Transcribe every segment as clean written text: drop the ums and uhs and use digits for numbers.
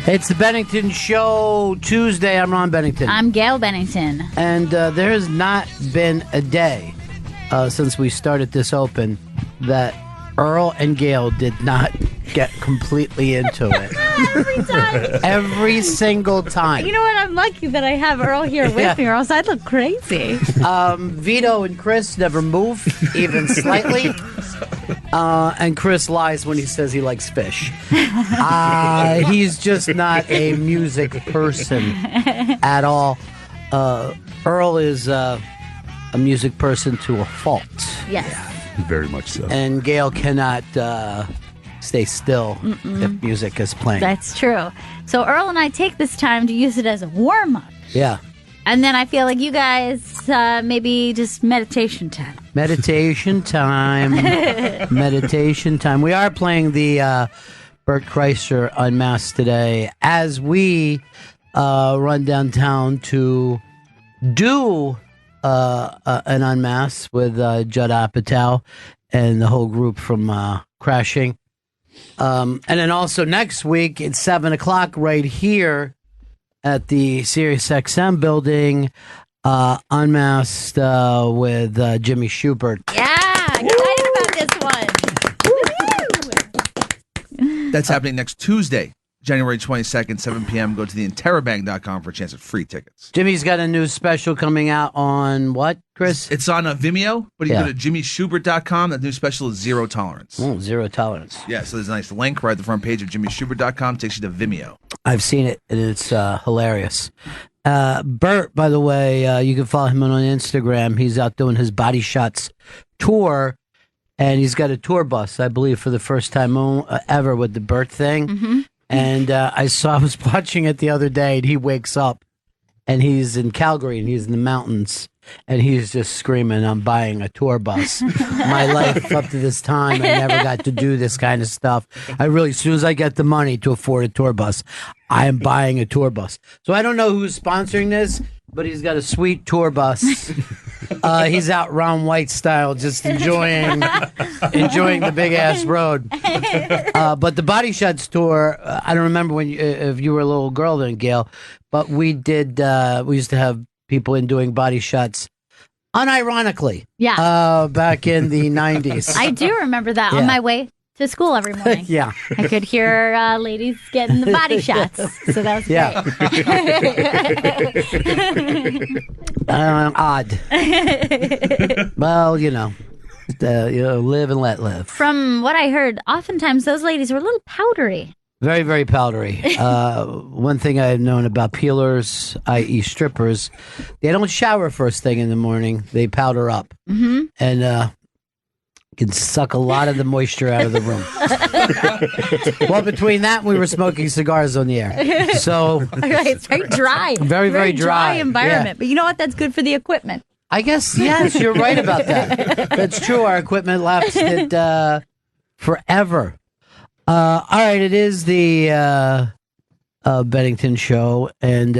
It's the Bennington Show Tuesday. I'm Ron Bennington. I'm Gail Bennington. And there has not been a day since we started this open that Earl and Gail did not get completely into it. Every time. Every single time. You know what? I'm lucky that I have Earl here with me, or else I'd look crazy. Vito and Chris never move, even slightly. And Chris lies when he says he likes fish. He's just not a music person at all. Earl is a music person to a fault. Yes. Very much so. And Gail cannot stay still if music is playing. That's true. So Earl and I take this time to use it as a warm-up. Yeah. And then I feel like you guys, maybe just meditation time. Meditation time. Meditation time. We are playing the Bert Kreischer Unmasked today as we run downtown to do an Unmasked with Judd Apatow and the whole group from Crashing. And then also next week at 7 o'clock right here at the SiriusXM building, Unmasked with Jimmy Schubert. Yeah, excited about this one. That's happening next Tuesday, January 22nd, 7 p.m. Go to theinterrobang.com for a chance at free tickets. Jimmy's got a new special coming out on what, Chris? It's on Vimeo, but you go to jimmyschubert.com. That new special is Zero Tolerance. Oh, Zero Tolerance. Yeah, so there's a nice link right at the front page of jimmyschubert.com. Takes you to Vimeo. I've seen it, and it's hilarious. Bert, by the way, you can follow him on Instagram. He's out doing his Body Shots tour, and he's got a tour bus, I believe, for the first time ever with the Bert thing. Mm-hmm. And I was watching it the other day, and he wakes up, and he's in Calgary, and he's in the mountains, and he's just screaming, "I'm buying a tour bus." My life up to this time, I never got to do this kind of stuff. As soon as I get the money to afford a tour bus, I am buying a tour bus. So I don't know who's sponsoring this, but he's got a sweet tour bus. He's out Ron White style, just enjoying the big ass road. But the Body Shots tour, I don't remember if you were a little girl then, Gail, but we did. We used to have people in doing body shots, unironically. Yeah. Back in the 90s. I do remember that on my way to school every morning. Yeah. I could hear ladies getting the body shots. So that was great. Odd. Well, live and let live. From what I heard, oftentimes those ladies were a little powdery. Very, very powdery. One thing I've known about peelers, i.e. strippers, they don't shower first thing in the morning. They powder up. Mm-hmm. And can suck a lot of the moisture out of the room. Well, between that, we were smoking cigars on the air. So Right, it's very dry. Very, very dry environment. Yeah. But you know what? That's good for the equipment. I guess, yes, you're right about that. That's true. Our equipment lasted forever. All right, it is the Bennington Show, and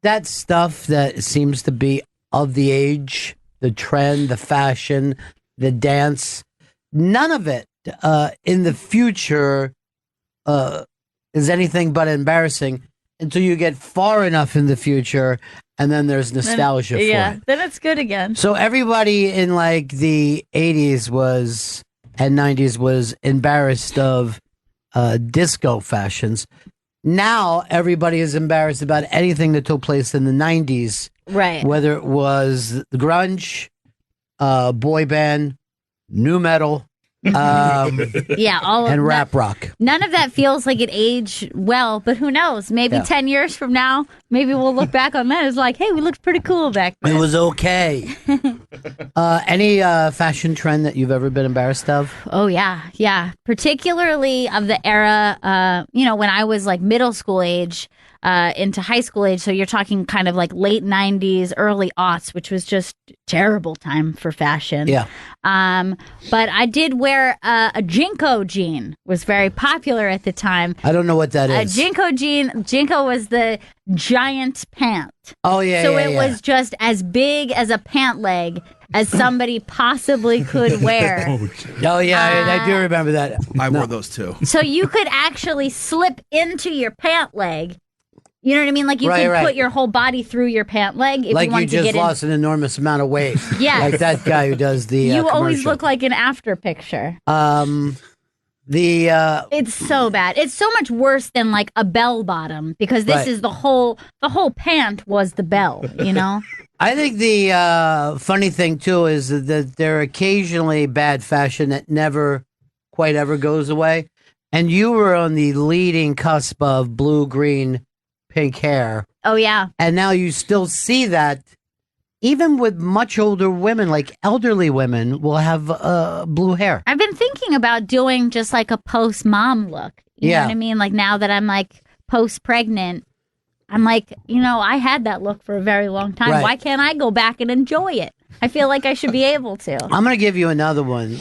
that stuff that seems to be of the age, the trend, the fashion, the dance, none of it in the future is anything but embarrassing until you get far enough in the future, and then there's nostalgia for it. Then it's good again. So everybody in like the 80s and 90s was embarrassed of disco fashions. Now everybody is embarrassed about anything that took place in the 90s. Right. Whether it was grunge, boy band, new metal, all of and rap rock. None of that feels like it aged well, but who knows? Maybe 10 years from now, maybe we'll look back on that as like, hey, we looked pretty cool back then. It was okay. Any fashion trend that you've ever been embarrassed of? Oh, yeah. Particularly of the era, when I was like middle school age. into high school age. So you're talking kind of like late 90s, early aughts, which was just terrible time for fashion. Yeah. But I did wear a Jinko jean, was very popular at the time. I don't know what that is. A Jinko jean. Jinko was the giant pant. Oh, yeah, So yeah, it was just as big as a pant leg as somebody possibly could wear. Oh, yeah, I do remember that. I wore those too. So you could actually slip into your pant leg. You know what I mean? Like you could put your whole body through your pant leg if like you wanted to just get lost an enormous amount of weight. Yes. Like that guy who does the You always commercial. look like an after picture. It's so bad. It's so much worse than like a bell bottom because this is the whole pant was the bell, you know? I think the funny thing too is that there are occasionally bad fashion that never quite ever goes away. And you were on the leading cusp of blue, green, pink hair. Oh yeah. And now you still see that even with much older women, like elderly women will have blue hair. I've been thinking about doing just like a post mom look. You know what I mean? Like now that I'm like post pregnant, I'm like, I had that look for a very long time. Right. Why can't I go back and enjoy it? I feel like I should be able to. I'm going to give you another one.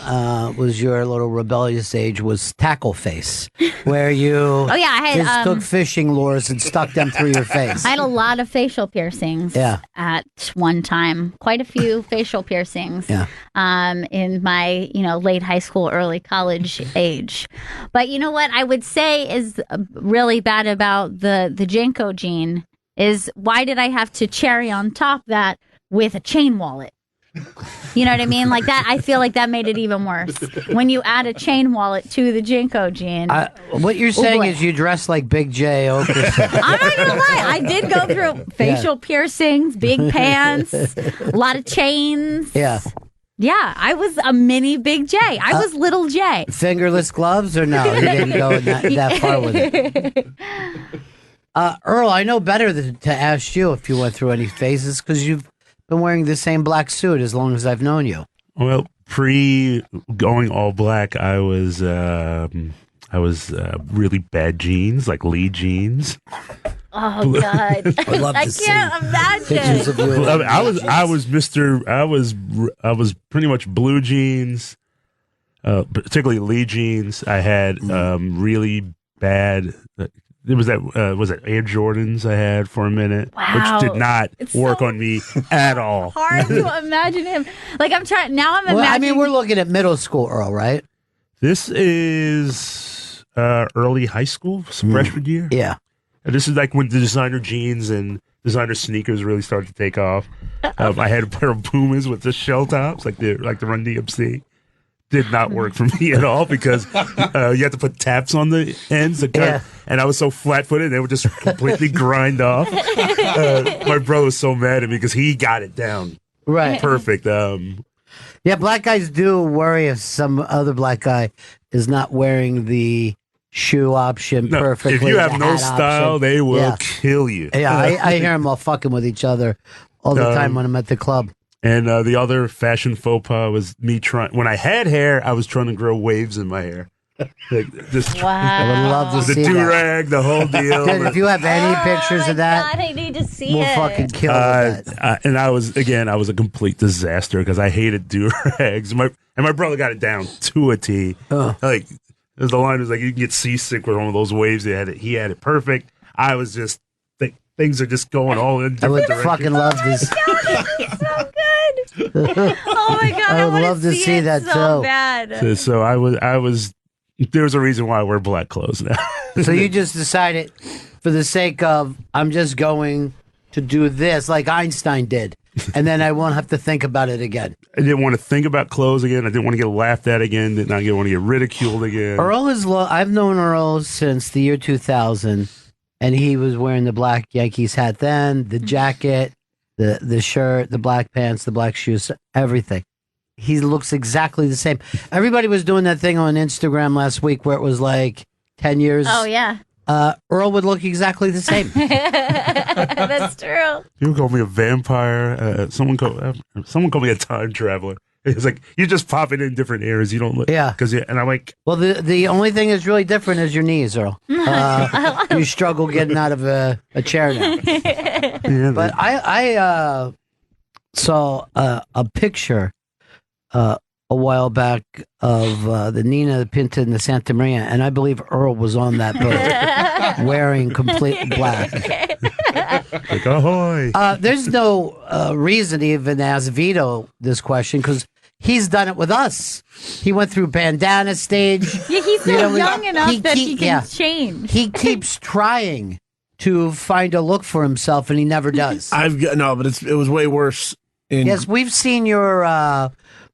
Was your little rebellious age was tackle face, where you I had just took fishing lures and stuck them through your face. I had a lot of facial piercings at one time. Quite a few facial piercings in my, late high school, early college age. But you know what I would say is really bad about the Jinko jean is why did I have to cherry on top that with a chain wallet? You know what I mean? Like that, I feel like that made it even worse. When you add a chain wallet to the Jinko jean. What you're saying is you dress like Big J Okerson. I'm not gonna lie. I did go through facial piercings, big pants, a lot of chains. Yeah. Yeah, I was a mini Big J. I was little J. Fingerless gloves or no? You didn't go that far with it. Earl, I know better than to ask you if you went through any phases because you've been wearing the same black suit as long as I've known you. Well, pre going all black, I was really bad jeans, like Lee jeans. Oh God, I'd love I to can't pictures of imagine. you. I was pretty much blue jeans, particularly Lee jeans. I had really bad. There was that Air Jordans I had for a minute, Wow. which did not work on me at all. Hard to imagine him. Like I'm trying now. I'm Well, I imagining. mean, we're looking at middle school, Earl, right? This is early high school, freshman year. Yeah. And this is like when the designer jeans and designer sneakers really started to take off. I had a pair of Pumas with the shell tops, like the Run DMC. Did not work for me at all because you have to put taps on the ends, and I was so flat-footed they would just completely grind off. My brother was so mad at me because he got it down perfect. Yeah, black guys do worry if some other black guy is not wearing the shoe option perfectly. If you have no style, option. they will kill you. Yeah, I hear them all fucking with each other all the time when I'm at the club. And the other fashion faux pas was me trying. When I had hair, I was trying to grow waves in my hair. Like this, wow. I would love to the see do-rag, the whole deal. Dude, if you have any pictures of that, God, I need to see we'll it. fucking kill that. And I was a complete disaster because I hated do-rags. My brother got it down to a T. Like the line was like, you can get seasick with one of those waves. He had it perfect. I was just things are just going all in I would different directions. fucking love this. So good. Oh my God, I would wanna love to see it that, so too. bad. So I was. There's a reason why I wear black clothes now. So you just decided, for the sake of, I'm just going to do this like Einstein did, and then I won't have to think about it again. I didn't want to think about clothes again. I didn't want to get laughed at again. Did not want to get ridiculed again. Earl is I've known Earl since the year 2000, and he was wearing the black Yankees hat then, the jacket, the shirt, the black pants, the black shoes, everything. He looks exactly the same. Everybody was doing that thing on Instagram last week where it was like 10 years. Oh, yeah. Earl would look exactly the same. That's true. People call me a vampire. Someone called me a time traveler. It's like you're just popping in different eras. You don't look. Yeah. And I'm like, well, the only thing that's really different is your knees, Earl. You struggle getting out of a chair now. yeah, But I saw a picture a while back of the Nina, the Pinta, and the Santa Maria, and I believe Earl was on that boat wearing complete black. like ahoy! There's no reason to even ask Vito this question because he's done it with us. He went through bandana stage. Yeah, he's so young enough that he can change. He keeps trying to find a look for himself, and he never does. But it was way worse. Yes, we've seen your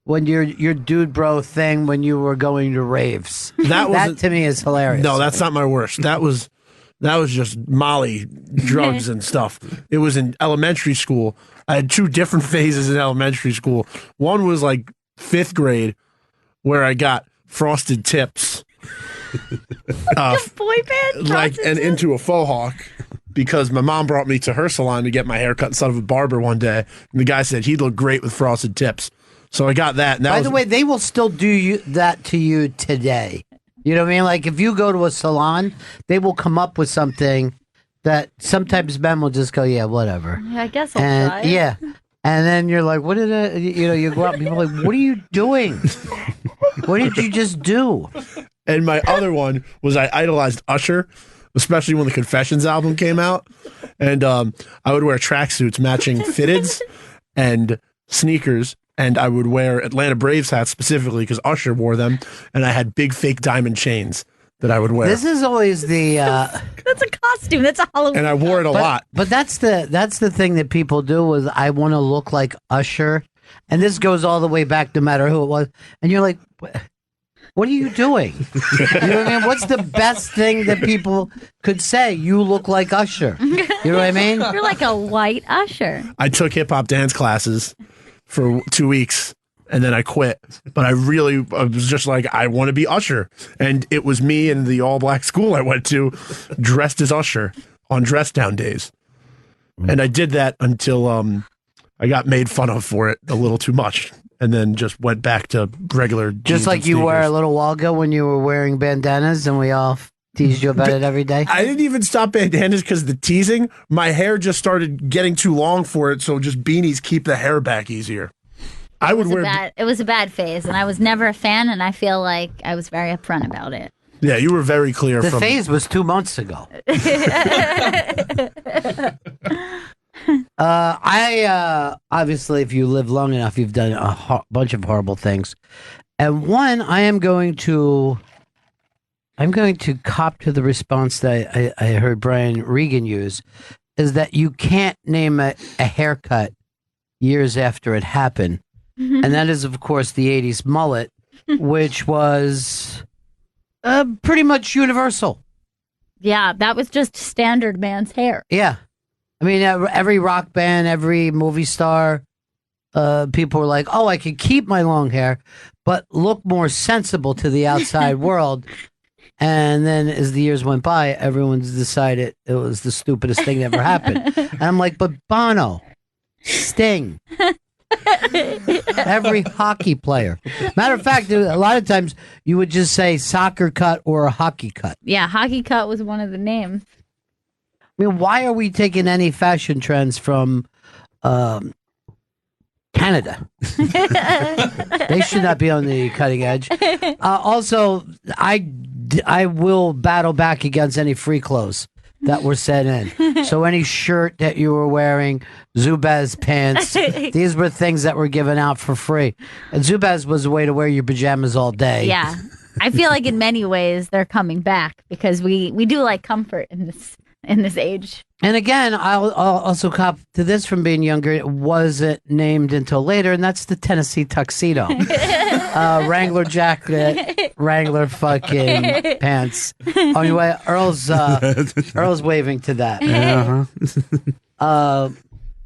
your dude bro thing when you were going to raves. That to me is hilarious. No, that's not my worst. That was just Molly drugs and stuff. It was in elementary school. I had two different phases in elementary school. One was like 5th grade, where I got frosted tips. Boy band, and into a faux hawk. Because my mom brought me to her salon to get my hair cut instead of a barber one day. And the guy said he'd look great with frosted tips. So I got that. And By the way, they will still do that to you today. You know what I mean? Like if you go to a salon, they will come up with something that sometimes men will just go, yeah, whatever. Yeah, I guess I'll try. Yeah. And then you're like, what did I, you go out and people are like, what are you doing? What did you just do? And my other one was I idolized Usher, especially when the Confessions album came out. And I would wear tracksuits matching fitteds and sneakers. And I would wear Atlanta Braves hats specifically because Usher wore them. And I had big fake diamond chains that I would wear. This is always the... that's a costume. That's a Halloween. And I wore it a lot. But that's the thing that people do is I want to look like Usher. And this goes all the way back no matter who it was. And you're like... What are you doing? You know what I mean? What's the best thing that people could say? You look like Usher. You know what I mean? You're like a white Usher. I took hip-hop dance classes for 2 weeks, and then I quit. But I was just like, I want to be Usher. And it was me in the all-black school I went to, dressed as Usher on dress down days. And I did that until I got made fun of for it a little too much. And then just went back to regular jeans. Just like you were a little while ago when you were wearing bandanas and we all teased you about it every day. I didn't even stop bandanas because of the teasing. My hair just started getting too long for it, so just beanies keep the hair back easier. It was a bad phase, and I was never a fan, and I feel like I was very upfront about it. Yeah, you were very clear. The phase was 2 months ago. I obviously, if you live long enough, you've done a bunch of horrible things, and one I'm going to cop to the response that I heard Brian Regan use, is that you can't name a haircut years after it happened, and that is of course the '80s mullet, which was pretty much universal. Yeah, that was just standard man's hair. Yeah. I mean, every rock band, every movie star, people were like, oh, I could keep my long hair, but look more sensible to the outside world. And then as the years went by, everyone's decided it was the stupidest thing that ever happened. And I'm like, but Bono, Sting, every hockey player. Matter of fact, a lot of times you would just say soccer cut or a hockey cut. Yeah, hockey cut was one of the names. I mean, why are we taking any fashion trends from Canada? They should not be on the cutting edge. Also, I will battle back against any free clothes that were sent in. So any shirt that you were wearing, Zubaz pants, these were things that were given out for free. And Zubaz was a way to wear your pajamas all day. Yeah. I feel like in many ways they're coming back because we do like comfort in this age. And again, I'll also cop to this from being younger. It wasn't named until later, and that's the Tennessee tuxedo. Wrangler jacket, Wrangler fucking pants. Anyway, Earl's waving to that.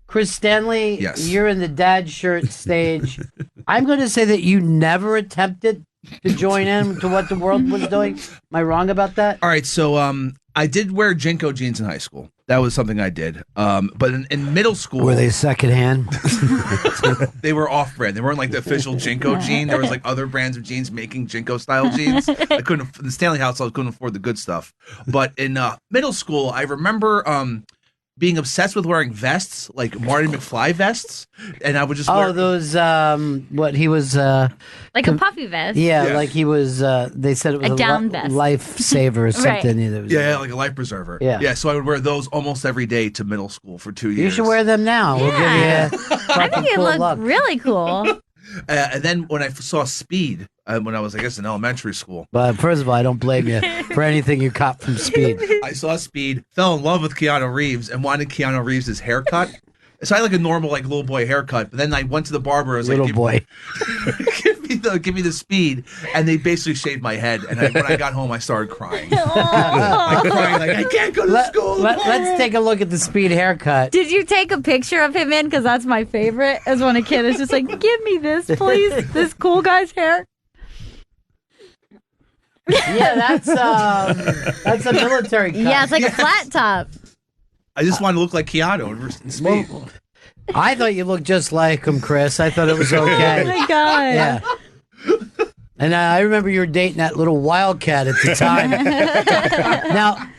Chris Stanley, yes. You're in the dad shirt stage. I'm going to say that you never attempted to join in to what the world was doing. Am I wrong about that? All right, so I did wear Jinko jeans in high school. That was something I did. But in middle school, were they secondhand? They were off-brand. They weren't like the official Jinko jean. There was like other brands of jeans making Jinko style jeans. I couldn't. The Stanley household couldn't afford the good stuff. But in middle school, I remember being obsessed with wearing vests, like Marty McFly vests, and I would just wear those. What he was like a puffy vest. Yeah, like he was. They said it was a down vest, lifesaver or something. Right. Yeah, like a life preserver. Yeah. So I would wear those almost every day to middle school for 2 years. You should wear them now. Yeah. We'll give you. I think it looked really cool. And then when I saw Speed, when I was, I guess, in elementary school. But first of all, I don't blame you for anything you caught from Speed. I saw Speed, fell in love with Keanu Reeves, and wanted Keanu Reeves' haircut. So I had like a normal, like, little boy haircut. But then I went to the barber. I was little like, boy, give me the Speed. And they basically shaved my head. And when I got home, I started crying. I can't go to school. Let's take a look at the Speed haircut. Did you take a picture of him in? Because that's my favorite. As when a kid is just like, give me this, please. This cool guy's hair. Yeah, that's a military cut. Yeah, it's like a flat top. I just wanted to look like Keanu in Speed. Well, I thought you looked just like him, Chris. I thought it was okay. Oh my God. Yeah. And I remember you were dating that little wildcat at the time.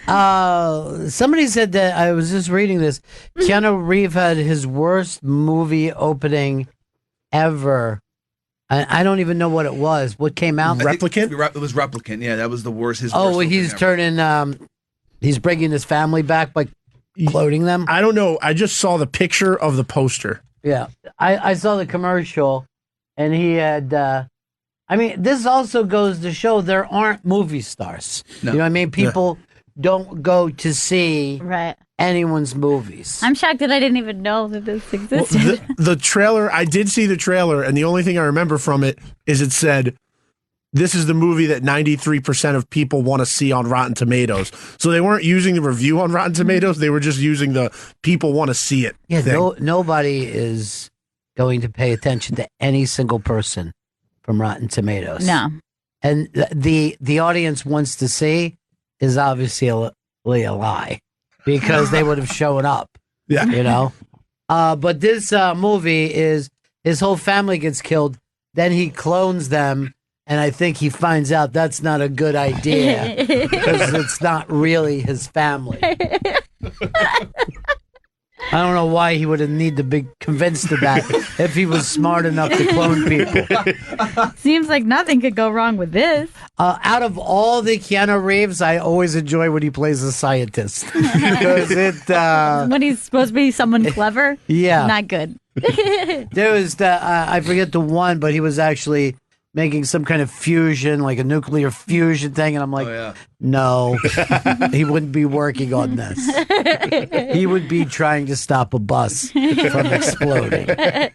Now, somebody said that, I was just reading this, Keanu Reeves had his worst movie opening ever. I don't even know what it was. What came out? Replicant? It was Replicant. Yeah, that was the worst. His Oh, worst he's opening turning, he's bringing his family back by clothing them? I don't know. I just saw the picture of the poster. Yeah. I saw the commercial, and he had, I mean, this also goes to show there aren't movie stars. No. You know what I mean? People don't go to see anyone's movies. I'm shocked that I didn't even know that this existed. Well, the trailer, I did see the trailer, and the only thing I remember from it is it said, this is the movie that 93% of people want to see on Rotten Tomatoes. So they weren't using the review on Rotten Tomatoes. They were just using the people want to see it. Yeah, nobody is going to pay attention to any single person from Rotten Tomatoes. No. And the audience wants to see is obviously a lie, because they would have shown up. Yeah. You know? But this movie is his whole family gets killed. Then he clones them. And I think he finds out that's not a good idea because it's not really his family. I don't know why he would have need to be convinced of that if he was smart enough to clone people. Seems like nothing could go wrong with this. Out of all the Keanu Reeves, I always enjoy when he plays a scientist. Because when he's supposed to be someone clever? Yeah. Not good. There was I forget the one, but he was actually making some kind of fusion, like a nuclear fusion thing. And I'm like, no, he wouldn't be working on this. He would be trying to stop a bus from exploding.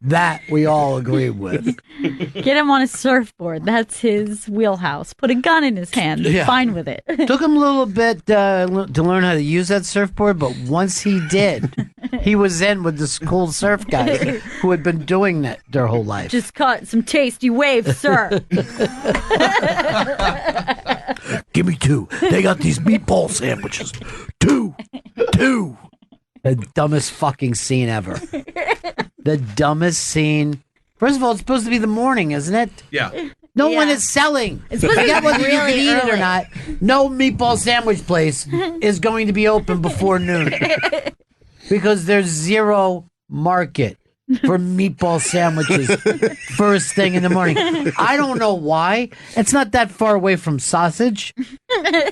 That we all agree with. Get him on a surfboard. That's his wheelhouse. Put a gun in his hand. Yeah. Fine with it. Took him a little bit to learn how to use that surfboard, but once he did, he was in with the cool surf guys who had been doing that their whole life. Just caught some tasty waves, sir. Give me two. They got these meatball sandwiches. Two. The dumbest fucking scene ever. The dumbest scene. First of all, it's supposed to be the morning, isn't it? Yeah. No one is selling. It's supposed to be Whether really you can eat it or early. not. No meatball sandwich place is going to be open before noon. Because there's zero market for meatball sandwiches first thing in the morning. I don't know why. It's not that far away from sausage. You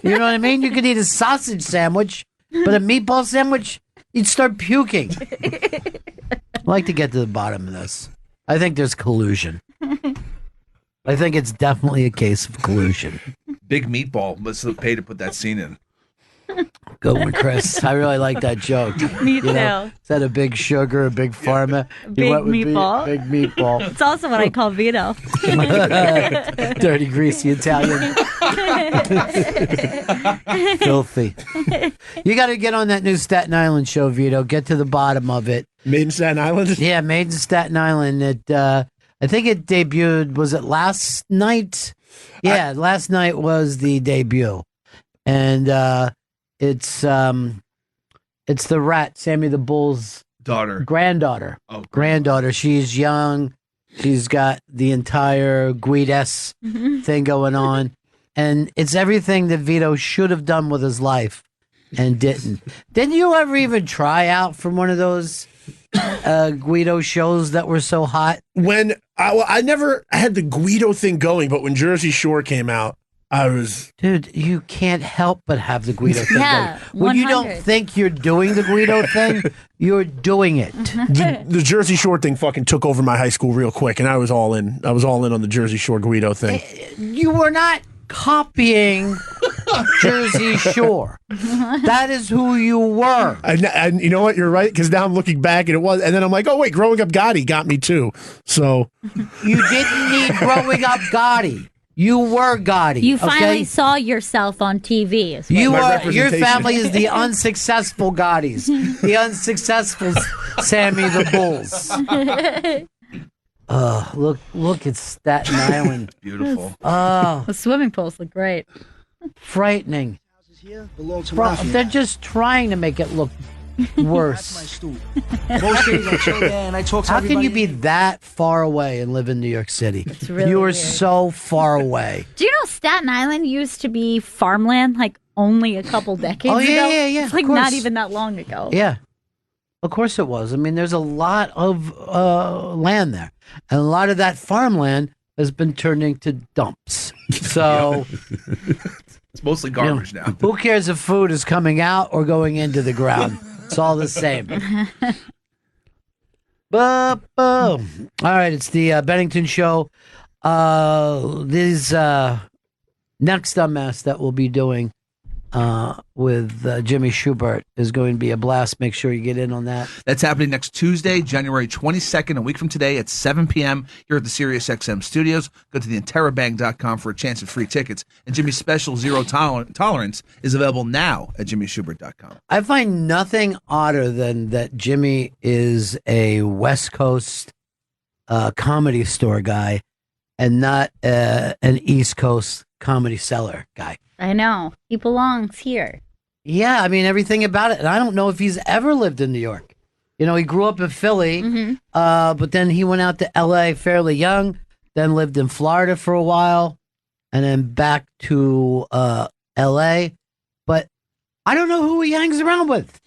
know what I mean? You could eat a sausage sandwich, but a meatball sandwich, you'd start puking. I'd like to get to the bottom of this. I think there's collusion. I think it's definitely a case of collusion. Big Meatball must have paid to put that scene in. Good one, Chris. I really like that joke. Me too. Is that a big sugar, a big pharma? Big meatball. Big meatball. It's also what I call Vito. Dirty, greasy Italian. Filthy. You got to get on that new Staten Island show, Vito. Get to the bottom of it. Made in Staten Island? Yeah, Made in Staten Island. I think it debuted, was it last night? Yeah, last night was the debut. And It's the rat, Sammy the Bull's granddaughter. Oh, granddaughter. She's young. She's got the entire Guides thing going on. And it's everything that Vito should have done with his life and didn't. Didn't you ever even try out for one of those Guido shows that were so hot? When I never had the Guido thing going, but when Jersey Shore came out, I was... Dude, you can't help but have the Guido thing going. When 100. you don't think you're doing the Guido thing, you're doing it. The Jersey Shore thing fucking took over my high school real quick, and I was all in. I was all in on the Jersey Shore Guido thing. You were not copying Jersey Shore. That is who you were. And you know what? You're right, because now I'm looking back, and it was... And then I'm like, oh, wait, Growing Up Gotti got me, too. So... You didn't need Growing Up Gotti. You were Gotti. You finally saw yourself on TV. Your family is the unsuccessful Gottis, the unsuccessful Sammy the Bulls. Look at Staten Island. Beautiful. The swimming pools look great. Frightening. Bro, they're just trying to make it look worse. How can you be that far away and live in New York City? Really you are weird. so far away. Do you know Staten Island used to be farmland like only a couple decades ago? Yeah. It's like not even that long ago. Yeah. Of course it was. I mean, there's a lot of land there. And a lot of that farmland has been turned into dumps. So... It's mostly garbage now. Who cares if food is coming out or going into the ground? It's all the same. Boom. All right, it's the Bennington Show. This next dumbass that we'll be doing with Jimmy Schubert is going to be a blast. Make sure you get in on that. That's happening next Tuesday, January 22nd, a week from today at 7 p.m. here at the SiriusXM studios. Go to theinterrobang.com for a chance at free tickets. And Jimmy's special Zero Tolerance is available now at jimmyschubert.com. I find nothing odder than that Jimmy is a West Coast comedy store guy and not an East Coast comedy cellar guy. I know. He belongs here. Yeah, I mean, everything about it. And I don't know if he's ever lived in New York. You know, he grew up in Philly, but then he went out to L.A. fairly young, then lived in Florida for a while, and then back to L.A. But I don't know who he hangs around with.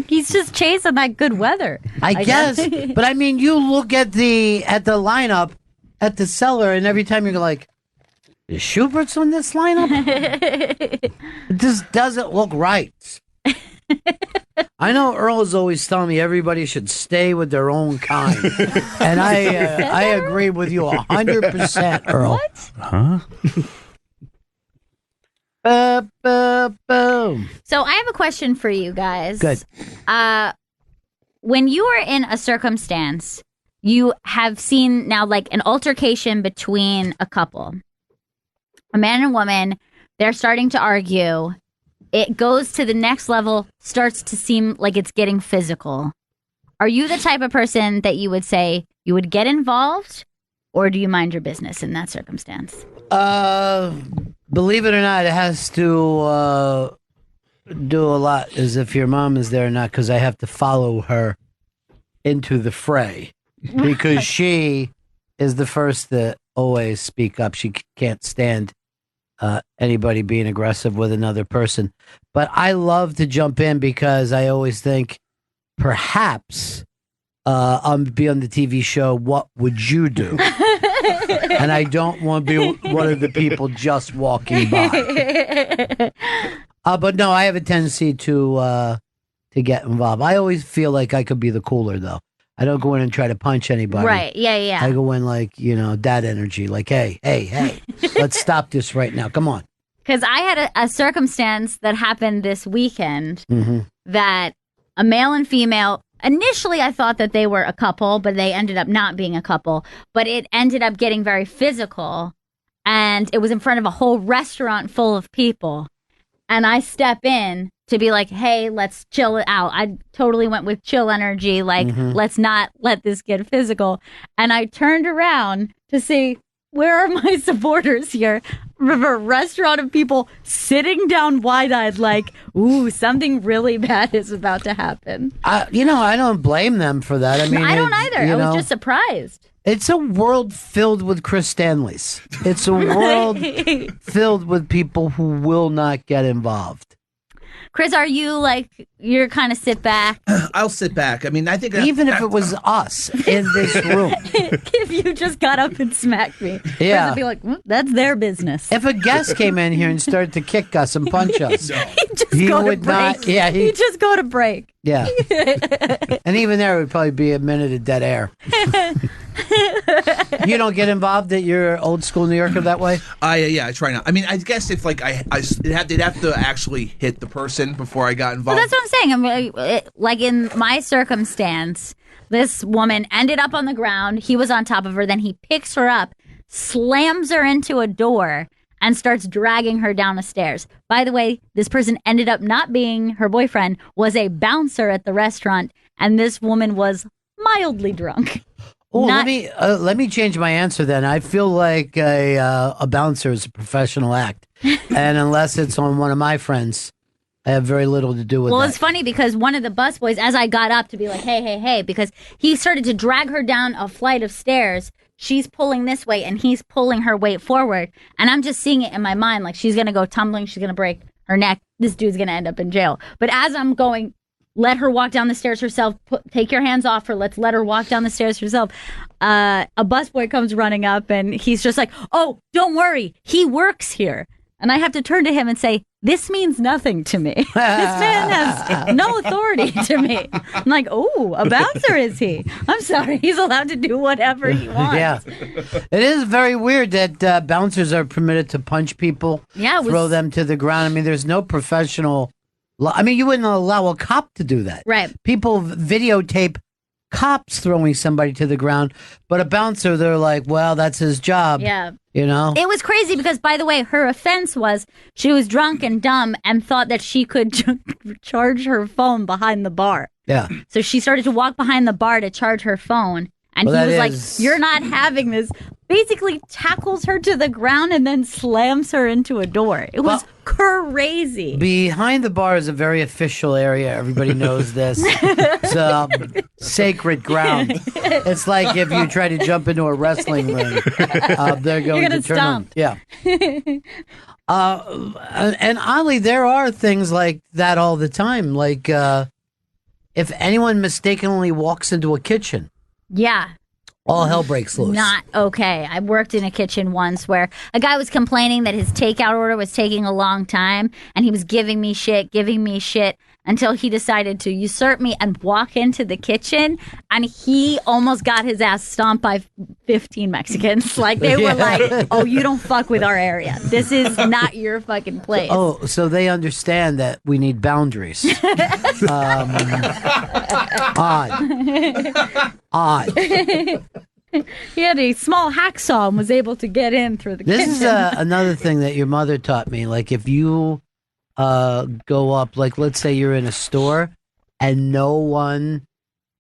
He's just chasing that good weather. I guess. But I mean, you look at the lineup at the cellar, and every time you're like, is Schubert's on this lineup? It just doesn't look right. I know Earl's always telling me everybody should stay with their own kind. And I agree with you 100%, Earl. What? Boom. So I have a question for you guys. Good. When you are in a circumstance, you have seen now like an altercation between a couple. A man and woman, they're starting to argue. It goes to the next level, starts to seem like it's getting physical. Are you the type of person that you would say you would get involved, or do you mind your business in that circumstance? Believe it or not, it has to do a lot as if your mom is there or not, because I have to follow her into the fray because she is the first to always speak up. She can't stand anybody being aggressive with another person. But I love to jump in because I always think perhaps I'll be on the TV show, What Would You Do? And I don't want to be one of the people just walking by. But no, I have a tendency to get involved. I always feel like I could be the cooler, though. I don't go in and try to punch anybody. Right, yeah. I go in like, dad energy, like, hey, let's stop this right now. Come on. Because I had a circumstance that happened this weekend that a male and female, initially I thought that they were a couple, but they ended up not being a couple. But it ended up getting very physical, and it was in front of a whole restaurant full of people. And I step in to be like, hey, let's chill it out. I totally went with chill energy, like, let's not let this get physical. And I turned around to see, where are my supporters here? of a restaurant of people sitting down wide-eyed like, ooh, something really bad is about to happen. I don't blame them for that. I mean, I don't either. I was just surprised. It's a world filled with Chris Stanleys. It's a world filled with people who will not get involved. Chris, are you like, you're kind of sit back? I'll sit back. I mean, I think even if it was us in this room, if you just got up and smacked me, Chris would be like, that's their business. If a guest came in here and started to kick us and punch us, he would not. Yeah, he'd just go to break. Yeah, and even there would probably be a minute of dead air. You don't get involved at your old school New Yorker that way? I try not. I mean, I guess if like they'd have to actually hit the person before I got involved. Well, that's what I'm saying. I mean, like in my circumstance, this woman ended up on the ground. He was on top of her. Then he picks her up, slams her into a door, and starts dragging her down the stairs. By the way, this person ended up not being her boyfriend, was a bouncer at the restaurant, and this woman was mildly drunk. Oh, let me change my answer then. I feel like a bouncer is a professional act, and unless it's on one of my friends, I have very little to do with it. Well, it's funny because one of the busboys, as I got up to be like, hey, because he started to drag her down a flight of stairs. She's pulling this way, and he's pulling her weight forward, and I'm just seeing it in my mind, like she's gonna go tumbling, she's gonna break her neck. This dude's gonna end up in jail. But as I'm going, let her walk down the stairs herself. Take your hands off her. Let's let her walk down the stairs herself. A busboy comes running up, and he's just like, oh, don't worry. He works here. And I have to turn to him and say, this means nothing to me. This man has no authority to me. I'm like, oh, a bouncer is he? I'm sorry. He's allowed to do whatever he wants. Yeah. It is very weird that bouncers are permitted to punch people, throw them to the ground. I mean, there's no professional... I mean, you wouldn't allow a cop to do that. Right. People videotape cops throwing somebody to the ground, but a bouncer, they're like, well, that's his job. Yeah. You know? It was crazy because, by the way, her offense was she was drunk and dumb and thought that she could charge her phone behind the bar. Yeah. So she started to walk behind the bar to charge her phone. And he was like, you're not having this. Basically tackles her to the ground and then slams her into a door. It was crazy. Behind the bar is a very official area. Everybody knows this. It's sacred ground. It's like if you try to jump into a wrestling ring, they're going to turn on. Yeah. And oddly, there are things like that all the time. Like if anyone mistakenly walks into a kitchen. Yeah. All hell breaks loose. Not okay. I worked in a kitchen once where a guy was complaining that his takeout order was taking a long time, and he was giving me shit, until he decided to usurp me and walk into the kitchen, and he almost got his ass stomped by 15 Mexicans. Like, they were like, oh, you don't fuck with our area. This is not your fucking place. Oh, so they understand that we need boundaries. Odd. He had a small hacksaw and was able to get in through the kitchen. This is another thing that your mother taught me. Like, if you go up, like, let's say you're in a store and no one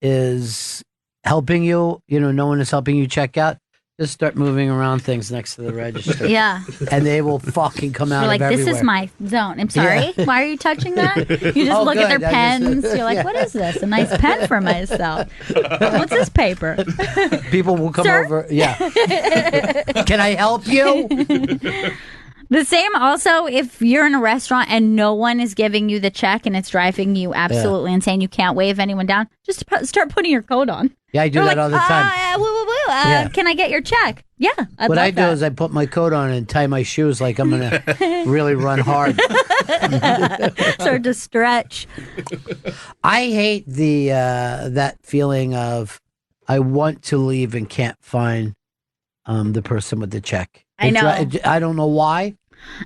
is helping you, no one is helping you check out, just start moving around things next to the register. Yeah. And they will fucking come out You're like, of everywhere. this is my zone. I'm sorry. Yeah. Why are you touching that? You just look at their pens. You're like, what is this? A nice pen for myself. What's this paper? People will come over. Yeah. Can I help you? The same also if you're in a restaurant and no one is giving you the check and it's driving you absolutely insane. You can't wave anyone down. Just start putting your coat on. Yeah, I do that all the time. Can I get your check? Yeah, what I do is I put my coat on and tie my shoes like I'm going to really run hard. Start to stretch. I hate that feeling of I want to leave and can't find the person with the check. I know. I don't know why.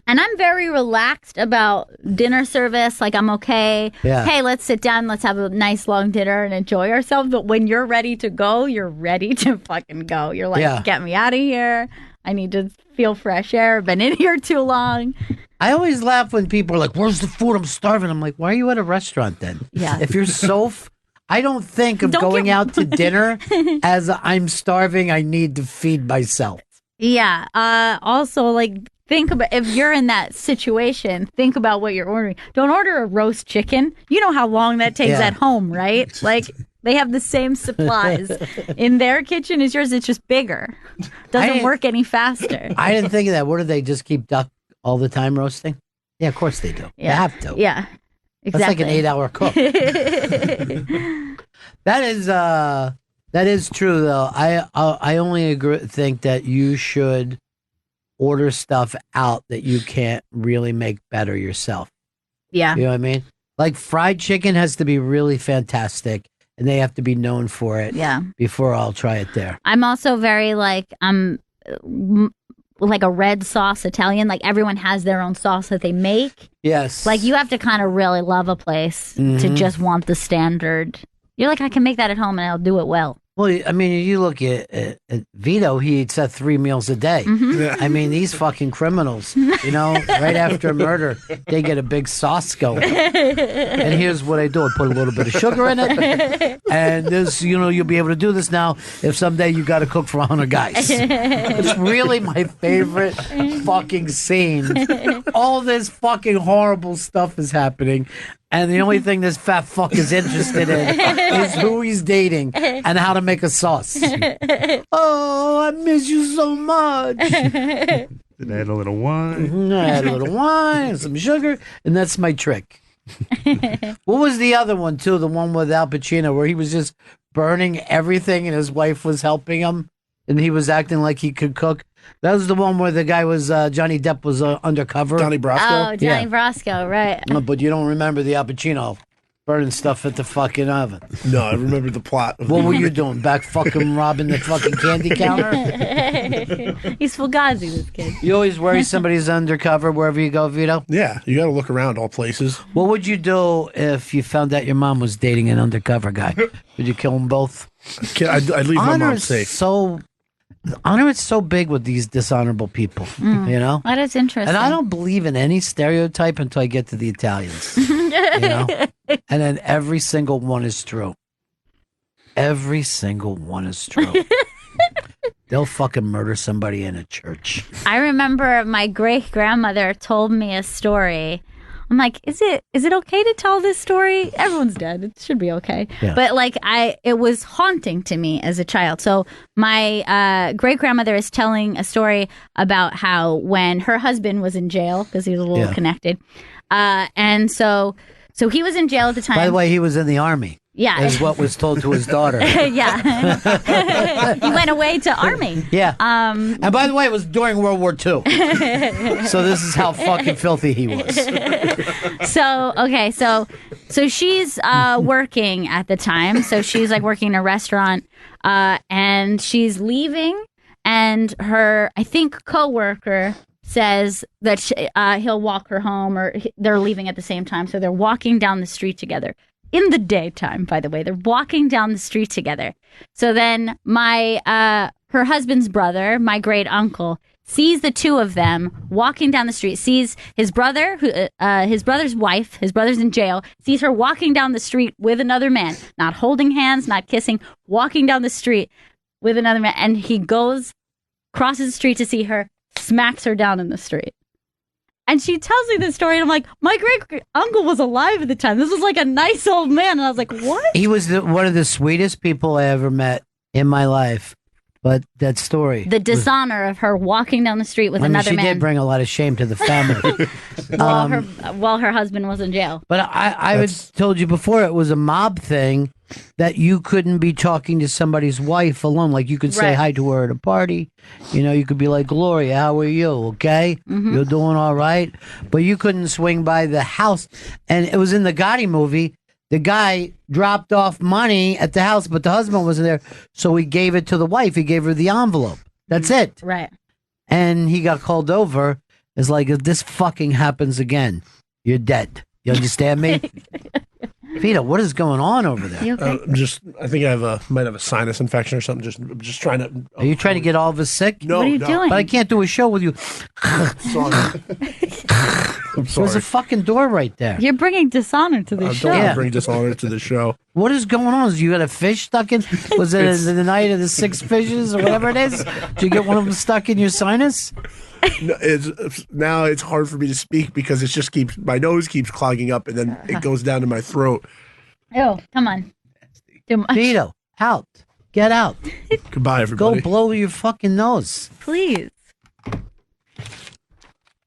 And I'm very relaxed about dinner service. Like, I'm okay. Yeah. Hey, let's sit down. Let's have a nice long dinner and enjoy ourselves. But when you're ready to go, you're ready to fucking go. You're like, get me out of here. I need to feel fresh air. I've been in here too long. I always laugh when people are like, where's the food? I'm starving. I'm like, why are you at a restaurant then? Yeah. If you're so... I don't think of going out to dinner as I'm starving. I need to feed myself. Yeah. Also, like, think about if you're in that situation, think about what you're ordering. Don't order a roast chicken. You know how long that takes at home, right? Like they have the same supplies in their kitchen as yours. It's just bigger. Doesn't work any faster. I didn't think of that. What do they just keep duck all the time roasting? Yeah, of course they do. Yeah. They have to. Yeah. Exactly. That's like an 8-hour cook. That is true though. I only think that you should order stuff out that you can't really make better yourself. Yeah. You know what I mean? Like fried chicken has to be really fantastic and they have to be known for it. Yeah. Before I'll try it there. I'm also very like a red sauce Italian. Like everyone has their own sauce that they make. Yes. Like you have to kind of really love a place to just want the standard. You're like, I can make that at home and I'll do it well. Well, I mean, you look at Vito, he eats 3 meals a day. Yeah. I mean, these fucking criminals, right after a murder, they get a big sauce going. And here's what I do. I put a little bit of sugar in it. And this, you'll be able to do this now if someday you got to cook for 100 guys. It's really my favorite fucking scene. All this fucking horrible stuff is happening. And the only thing this fat fuck is interested in is who he's dating and how to make a sauce. Oh, I miss you so much. Then add a little wine. I add a little wine and some sugar, and that's my trick. What was the other one, too? The one with Al Pacino where he was just burning everything and his wife was helping him and he was acting like he could cook. That was the one where the guy was, Johnny Depp was undercover. Donnie Brasco? Oh, Johnny Brasco, right. No, but you don't remember the Al Pacino burning stuff at the fucking oven. No, I remember the plot. What were you doing? Back fucking robbing the fucking candy counter? He's Fugazi, this kid. You always worry somebody's undercover wherever you go, Vito? Yeah, you got to look around all places. What would you do if you found out your mom was dating an undercover guy? Would you kill them both? I'd leave my Honor mom is safe. Honor is so big with these dishonorable people, That is interesting. And I don't believe in any stereotype until I get to the Italians, And then every single one is true. Every single one is true. They'll fucking murder somebody in a church. I remember my great-grandmother told me a story. I'm like, is it okay to tell this story? Everyone's dead. It should be okay. Yeah. But it was haunting to me as a child. So my great-grandmother is telling a story about how when her husband was in jail, because he was a little connected. And so he was in jail at the time. By the way, he was in the army. Yeah. Is what was told to his daughter. Yeah. He went away to army. Yeah. And by the way, it was during World War II. So this is how fucking filthy he was. So she's working at the time. So she's like working in a restaurant and she's leaving and her, I think, coworker says that he'll walk her home or they're leaving at the same time. So they're walking down the street together. In the daytime, by the way, they're walking down the street together. So then her husband's brother, my great uncle, sees the two of them walking down the street, sees his brother, his brother's wife, his brother's in jail, sees her walking down the street with another man, not holding hands, not kissing, walking down the street with another man. And he crosses the street to see her, smacks her down in the street. And she tells me this story, and I'm like, my great-uncle was alive at the time. This was like a nice old man. And I was like, what? He was one of the sweetest people I ever met in my life. But that story. The dishonor of her walking down the street with another man. She did bring a lot of shame to the family. while her husband was in jail. But I told you before, it was a mob thing that you couldn't be talking to somebody's wife alone. Like you could say hi to her at a party. You could be like, Gloria, how are you? Okay? Mm-hmm. You're doing all right? But you couldn't swing by the house. And it was in the Gotti movie. The guy dropped off money at the house, but the husband wasn't there. So he gave it to the wife. He gave her the envelope. That's it. Right. And he got called over. It's like, if this fucking happens again, you're dead. You understand me? Vito, what is going on over there? You okay? I think I might have a sinus infection or something. Just trying to. Are you trying to get all of us sick? No, what are you doing? But I can't do a show with you. Sorry. I'm sorry. There's a fucking door right there. You're bringing dishonor to the show. Don't want to bring dishonor to the show. What is going on? You got a fish stuck in? Was it the night of the 6 fishes or whatever it is? Did you get one of them stuck in your sinus? Now it's hard for me to speak because it just my nose keeps clogging up and then it goes down to my throat. Oh, come on. Too much. Vito, out. Get out. Goodbye, everybody. Go blow your fucking nose. Please.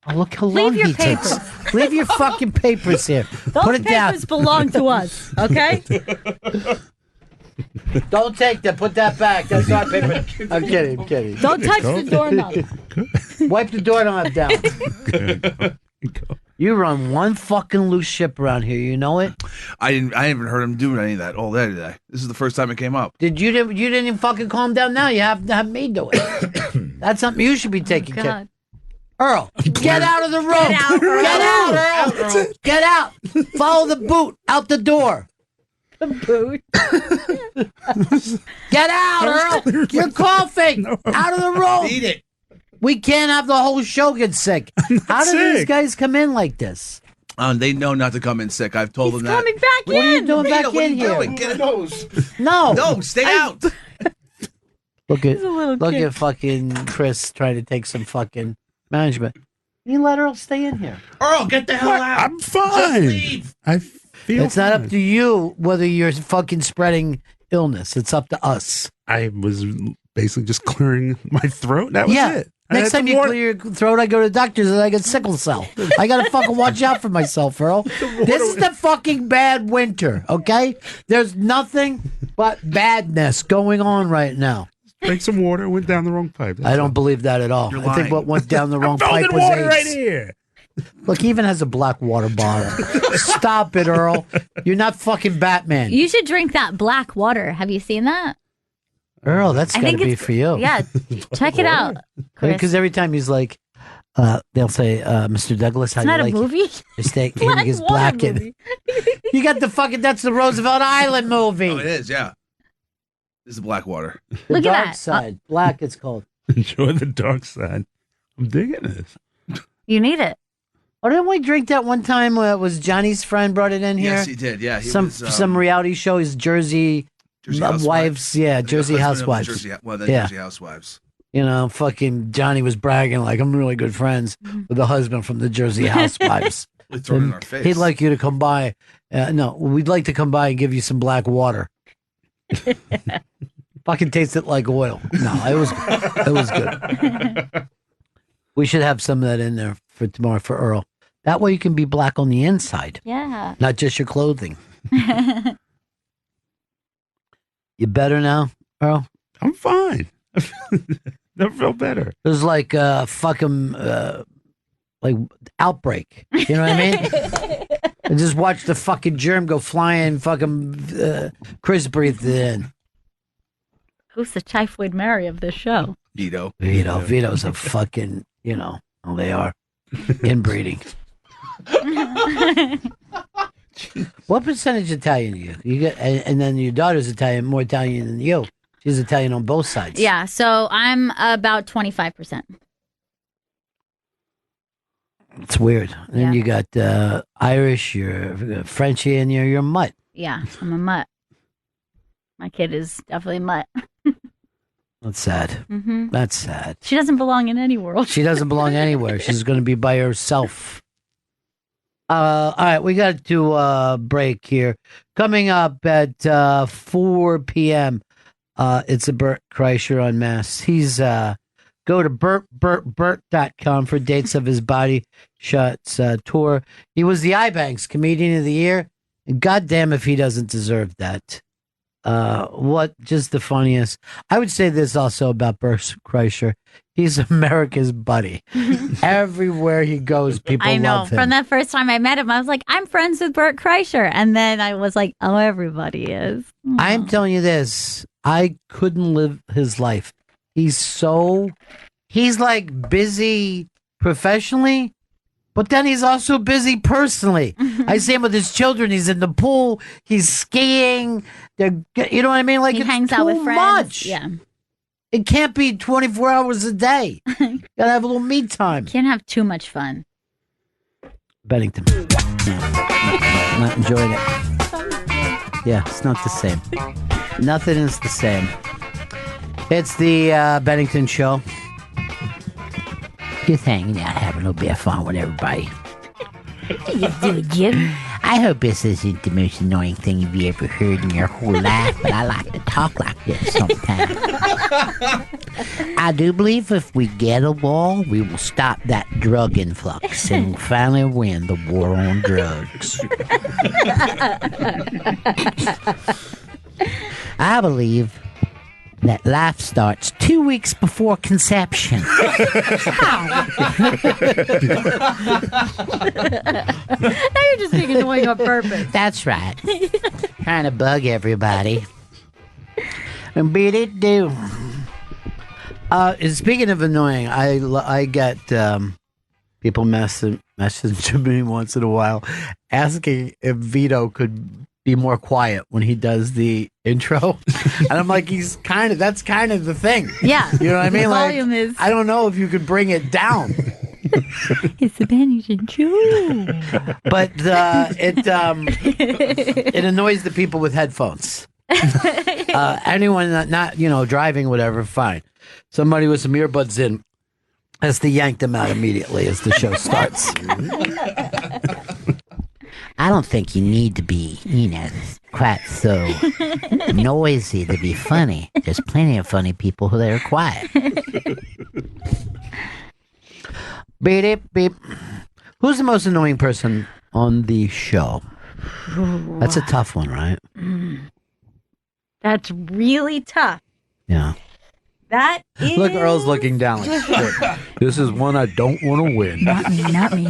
Oh, look how long he takes. Leave your fucking papers here. Put it down. Those papers belong to us, okay? Don't take that. Put that back. That's not paper. I'm kidding. Don't touch the doorknob. Wipe the doorknob down. You run one fucking loose ship around here. You know it. I haven't heard him do any of that all day today. This is the first time it came up. You didn't even fucking calm down now. You have to have me do it. That's something you should be taking care of. Earl, get out of the room. Get out, Earl. Get out. Follow the boot out the door. The boot. Get out, Earl. You're coughing. Out of the room. Eat it. We can't have the whole show get sick. How do these guys come in like this? They know not to come in sick. I've told them that. Coming back in. What are you doing back in here? Get it. No, stay out. Look at fucking Chris trying to take some fucking management. You let Earl stay in here. Earl, get the hell out. I'm fine. Just leave. I feel It's not up to you whether you're fucking spreading illness. It's up to us. I was basically just clearing my throat. That was it. Next time you clear your throat, I go to the doctor's and I get sickle cell. I gotta fucking watch out for myself, Earl. This is the fucking bad winter, okay? There's nothing but badness going on right now. Drank some water, went down the wrong pipe. I don't believe that at all. I think what went down the wrong pipe was water AIDS. right here. Look, he even has a black water bottle. Stop it, Earl. You're not fucking Batman. You should drink that black water. Have you seen that? Earl, that's got to be for you. Yeah, check it out. Because every time he's like, they'll say, Mr. Douglas, how It's do you not a like movie. your steak? Black He's water black. movie. You got the fucking, that's the Roosevelt Island movie. Oh, it is, yeah. This is Blackwater. The Look at dark that. side. Black, it's called. Enjoy the dark side. I'm digging this. You need it. Oh, didn't we drink that one time? It was Johnny's friend brought it in here? Yes, he did. Yeah, Some reality show. His Jersey wives. Yeah, Jersey Housewives. Jersey Housewives. You know, fucking Johnny was bragging like, I'm really good friends with the husband from the Jersey Housewives. Thrown in our face. He'd like you to come by. No, we'd like to come by and give you some black water. Fucking taste it like oil. No, it was good. We should have some of that in there for tomorrow for Earl. That way you can be black on the inside. Yeah. Not just your clothing. You better now, Earl? I'm fine. Never felt better. It was like fucking like outbreak. You know what I mean? And just watch the fucking germ go flying. Fucking Chris breathed it in. Who's the typhoid Mary of this show? Vito. Vito's a fucking, you know, well, they are inbreeding. What percentage Italian are you? You get, and then your daughter's Italian, more Italian than you. She's Italian on both sides. Yeah, so I'm about 25%. It's weird. And then you got Irish, you're Frenchy, and you're mutt. Yeah, I'm a mutt. My kid is definitely mutt. That's sad. Mm-hmm. That's sad. She doesn't belong in any world. She doesn't belong anywhere. She's going to be by herself. All right, we got to break here. Coming up at 4 p.m., it's a Bert Kreischer Unmasked. He's go to BertBert.com for dates of his Body Shots tour. He was the iBanks Comedian of the Year, and goddamn if he doesn't deserve that. What just the funniest. I would say this also about Bert Kreischer. He's America's buddy. Everywhere he goes, people love him. I know. From that first time I met him, I was like, I'm friends with Bert Kreischer. And then I was like, oh, everybody is. Aww. I'm telling you this. I couldn't live his life. He's like busy professionally, but then he's also busy personally. I see him with his children. He's in the pool. He's skiing. You know what I mean? Like, he hangs out with friends. Much. Yeah. It can't be 24 hours a day. Gotta have a little me time. Can't have too much fun. Bennington. Not enjoying it. Yeah, it's not the same. Nothing is the same. It's the Bennington Show. Just hanging out, having a little bit of fun with everybody. You do, Jim. I hope this isn't the most annoying thing you've ever heard in your whole life, but I like to talk like this sometimes. I do believe if we get a wall, we will stop that drug influx and we'll finally win the war on drugs. I believe that life starts 2 weeks before conception. Now you're just being annoying on purpose. That's right. Trying to bug everybody. And beat it, do. Speaking of annoying, I get people message me once in a while asking if Vito could be more quiet when he does the intro. And I'm like, that's kind of the thing. Yeah. You know what I mean? The Like, volume is. I don't know if you could bring it down. It's the Bennington Show. But it annoys the people with headphones. Anyone not driving, whatever, fine. Somebody with some earbuds in has to yank them out immediately as the show starts. I don't think you need to be, quite so noisy to be funny. There's plenty of funny people who are quiet. Beep, beep, beep. Who's the most annoying person on the show? That's a tough one, right? That's really tough. Yeah. That is. Look, Earl's looking down like, shit. This is one I don't want to win. Not me.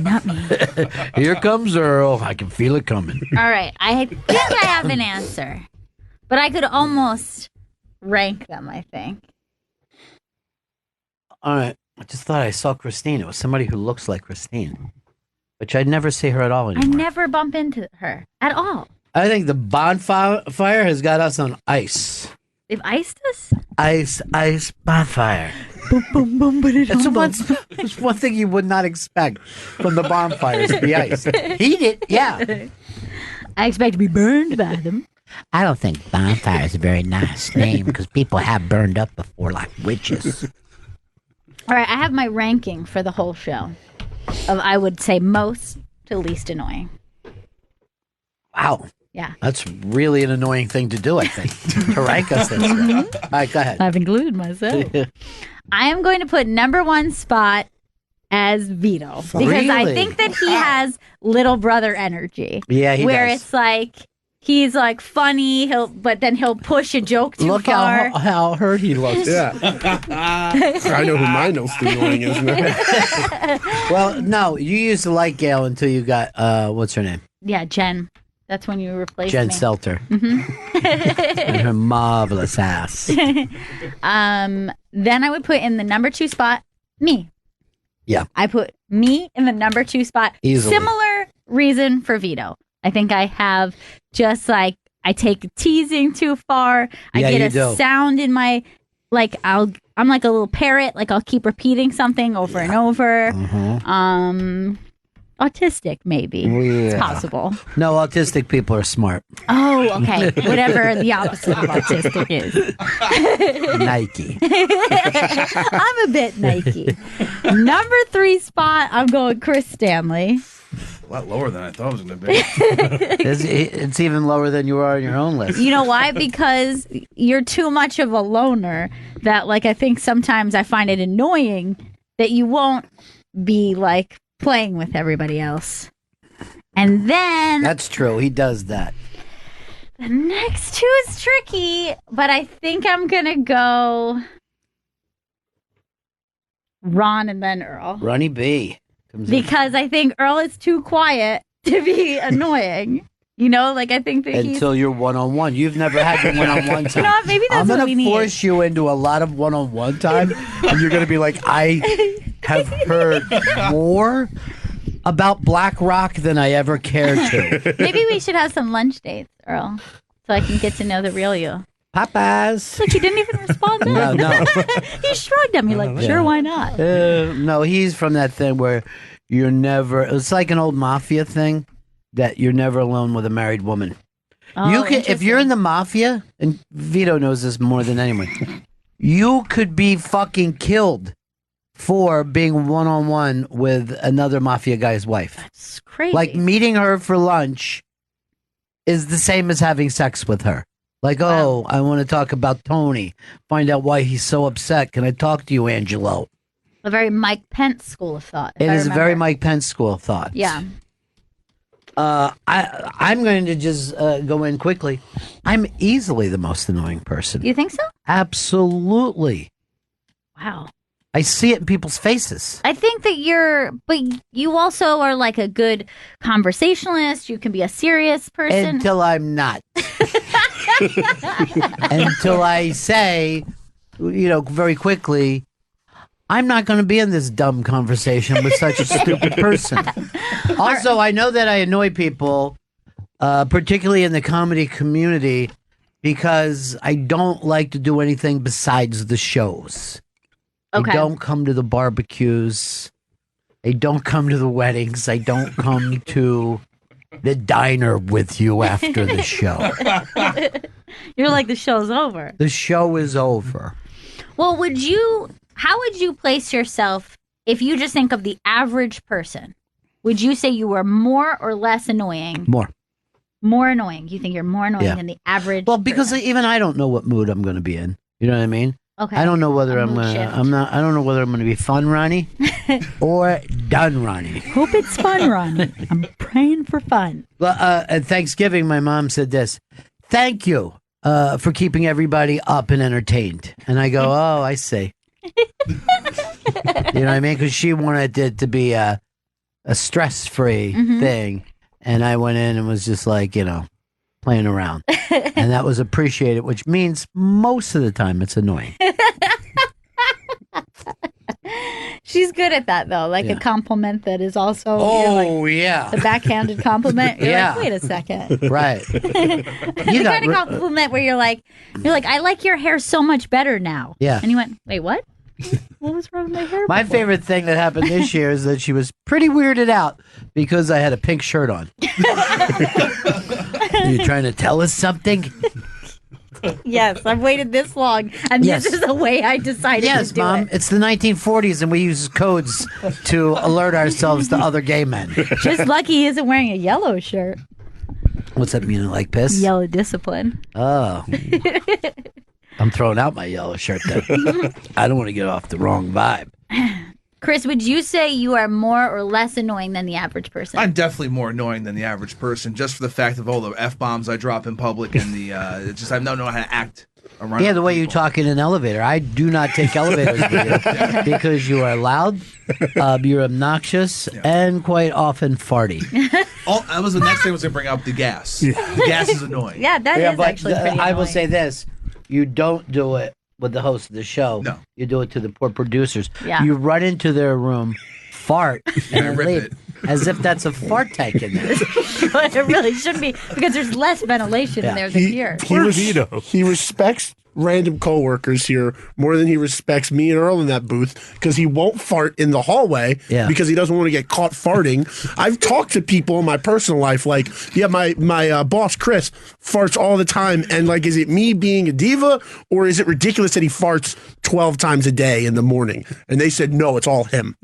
Here comes Earl. I can feel it coming. All right. I think I have an answer. But I could almost rank them, I think. All right. I just thought I saw Christine. It was somebody who looks like Christine, which I'd never see her at all anymore. I never bump into her at all. I think the bonfire has got us on ice. They've iced us? Ice, bonfire. It's one thing you would not expect from the bonfires, the ice. Heat it, yeah. I expect to be burned by them. I don't think bonfire is a very nice name because people have burned up before like witches. All right, I have my ranking for the whole show of, I would say, most to least annoying. Wow. Yeah. That's really an annoying thing to do, I think, to rank us this way. All right, go ahead. I've included myself. I am going to put number one spot as Vito. Because Really? I think that he has little brother energy. Yeah, he where does. it's like, he's like funny, but then he'll push a joke too Look far. how hurt he looks. Yeah. I know who my most annoying is now. Well, no, you used to like Gail until you got, what's her name? Yeah, Jen. That's when you replaced Jen me. Selter. And her marvelous ass. Then I would put in the number two spot, me. Yeah. I put me in the number two spot. Easily. Similar reason for Vito. I think I have just like, I take teasing too far. I Yeah, get you a do. sound in my, like, I'm like a little parrot. Like, I'll keep repeating something over and over. Autistic, maybe. It's Yeah. possible. No, autistic people are smart. Oh, okay. Whatever the opposite of autistic is. Nike. I'm a bit Nike. Number three spot, I'm going Chris Stanley. A lot lower than I thought it was going to be. It's even lower than you are on your own list. You know why? Because you're too much of a loner that, like, I think sometimes I find it annoying that you won't be, like, playing with everybody else. And then That's true. He does that. the next two is tricky, but I think I'm going to go Ron and then Earl. Ronnie B. comes in. Because I think Earl is too quiet to be annoying. You know, like, I think that Until you're one-on-one. You've never had the one-on-one time. You know what? Maybe that's I'm what gonna we need. force you into a lot of one-on-one time, and you're going to be like, I have heard more about Black Rock than I ever cared to. Maybe we should have some lunch dates, Earl, so I can get to know the real you. Popeyes. Look, he didn't even respond back. No. He shrugged at me like, sure, why not? No, he's from that thing where you're never. It's like an old mafia thing that you're never alone with a married woman. Oh, You can, if you're in the mafia, and Vito knows this more than anyone, you could be fucking killed for being one-on-one with another mafia guy's wife. That's crazy. Like meeting her for lunch is the same as having sex with her. Like, oh, I want to talk about Tony. Find out why he's so upset. Can I talk to you, Angelo? A very Mike Pence school of thought. It is a very Mike Pence school of thought. Yeah. I'm going to just go in quickly. I'm easily the most annoying person. You think so? Absolutely. Wow. I see it in people's faces. I think that but you also are like a good conversationalist. You can be a serious person. Until I'm not. Until I say, very quickly, I'm not going to be in this dumb conversation with such a stupid person. Also, I know that I annoy people, particularly in the comedy community, because I don't like to do anything besides the shows. Okay. I don't come to the barbecues. I don't come to the weddings. I don't come to the diner with you after the show. You're like, the show's over. The show is over. Well, how would you place yourself if you just think of the average person? Would you say you were more or less annoying? More. More annoying. You think you're more annoying than the average Well, because person? even I don't know what mood I'm going to be in. You know what I mean? Okay. I don't know whether I I don't know whether I'm going to be fun Ronnie or done Ronnie. Hope it's fun, Ronnie. I'm praying for fun. Well, at Thanksgiving, my mom said this: "Thank you for keeping everybody up and entertained." And I go, "Oh, I see." You know what I mean? Because she wanted it to be a stress-free thing, and I went in and was just like, playing around, and that was appreciated, which means most of the time it's annoying. She's good at that, though. Like a compliment that is also the backhanded compliment. You're like, wait a second. Right. The kind of compliment where you're like, I like your hair so much better now. Yeah. And you went, wait, what? What was wrong with my hair? My favorite thing that happened this year is that she was pretty weirded out because I had a pink shirt on. Are you trying to tell us something? Yes, I've waited this long, and this is the way I decided to do Mom, it. it's the 1940s, and we use codes to alert ourselves to other gay men. Just lucky he isn't wearing a yellow shirt. What's that mean, like piss? Yellow discipline. Oh. I'm throwing out my yellow shirt then. I don't want to get off the wrong vibe. Chris, would you say you are more or less annoying than the average person? I'm definitely more annoying than the average person, just for the fact of all the F-bombs I drop in public and the I don't know how to act around. Yeah, the way you talk in an elevator. I do not take elevators with you because you are loud, you're obnoxious, and quite often farty. That was the next thing I was going to bring up, the gas. The gas is annoying. Yeah, that is actually pretty annoying. I will say this. You don't do it with the host of the show. No. You do it to the poor producers. Yeah. You run into their room, fart, and then rip leave. it. As if that's a fart tank in there. But it really shouldn't be, because there's less ventilation in there than here. He respects random coworkers here more than he respects me and Earl in that booth because he won't fart in the hallway because he doesn't want to get caught farting. I've talked to people in my personal life like, my boss Chris farts all the time, and like, is it me being a diva or is it ridiculous that he farts 12 times a day in the morning? And they said no, it's all him.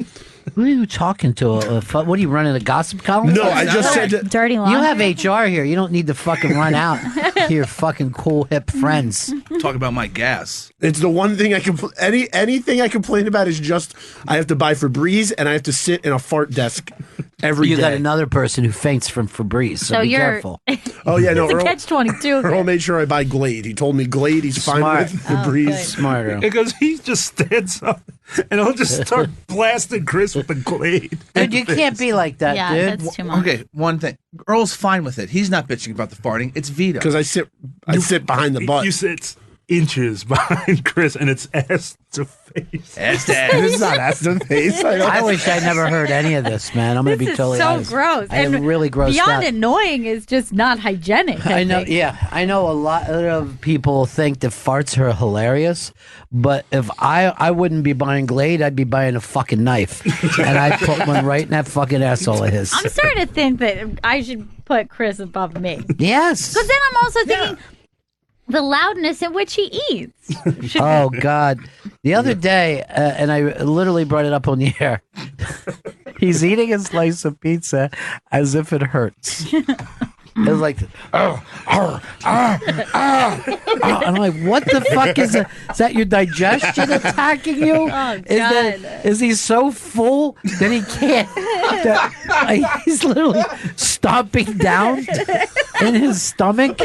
Who are you talking to? What are you running, a gossip column? No, I just said that. Dirty laundry. You have HR here. You don't need to fucking run out to your fucking cool hip friends. Talk about my gas. It's the one thing I can. Anything I complain about is just I have to buy Febreze and I have to sit in a fart desk every day. You got another person who faints from Febreze, so be careful. Oh yeah, no. It's a catch-22. Earl made sure I buy Glade. He told me Glade. He's fine with Febreze. Smarter. Because he just stands up and he'll just start blasting Chris with the Glade. Dude, you can't be like that, Yeah, dude. that's too much. Okay, one thing. Earl's fine with it. He's not bitching about the farting. It's Vito. Because I sit behind the butt. You sit inches behind Chris, and it's ass to face. Ass to This is ass. not ass to face. I wish I never heard any of this, man. I'm going to be This is totally so honest. gross. I am And really grossed Beyond out. annoying is just not hygienic. I know, think. yeah. I know a lot of people think that farts are hilarious, but if I wouldn't be buying Glade, I'd be buying a fucking knife. And I'd put one right in that fucking asshole of his. I'm starting to think that I should put Chris above me. Yes. But then I'm also thinking, the loudness at which he eats. Oh, God. The other day, and I literally brought it up on the air, he's eating a slice of pizza as if it hurts. It was like, I'm like, what the fuck is that? Is that your digestion attacking you? Oh, God. Is he so full that he can't? He's literally stomping down in his stomach.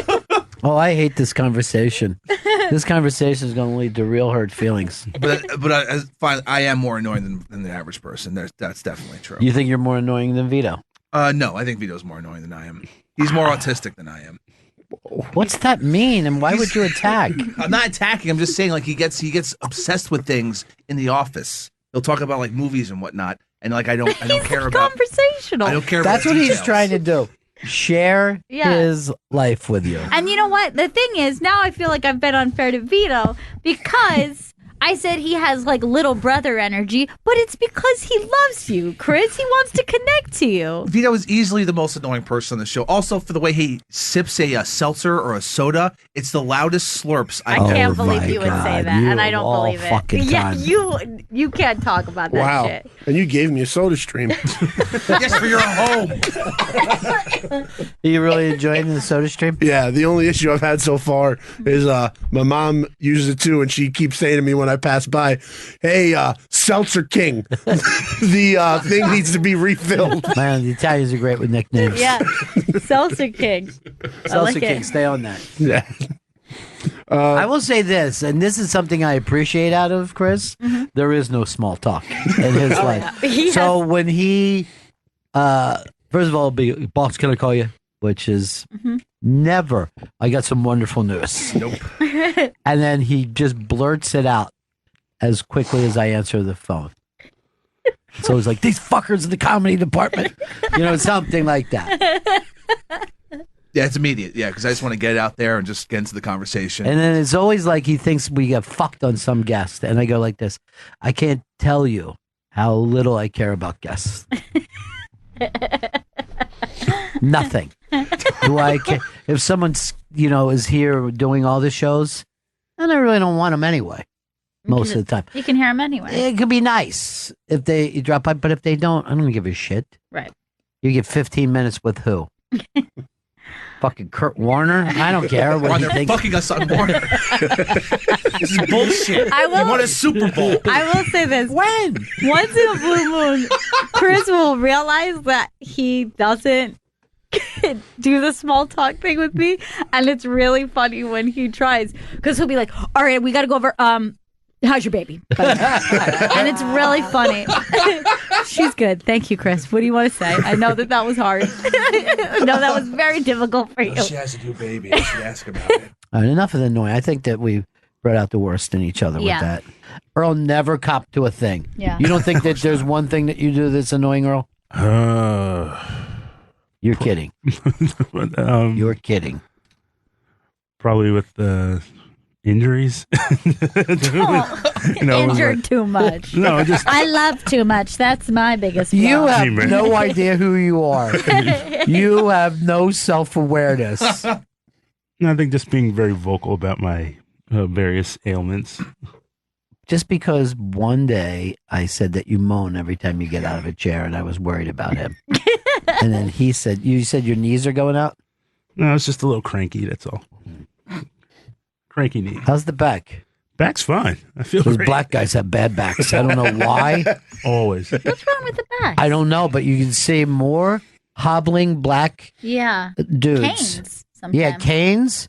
Oh, I hate this conversation. This conversation is going to lead to real hurt feelings. But I am more annoying than the average person. That's definitely true. You think you're more annoying than Vito? No, I think Vito's more annoying than I am. He's more autistic than I am. What's that mean? And why would you attack? I'm not attacking. I'm just saying, like, he gets obsessed with things in the office. He'll talk about like movies and whatnot, and like I don't care about conversational. I don't care. That's about what details. he's trying to do. Share his life with you. And you know what? The thing is, now I feel like I've been unfair to Vito because I said he has like little brother energy, but it's because he loves you, Chris. He wants to connect to you. Vito is easily the most annoying person on the show. Also, for the way he sips a seltzer or a soda, it's the loudest slurps I can't believe you would say that, and I don't believe it. Yeah, you can't talk about that shit. And you gave me a soda stream. Yes, for your home. Are you really enjoying the soda stream? Yeah, the only issue I've had so far is my mom uses it too, and she keeps saying to me when I pass by, "Hey, Seltzer King, the thing needs to be refilled." Man, the Italians are great with nicknames. Yeah, Seltzer King. Seltzer King, stay on that. Yeah. I will say this, and this is something I appreciate out of Chris. Mm-hmm. There is no small talk in his life. So when he, first of all, be boss, can I call you? Which is never. I got some wonderful news. Nope. And then he just blurts it out as quickly as I answer the phone. So it's like, these fuckers in the comedy department, something like that. Yeah, it's immediate. Yeah, because I just want to get it out there and just get into the conversation. And then it's always like he thinks we get fucked on some guest. And I go like this, I can't tell you how little I care about guests. Nothing. Do I care? If someone's, is here doing all the shows, then I really don't want them anyway. Most of the time. You can hear them anyway. It could be nice if you drop by, but if they don't, I don't give a shit. Right. You get 15 minutes with who? Fucking Kurt Warner? I don't care what you think. They're fucking us on Warner. This is bullshit. You won a Super Bowl. I will say this. When? Once in a blue moon, Chris will realize that he doesn't do the small talk thing with me, and it's really funny when he tries, because he'll be like, all right, we got to go over, how's your baby? And it's really funny. She's good. Thank you, Chris. What do you want to say? I know that was hard. No, that was very difficult for you. She has a new baby. I should ask about it. All right, enough of the noise. I think that we brought out the worst in each other with that. Earl never copped to a thing. Yeah. You don't think that there's one thing that you do that's annoying, Earl? You're kidding. You're kidding. Probably with the injuries. Injured too much. No, I love too much. That's my biggest flaw. You have no idea who you are. You have no self-awareness. I think just being very vocal about my various ailments. Just because one day I said that you moan every time you get out of a chair, and I was worried about him. And then he said, you said your knees are going out? No, it's just a little cranky, that's all. Cranky knee. How's the back? Back's fine. I feel Those great. black guys have bad backs. I don't know why. Always. What's wrong with the back? I don't know, but you can see more hobbling black dudes. Canes. Sometimes. Yeah, canes,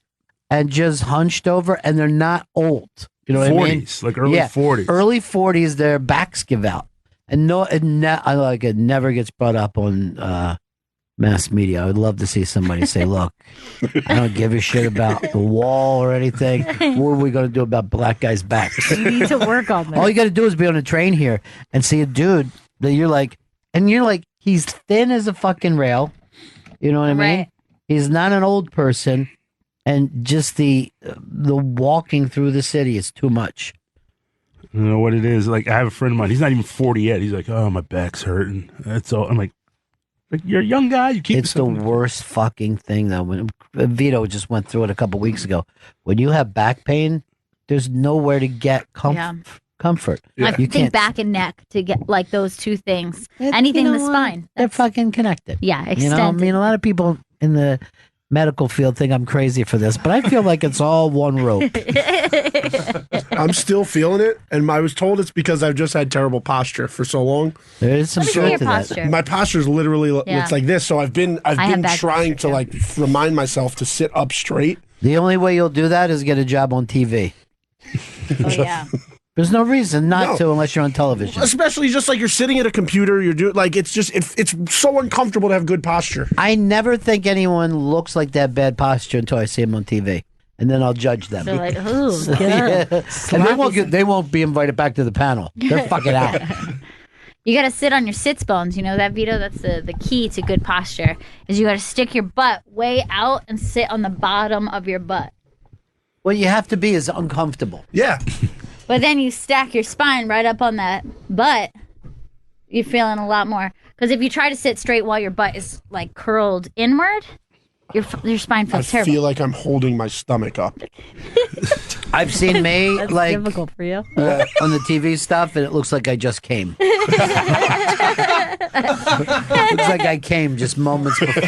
and just hunched over, and they're not old. You know what 40s, I mean? like early 40s. Early 40s, their backs give out. And it never gets brought up on mass media. I would love to see somebody say, look, I don't give a shit about the wall or anything. What are we going to do about black guys' backs? You need to work on that. All you got to do is be on a train here and see a dude that you're like, he's thin as a fucking rail. You know what I mean? Right. He's not an old person. And just the walking through the city is too much. I don't know what it is. Like, I have a friend of mine. He's not even 40 yet. He's like, oh, my back's hurting. That's all. I'm like, Like, you're a young guy. You keep. It's the worst fucking thing though. When Vito just went through it a couple weeks ago. When you have back pain, there's nowhere to get comfort. Yeah. I think back and neck to get like those two things. Anything in the spine. They're fucking connected. Yeah, extended. You know, I mean, a lot of people in the medical field think I'm crazy for this, but I feel like it's all one rope. I'm still feeling it, and I was told it's because I've just had terrible posture for so long. There is some truth to that. My posture is literally it's like this, so I've been trying to like remind myself to sit up straight. The only way you'll do that is get a job on TV. Oh yeah. There's no reason not to unless you're on television. Especially just like you're sitting at a computer, you're doing like it's so uncomfortable to have good posture. I never think anyone looks like that bad posture until I see them on TV, and then I'll judge them. They're like, "Ooh, yeah. And they won't be invited back to the panel. They're fucking out. You got to sit on your sits bones. You know that, Vito? That's the key to good posture. Is you got to stick your butt way out and sit on the bottom of your butt. What you have to be is uncomfortable. Yeah. But then you stack your spine right up on that butt. You're feeling a lot more. Because if you try to sit straight while your butt is like curled inward, your spine feels terrible. I feel like I'm holding my stomach up. I've seen me That's like difficult for you. On the TV stuff, and it looks like I just came. Looks like I came just moments before.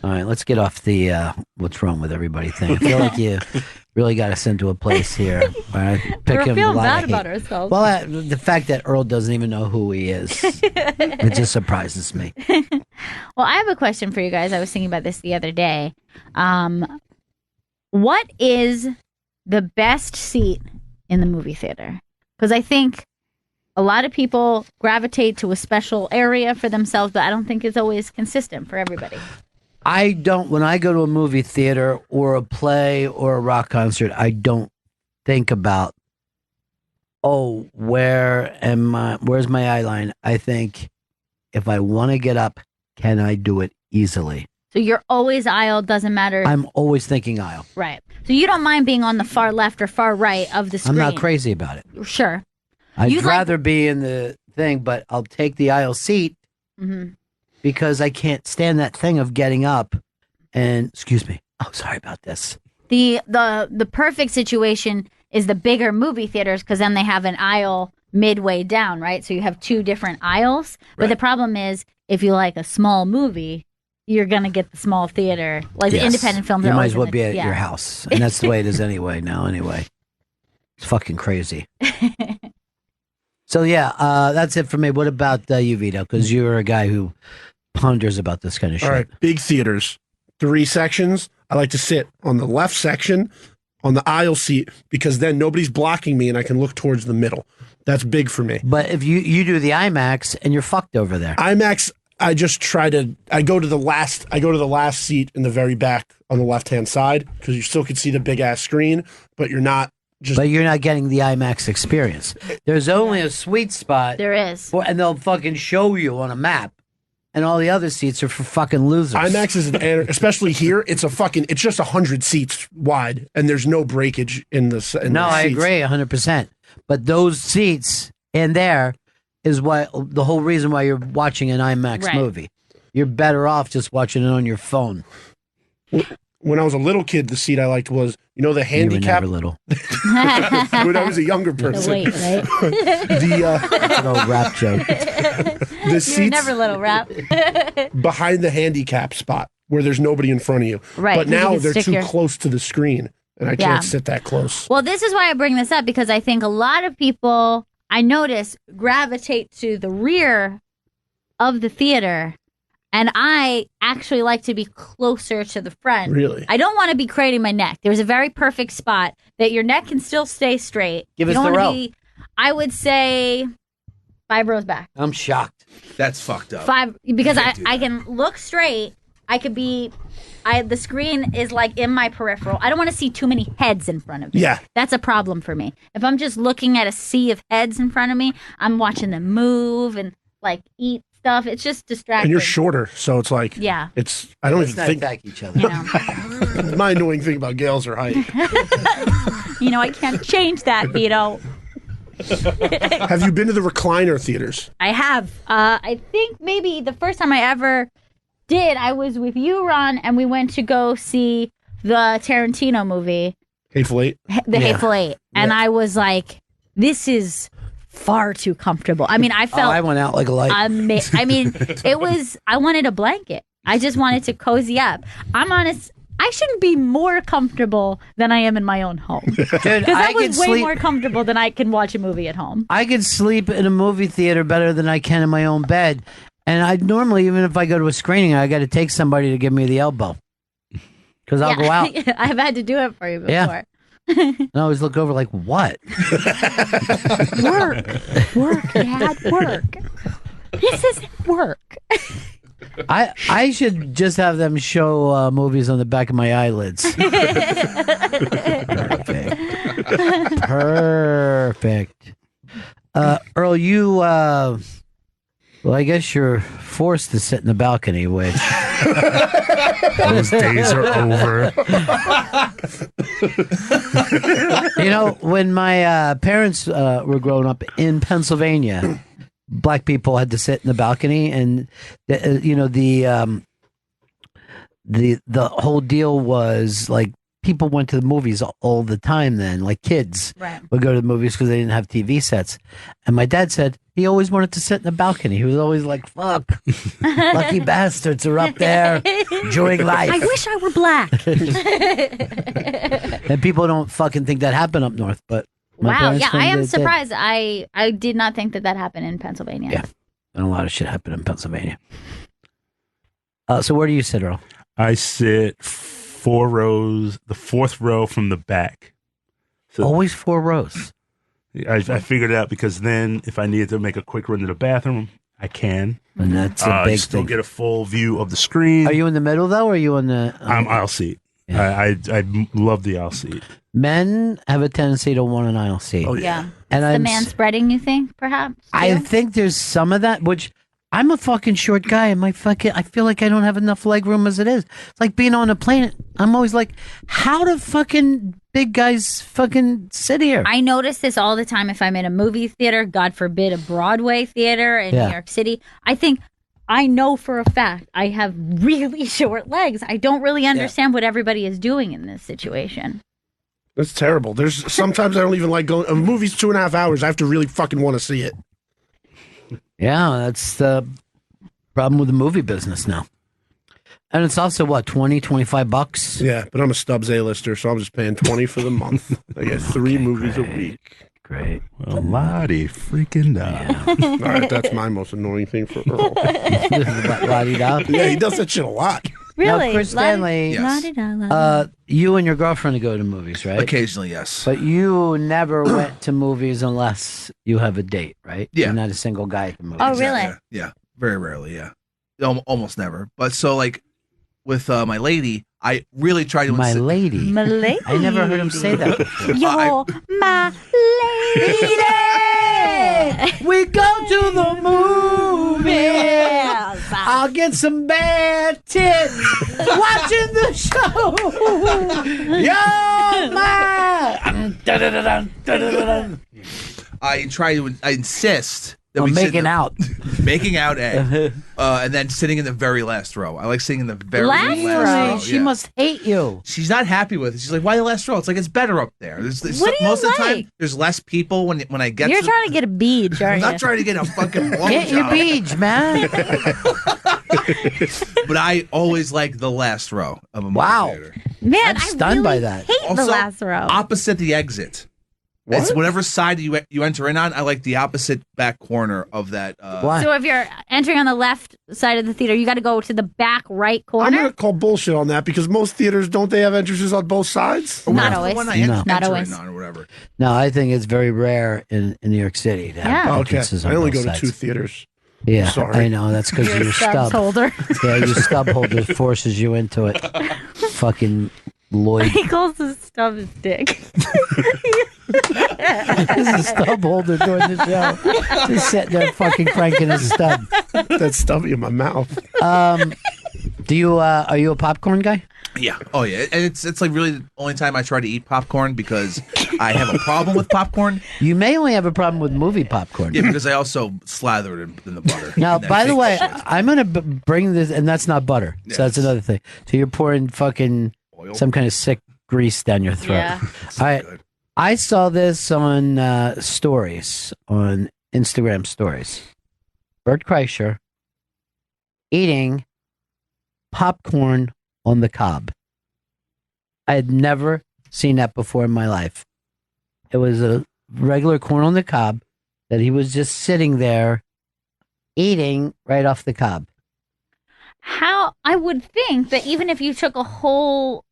All right, let's get off the what's wrong with everybody thing. I feel like you really got us into a place here. All right, We're feeling bad about ourselves. Well, the fact that Earl doesn't even know who he is, it just surprises me. Well, I have a question for you guys. I was thinking about this the other day. What is the best seat in the movie theater? Because I think a lot of people gravitate to a special area for themselves, but I don't think it's always consistent for everybody. I don't, when I go to a movie theater or a play or a rock concert, I don't think about, where's my eye line? I think if I want to get up, can I do it easily? So you're always aisle, doesn't matter. I'm always thinking aisle. Right. So you don't mind being on the far left or far right of the screen. I'm not crazy about it. Sure. I'd rather be in the thing, but I'll take the aisle seat. Mm-hmm. Because I can't stand that thing of getting up and, excuse me, sorry about this. The perfect situation is the bigger movie theaters because then they have an aisle midway down, right? So you have two different aisles. Right. But the problem is if you like a small movie, you're going to get the small theater. Like the independent films you are might as well be at your house. And that's the way it is anyway now anyway. It's fucking crazy. So that's it for me. What about you, Vito? Because you're a guy who ponders about this kind of shit. All right, big theaters, 3 sections. I like to sit on the left section on the aisle seat because then nobody's blocking me and I can look towards the middle. That's big for me. But if you do the IMAX and you're fucked over there. IMAX, I go to the last seat in the very back on the left-hand side because you still can see the big ass screen, but you're not getting the IMAX experience. There's only a sweet spot. There is. And they'll fucking show you on a map. And all the other seats are for fucking losers. IMAX is especially here. It's just 100 seats wide, and there's no breakage in the. I agree 100%. But those seats in there is the whole reason why you're watching an IMAX movie. You're better off just watching it on your phone. When I was a little kid, the seat I liked was, the handicap. You were never little. When I was a younger person. Wait, right? That's an old rap joke. The seats you were never little rap. behind the handicap spot where there's nobody in front of you. Right. But now they're too close to the screen, and I can't sit that close. Well, this is why I bring this up, because I think a lot of people, I notice, gravitate to the rear of the theater. And I actually like to be closer to the front. Really? I don't want to be craning my neck. There's a very perfect spot that your neck can still stay straight. Give us the row. I would say 5 rows back. I'm shocked. That's fucked up. 5, because I can look straight. I could be... the screen is like in my peripheral. I don't want to see too many heads in front of me. Yeah. That's a problem for me. If I'm just looking at a sea of heads in front of me, I'm watching them move and like eat stuff. It's just distracting. And you're shorter, so it's like, I don't Let's even not think. attack each other. My annoying thing about Gail's her height. I can't change that, Vito. Have you been to the recliner theaters? I have. I think maybe the first time I ever did, I was with you, Ron, and we went to go see the Tarantino movie, Hateful Eight? Hateful Eight. And I was like, this is far too comfortable. I mean, I felt... I went out like a light. I mean, it was... I wanted a blanket. I just wanted to cozy up. I'm honest... I shouldn't be more comfortable than I am in my own home. Because I was way more comfortable than I can watch a movie at home. I can sleep in a movie theater better than I can in my own bed. And I normally, even if I go to a screening, I got to take somebody to give me the elbow. Because I'll go out. I've had to do it for you before. Yeah. And I always look over like, what? Work, Dad, work. This is work. I should just have them show movies on the back of my eyelids. Perfect. Earl, you, well, I guess you're forced to sit in the balcony, which... Those days are over. You know, when my parents were growing up in Pennsylvania, black people had to sit in the balcony, and the whole deal was like people went to the movies all the time then, like kids would go to the movies because they didn't have TV sets. And my dad said he always wanted to sit in the balcony. He was always like, fuck, lucky bastards are up there enjoying life. I wish I were black. And people don't fucking think that happened up north, but wow, yeah, I am surprised. I did not think that happened in Pennsylvania. Yeah, and a lot of shit happened in Pennsylvania. So where do you sit, Earl? I sit 4 rows, the 4th row from the back. So always 4 rows. I figured it out because then if I needed to make a quick run to the bathroom, I can. And that's a big still thing. Get a full view of the screen. Are you in the middle though, or are you on the? I'm aisle seat. Yeah. I love the aisle seat. Men have a tendency to want an aisle seat. Oh yeah, and the man spreading. You think perhaps? I think there's some of that. Which I'm a fucking short guy, and I feel like I don't have enough leg room as it is. It's like being on a plane. I'm always like, how do fucking big guys fucking sit here? I notice this all the time if I'm in a movie theater, God forbid a Broadway theater in New York City. I know for a fact I have really short legs. I don't really understand what everybody is doing in this situation. That's terrible. There's sometimes I don't even like going. A movie's 2.5 hours. I have to really fucking want to see it. Yeah, that's the problem with the movie business now. And it's also, what, $20-$25? Yeah, but I'm a Stubbs A-lister, so I'm just paying $20 for the month. I get 3 movies a week. Great. Well, Lottie freaking yeah. All right, that's my most annoying thing for Earl. Yeah, he does that shit a lot. Really? Now, Chris Stanley, you and your girlfriend go to movies, right? Occasionally, yes. But you never went to movies unless you have a date, right? Yeah. You're not a single guy at the movies. Oh, really? Yeah. Very rarely, yeah. Almost never. But so, like, with my lady, I really try to... My lady? My lady? I never heard him say that before. You're my lady! We go to the movies! I'll get some bad tits watching the show! You're my... I insist that we making out. Making out, and then sitting in the very last row. I like sitting in the very last row. She must hate you. She's not happy with it. She's like, "Why the last row?" It's like it's better up there. What do you most of the like? time, there's less people when I get. You're trying to get a beach, aren't you? I'm not trying to get a fucking Get your beach, man. But I always like the last row of a movie theater. Man, I'm stunned by that. Hate Also, the last row. Opposite the exit. What? It's whatever side you enter in on. I like the opposite back corner of that. Why? So if you're entering on the left side of the theater, you got to go to the back right I'm corner. going to call bullshit on that because most theaters, don't they have entrances on both sides? Not always. Not always. On or whatever. No, I think it's very rare in New York City to have Okay. entrances on I only both go to sides. 2 theaters. Yeah, Sorry. I know. That's because your Stubs stub. holder. Yeah, your stub holder forces you into it. Fucking Lloyd. He calls his stub his dick. This is a stub holder doing the show. Just sitting there fucking cranking his stub. That's stubby in my mouth. Do you are you a popcorn guy? Yeah. Oh, yeah. And it's like really the only time I try to eat popcorn because I have a problem with popcorn. You may only have a problem with movie popcorn. Yeah, because I also slather it in the butter. Now, by the way, shit. I'm going to bring this, and that's not butter. Yes. So that's another thing. So you're pouring fucking Oil. some kind of sick grease down your throat. Yeah. All right. Good. I saw this on stories, on Instagram stories. Bert Kreischer eating popcorn on the cob. I had never seen that before in my life. It was a regular corn on the cob that he was just sitting there eating right off the cob. How I would think that even if you took a whole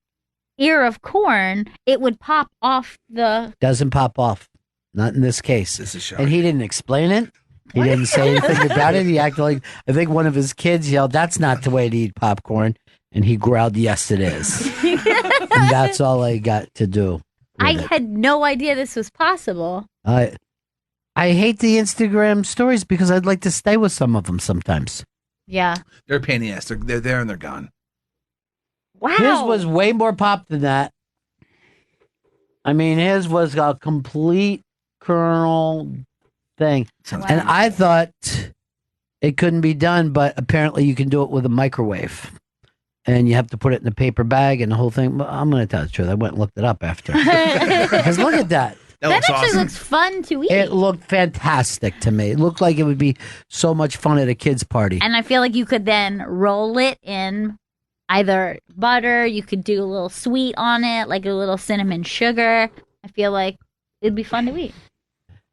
ear of corn, it would pop off the. Doesn't pop off. Not in this case. This is shocking. And he didn't explain it. He didn't say anything about it. He acted like, I think one of his kids yelled, "That's not the way to eat popcorn." And he growled, "Yes, it is." And that's all I got to do. I had no idea this was possible. I hate the Instagram stories because I'd like to stay with some of them sometimes. Yeah. They're a pain in the ass. They're there and they're gone. Wow. His was way more pop than that. I mean, his was a complete kernel thing. Sounds And painful. I thought it couldn't be done, but apparently you can do it with a microwave. And you have to put it in a paper bag and the whole thing. But I'm going to tell the truth. I went and looked it up after. Because look at that. That That looks actually awesome. looks fun to eat. It looked fantastic to me. It looked like it would be so much fun at a kid's party. And I feel like you could then roll it in either butter, you could do a little sweet on it, like a little cinnamon sugar. I feel like it'd be fun to eat.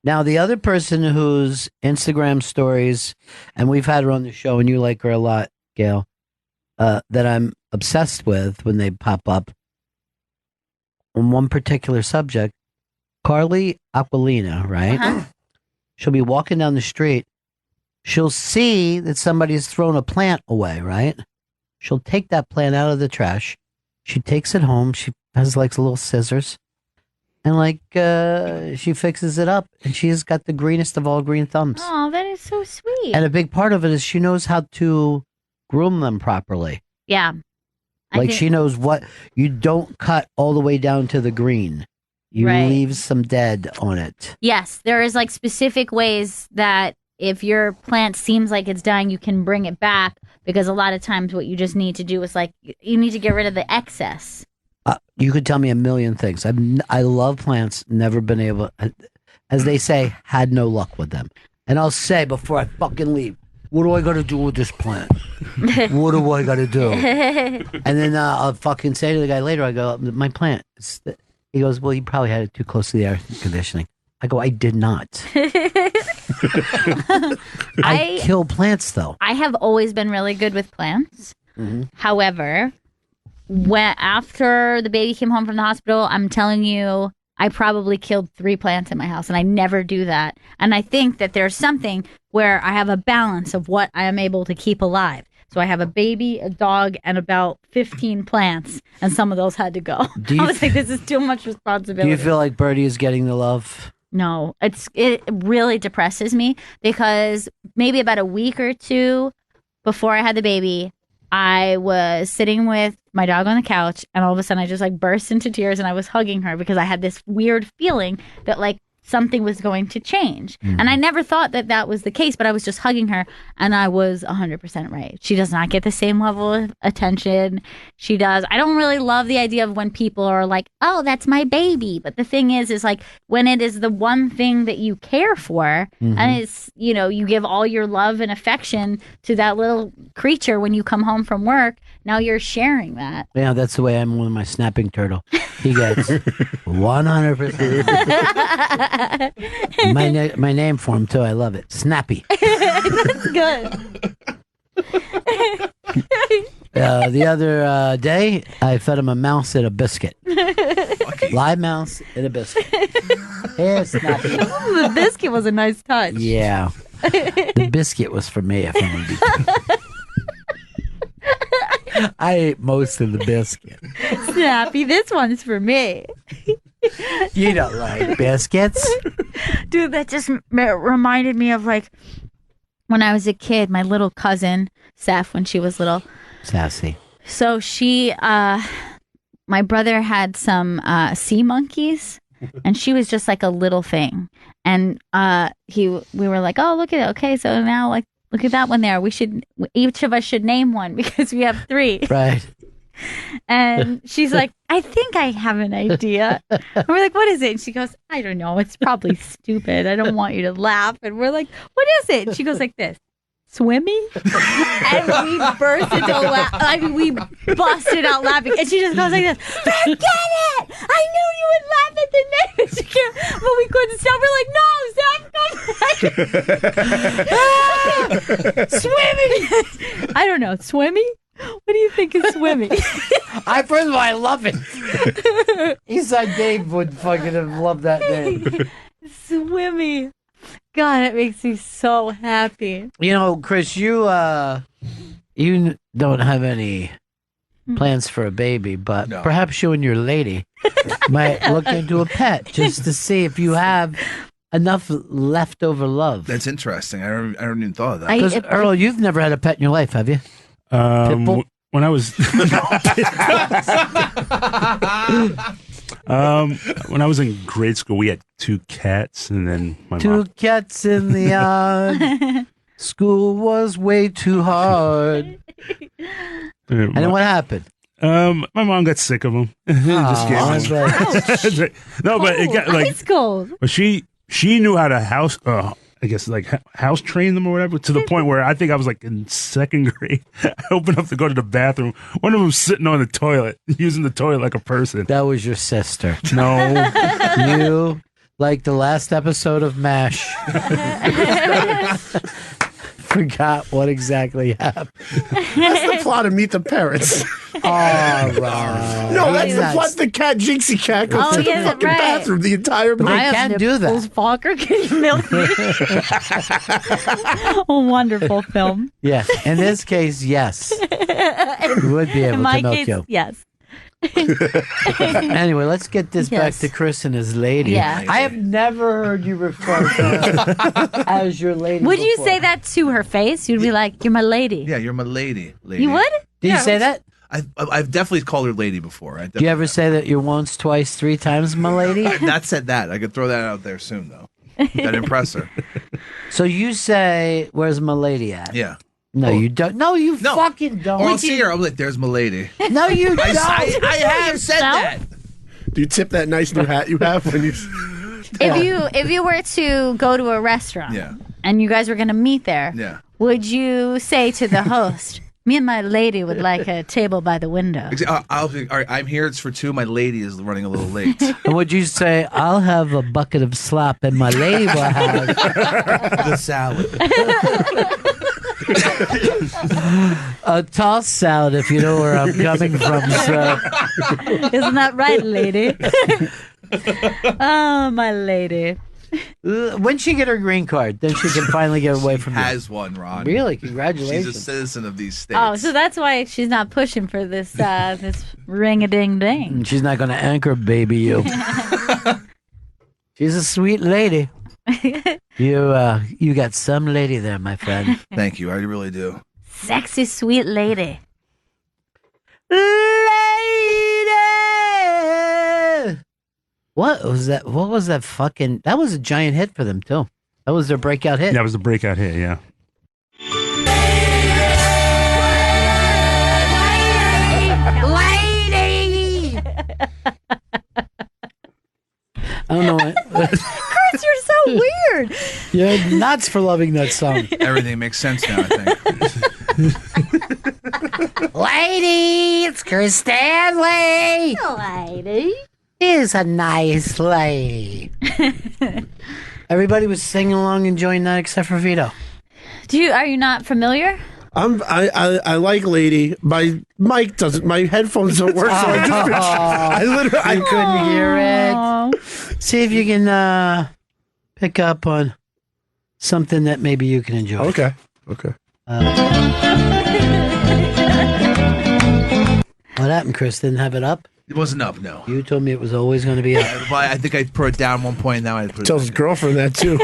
Now, the other person whose Instagram stories, and we've had her on the show, and you like her a lot, Gail, that I'm obsessed with when they pop up on one particular subject, Carly Aquilina, right? Uh-huh. She'll be walking down the street. She'll see that somebody's thrown a plant away, right? She'll take that plant out of the trash. She takes it home. She has like little scissors. And like she fixes it up. And she's got the greenest of all green thumbs. Oh, that is so sweet. And a big part of it is she knows how to groom them properly. yeah. I Like think- she knows what you don't cut all the way down to the green. You Right. leave some dead on it. Yes, there is like specific ways that if your plant seems like it's dying, you can bring it back, because a lot of times what you just need to do is like you need to get rid of the excess. You could tell me a million things. I love plants. Never been able, as they say, had no luck with them. And I'll say before I fucking leave, what do I got to do with this plant? What do I got to do? And then I'll fucking say to the guy later, I go, my plant. He goes, well, you probably had it too close to the air conditioning. I go, I did not. I kill plants, though. I have always been really good with plants. Mhm. However, after the baby came home from the hospital, I'm telling you, I probably killed 3 plants in my house, and I never do that. And I think that there's something where I have a balance of what I am able to keep alive. So I have a baby, a dog, and about 15 plants, and some of those had to go. Do you I was like, this is too much responsibility. Do you feel like Birdie is getting the love? No, it really depresses me, because maybe about a week or two before I had the baby, I was sitting with my dog on the couch, and all of a sudden I just like burst into tears, and I was hugging her because I had this weird feeling that like something was going to change. And I never thought that that was the case, but I was just hugging her, and I was 100% right. She does not get the same level of attention. She does. I don't really love the idea of when people are like, oh, that's my baby. But the thing is like when it is the one thing that you care for, and it's, you know, you give all your love and affection to that little creature when you come home from work, now you're sharing that. Yeah, that's the way I'm with my snapping turtle. He gets 100%. My name for him, too. I love it. Snappy. That's good. The other day, I fed him a mouse and a biscuit. Live mouse and a biscuit. Here, Snappy. The biscuit was a nice touch. Yeah. The biscuit was for me, if I'm going to be I ate most of the biscuit. Snappy, this one's for me. You don't like biscuits? Dude, that just reminded me of like when I was a kid, my little cousin, Seth, when she was little, Sassy. So my brother had some sea monkeys, and she was just like a little thing. And we were like, oh, look at it. Okay, so now like look at that one there. Each of us should name one because we have 3. Right. And she's like, I think I have an idea. And we're like, what is it? And she goes, I don't know. It's probably stupid. I don't want you to laugh. And we're like, what is it? And she goes like this. Swimming? And we burst into we busted out laughing. And she just goes like this, forget it! I knew you would laugh at the name. But we couldn't stop. We're like, no, stop. Swimming! I don't know. Swimming? What do you think is swimming? First of all, I love it. Eastside Dave would fucking have loved that name. Swimming. God, it makes me so happy. You know, Chris, you don't have any plans for a baby, but perhaps you and your lady might look into a pet just to see if you have enough leftover love. That's interesting. I don't even thought of that. Because Earl, you've never had a pet in your life, have you? When I was when I was in grade school, we had 2 cats, and then my 2 cats in the yard. School was way too hard. And then what happened? My mom got sick of them. Just gave them. No, but it got like ice cold. But she knew how to house train them or whatever, to the point where I think I was like in 2nd grade. I opened up to go to the bathroom. One of them was sitting on the toilet, using the toilet like a person. That was your sister. No. You, like the last episode of MASH, forgot what exactly happened. That's the plot of Meet the Parents. Oh, right. No, that's the plot. The cat, Jinxie Cat, goes to the fucking bathroom the entire movie. I can't do that. Falker, can you milk me? A wonderful film. Yes. In this case, yes. We would be able to milk you. Yes. Anyway, let's get this back to Chris and his lady. Yeah. I have never heard you refer to her as your lady. Would you say that to her face? You'd be like, "You're my lady." Yeah, you're my lady. You would? Did you say that? I've definitely called her lady before. Do you ever say that you're once, twice, 3 times my lady? I've not said that. I could throw that out there soon, though. That'd impress her. So you say, "Where's my lady at?" Yeah. No, you don't. No, you fucking don't. Or I'll see her. I'm like, "There's my lady." No, you don't. I have said that. Do you tip that nice new hat you have when you? If you were to go to a restaurant, and you guys were going to meet there, would you say to the host, "Me and my lady would like a table by the window"? I'll be, all right, I'm here. It's for 2. My lady is running a little late. And would you say, "I'll have a bucket of slop, and my lady will have the salad"? A tossed salad, if you know where I'm coming from, sir. Isn't that right, lady? Oh, my lady. When she get her green card, then she can finally get away from She has one, Ron. Really? Congratulations. She's a citizen of these states. Oh, so that's why she's not pushing for this this ring-a-ding-ding. She's not going to anchor baby you. She's a sweet lady. You got some lady there, my friend. Thank you. I really do. Sexy, sweet lady. Lady! What was that? What was that fucking... That was a giant hit for them, too. That was their breakout hit. That was the breakout hit, yeah. Lady! I don't know what... Chris, you're so weird. You're nuts for loving that song. Everything makes sense now, I think. Lady, it's Chris Stanley. Lady. Is a nice lady. Everybody was singing along, enjoying that, except for Vito. Are you not familiar? I like Lady. My mic doesn't. My headphones don't work, so I couldn't hear it. See if you can pick up on something that maybe you can enjoy. Okay. What happened, Chris? Didn't have it up? It wasn't up, no. You told me it was always going to be up. Well, I think I put it down one point, and now I put it Tells his girlfriend that, too.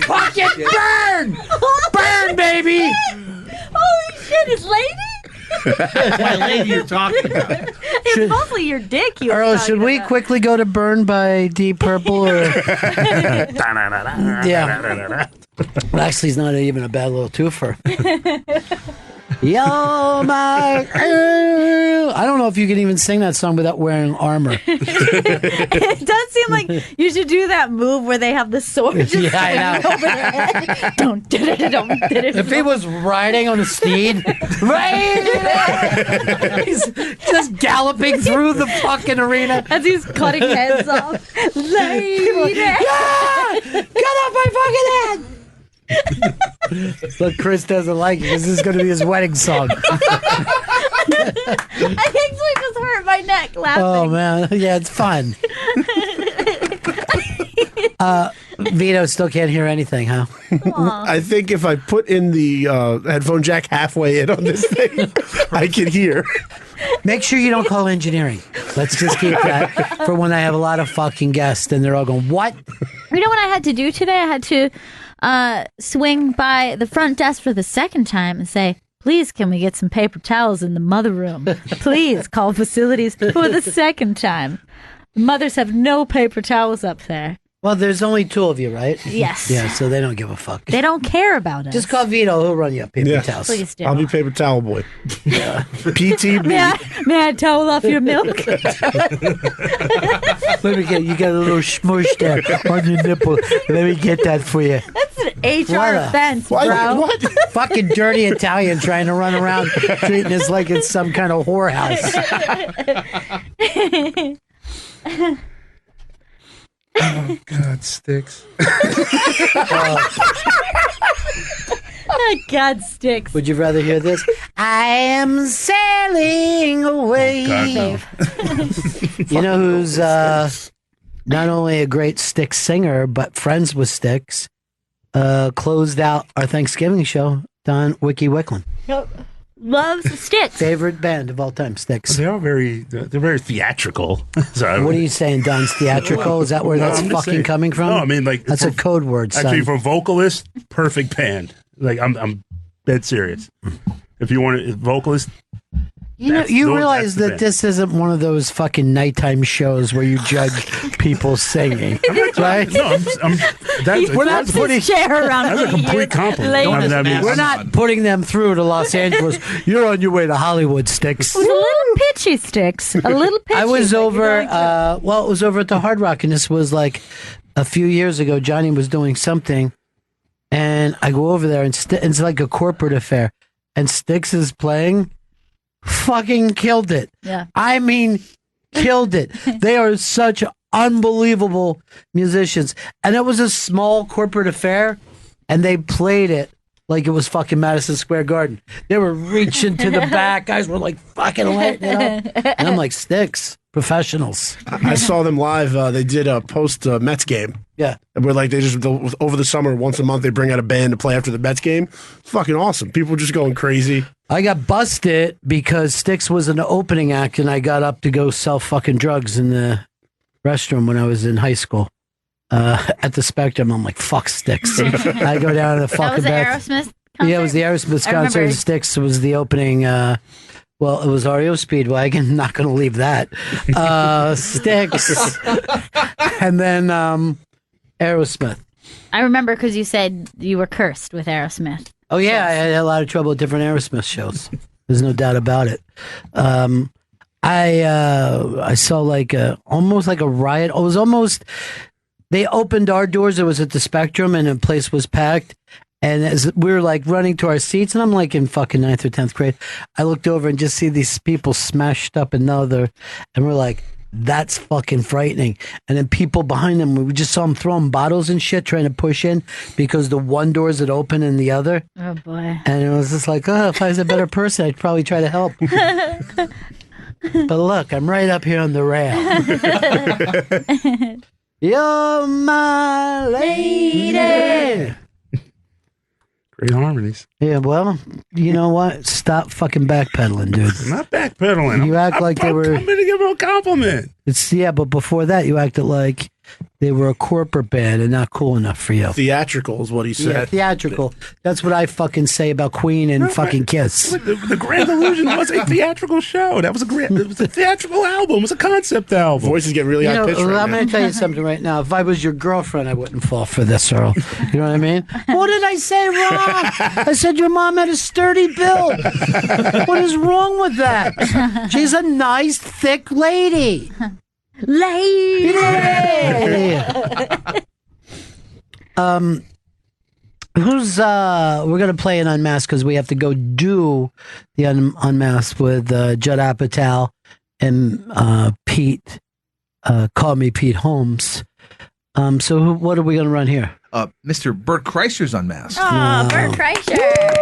Fucking burn! Burn, baby! Holy shit, it's Lady? My lady you're talking about. It's mostly your dick. You Earl, should we quickly go to Burn by Deep Purple? Or... yeah. Well, actually, it's not even a bad little twofer. Yo, my... I don't know if you can even sing that song without wearing armor. It does seem like you should do that move where they have the sword just I know. over their head. Don't. If he was riding on a steed, he's just galloping through the fucking arena as he's cutting heads off. Lady. Yeah! Get off my fucking head! Look, Chris doesn't like it because this is going to be his wedding song. I actually just hurt my neck laughing. Oh, man. Yeah, it's fun. Vito still can't hear anything, huh? I think if I put in the headphone jack halfway in on this thing, I can hear. Make sure you don't call engineering. Let's just keep that for when I have a lot of fucking guests and they're all going, what? You know what I had to do today? I had to swing by the front desk for the second time and say, please, can we get some paper towels in the mother room? Please call facilities for the second time. The mothers have no paper towels up there. Well, there's only two of you, right? Yes. Yeah, so they don't give a fuck. They don't care about us. Just call Vito. He'll run you up paper towels. Please do. I'll be paper towel boy. Yeah. PTB. May I towel off your milk? Let me get you. Got a little smush there on your nipple. Let me get that for you. That's an HR offense, bro. What? Fucking dirty Italian trying to run around treating us like it's some kind of whorehouse. Oh, God, sticks. Oh, God, sticks. Would you rather hear this? I am sailing away. Oh, You know who's not only a great Styx singer, but friends with Styx, closed out our Thanksgiving show, Don Wiki Wicklund. Loves Sticks. Favorite band of all time, Styx. They're very theatrical. So, What are you saying, Don's theatrical? Is that where that's I'm just fucking saying. coming from? No, I mean, like, that's a code word, son. Actually, for vocalist, perfect band. Like, I'm dead serious. If you want a vocalist, You realize that this isn't one of those fucking nighttime shows where you judge people singing, right? No, We're not putting that's a complete compliment. We're not putting them through to Los Angeles. You're on your way to Hollywood, Sticks. It was a little pitchy, Sticks. A little pitchy. I was over. It was over at the Hard Rock, and this was like a few years ago. Johnny was doing something, and I go over there, and it's like a corporate affair, and Sticks is playing. Fucking killed it. Yeah. I mean, killed it. They are such unbelievable musicians. And it was a small corporate affair, and they played it like it was fucking Madison Square Garden. They were reaching to the back. Guys were like fucking lighting it up. And I'm like, Sticks, professionals. I saw them live. They did a post-Mets game. Yeah. Where like they just, over the summer, once a month, they bring out a band to play after the Mets game. It's fucking awesome. People were just going crazy. I got busted because Styx was an opening act, and I got up to go sell fucking drugs in the restroom when I was in high school. At the Spectrum, I'm like, fuck Styx. I go down to the fucking That was the Aerosmith concert? Yeah, it was the Aerosmith concert, and Styx was the opening. Well, it was REO Speedwagon. Not going to leave that. Styx. And then Aerosmith. I remember because you said you were cursed with Aerosmith. Oh, yeah, I had a lot of trouble with different Aerosmith shows. There's no doubt about it. I saw like almost like a riot. It was almost, they opened our doors. It was at the Spectrum, and the place was packed. And as we were like running to our seats, and I'm like in fucking 9th or 10th grade, I looked over and just see these people smashed up another, and we're like, that's fucking frightening. And then people behind them, we just saw them throwing bottles and shit, trying to push in because the one door's had open and the other. Oh boy. And it was just like, oh, if I was a better person, I'd probably try to help. But look, I'm right up here on the rail. You're my lady. Great harmonies. Yeah, well, you know what? Stop fucking backpedaling, dude. I'm not backpedaling. You act like they were. I'm going to give him a compliment. But before that, you acted like they were a corporate band and not cool enough for you. Theatrical is what he said. Yeah, theatrical. That's what I fucking say about Queen and fucking Kiss. The Grand Illusion was a theatrical show. That was it was a theatrical album. It was a concept album. Voices get really high pitched right I'm now. going to tell you something right now. If I was your girlfriend, I wouldn't fall for this, Earl. You know what I mean? What did I say wrong? I said your mom had a sturdy build. What is wrong with that? She's a nice, thick lady. Lady. Who's we're gonna play an unmasked because we have to go do the unmasked with Judd Apatow and Pete. Call me Pete Holmes. So what are we gonna run here? Mr. Bert Kreischer's unmasked. Oh, Bert Kreischer.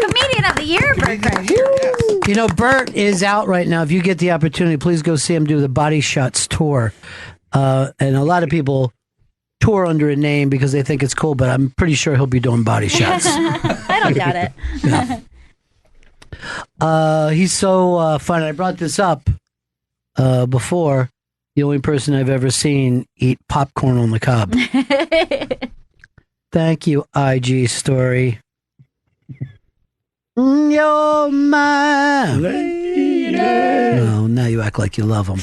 Comedian of the year, Bert Kreischer. Yes. You know, Bert is out right now. If you get the opportunity, please go see him do the Body Shots tour. And a lot of people tour under a name because they think it's cool, but I'm pretty sure he'll be doing body shots. I don't doubt it. Yeah. He's so fun. I brought this up before. The only person I've ever seen eat popcorn on the cob. Thank you, IG story. You're my lady. No, now you act like you love them.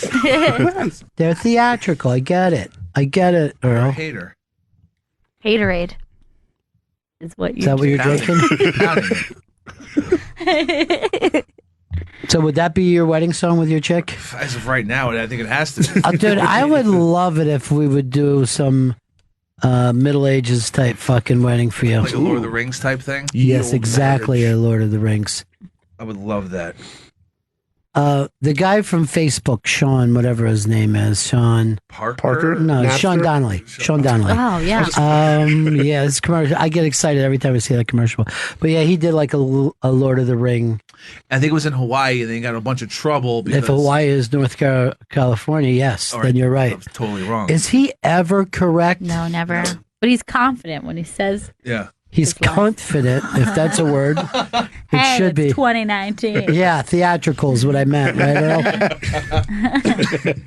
They're theatrical. I get it. You're Earl. a hater. Haterade is what you. Is that what you're drinking? So would that be your wedding song with your chick? As of right now, I think it has to. Dude, I would love it if we would do some Middle Ages type fucking wedding for you. Like a Lord of the Rings type thing? Yes, exactly, a Lord of the Rings. I would love that. The guy from Facebook, Sean, whatever his name is, Sean Parker? No, Napster? Sean Donnelly. Sean Donnelly. Oh yeah. Yeah, this commercial. I get excited every time I see that commercial. But yeah, he did like a Lord of the Ring. I think it was in Hawaii, and then he got in a bunch of trouble. Because, If Hawaii is North California, yes, All then you're right. I was totally wrong. Is he ever correct? No, never. But he's confident when he says, Yeah. He's His wife. confident, if that's a word. It "Hey, should it's be. 2019." Yeah, theatrical is what I meant, right, Earl?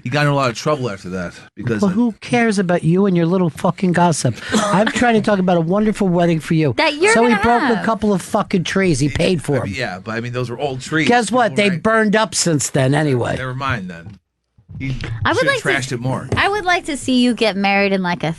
He got in a lot of trouble after that because Well, who cares about you and your little fucking gossip? I'm trying to talk about a wonderful wedding for you. That you're so he gonna broke have. a couple of fucking trees. He paid for them. yeah, but I mean those were old trees. Guess what? People They were- burned up since then anyway. Never mind then. He I would should have like to- trashed it more. I would like to see you get married in like a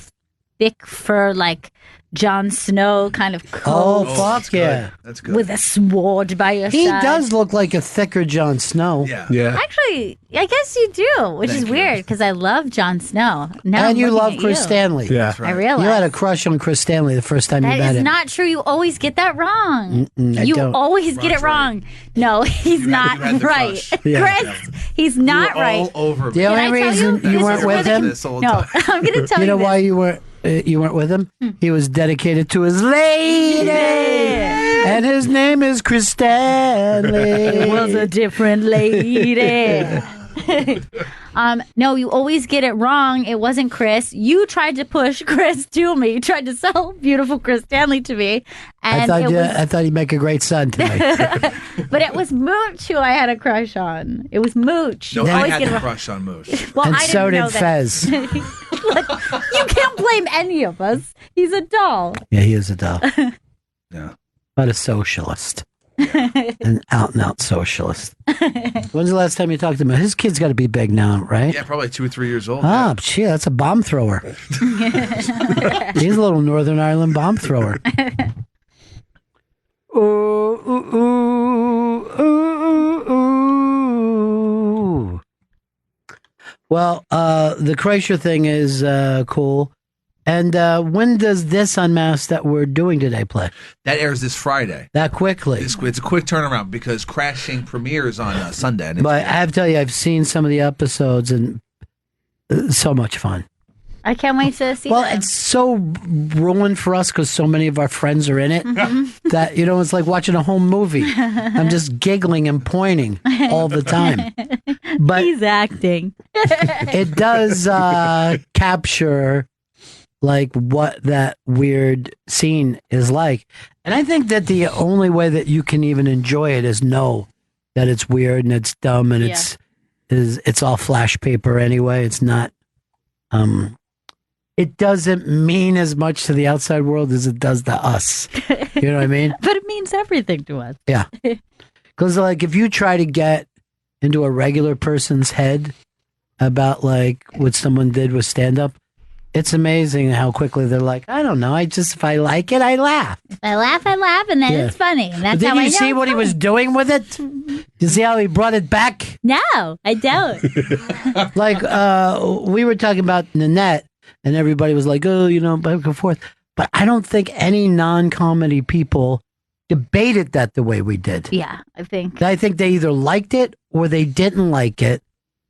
thick fur, like Jon Snow kind of Oh, coat fuck that's good. yeah. That's good. with a sword by your He side. does look like a thicker Jon Snow. Yeah. Yeah. Actually, I guess you do, which Thank is you. weird because I love Jon Snow. Now And I'm you looking love at Chris you. Stanley. Yeah. That's right. I realize You had a crush on Chris Stanley the first time you that met is him. not true. You always get that wrong. I You don't. always get it Ron's right. wrong. No, he's You not had the right. crush. Yeah. Chris, he's not You were right. all over The me. only I tell reason you? you This weren't is with where the- him, This whole No, time. I'm going to tell you know this. why you weren't with him? He was dedicated to his lady, and his name is Chris Stanley. It was a different lady. No, you always get it wrong. It wasn't Chris. You tried to push Chris to me. You tried to sell beautiful Chris Stanley to me, and I thought he'd make a great son tonight. but it was Mooch who I had a crush on. It was Mooch. No, You I always had get it the wrong. crush on Moosh. Well, And I didn't so know did that. Fez. Look, you can't blame any of us. He's a doll. Yeah, he is a doll, Yeah. but a socialist. An out and out socialist. When's the last time you talked to him? His kid's got to be big now, right? Yeah, probably 2 or 3 years old. Oh, gee, that's a bomb thrower. He's a little Northern Ireland bomb thrower. Ooh, ooh, ooh, ooh, ooh. Well, the Kreischer thing is cool. And when does this Unmasked that we're doing today play? That airs this Friday. That quickly? It's a quick turnaround because Crashing premieres on Sunday. And But I have to tell you, I've seen some of the episodes and so much fun. I can't wait to see Well, them. it's so ruined for us because so many of our friends are in it that, you know, it's like watching a home movie. I'm just giggling and pointing all the time. But He's acting. it does capture like what that weird scene is like. And I think that the only way that you can even enjoy it is know that it's weird and it's dumb and it's all flash paper anyway. It's not it doesn't mean as much to the outside world as it does to us. You know what I mean? But it means everything to us. Yeah. Because, like, if you try to get into a regular person's head about, like, what someone did with stand-up, it's amazing how quickly they're like, I don't know. If I like it, I laugh. If I laugh, and then it's funny. And that's but how did I you know see what he was doing with it? You see how he brought it back? No, I don't. Like, we were talking about Nanette, and everybody was like, oh, back and forth. But I don't think any non-comedy people debated that the way we did. Yeah, I think they either liked it or they didn't like it.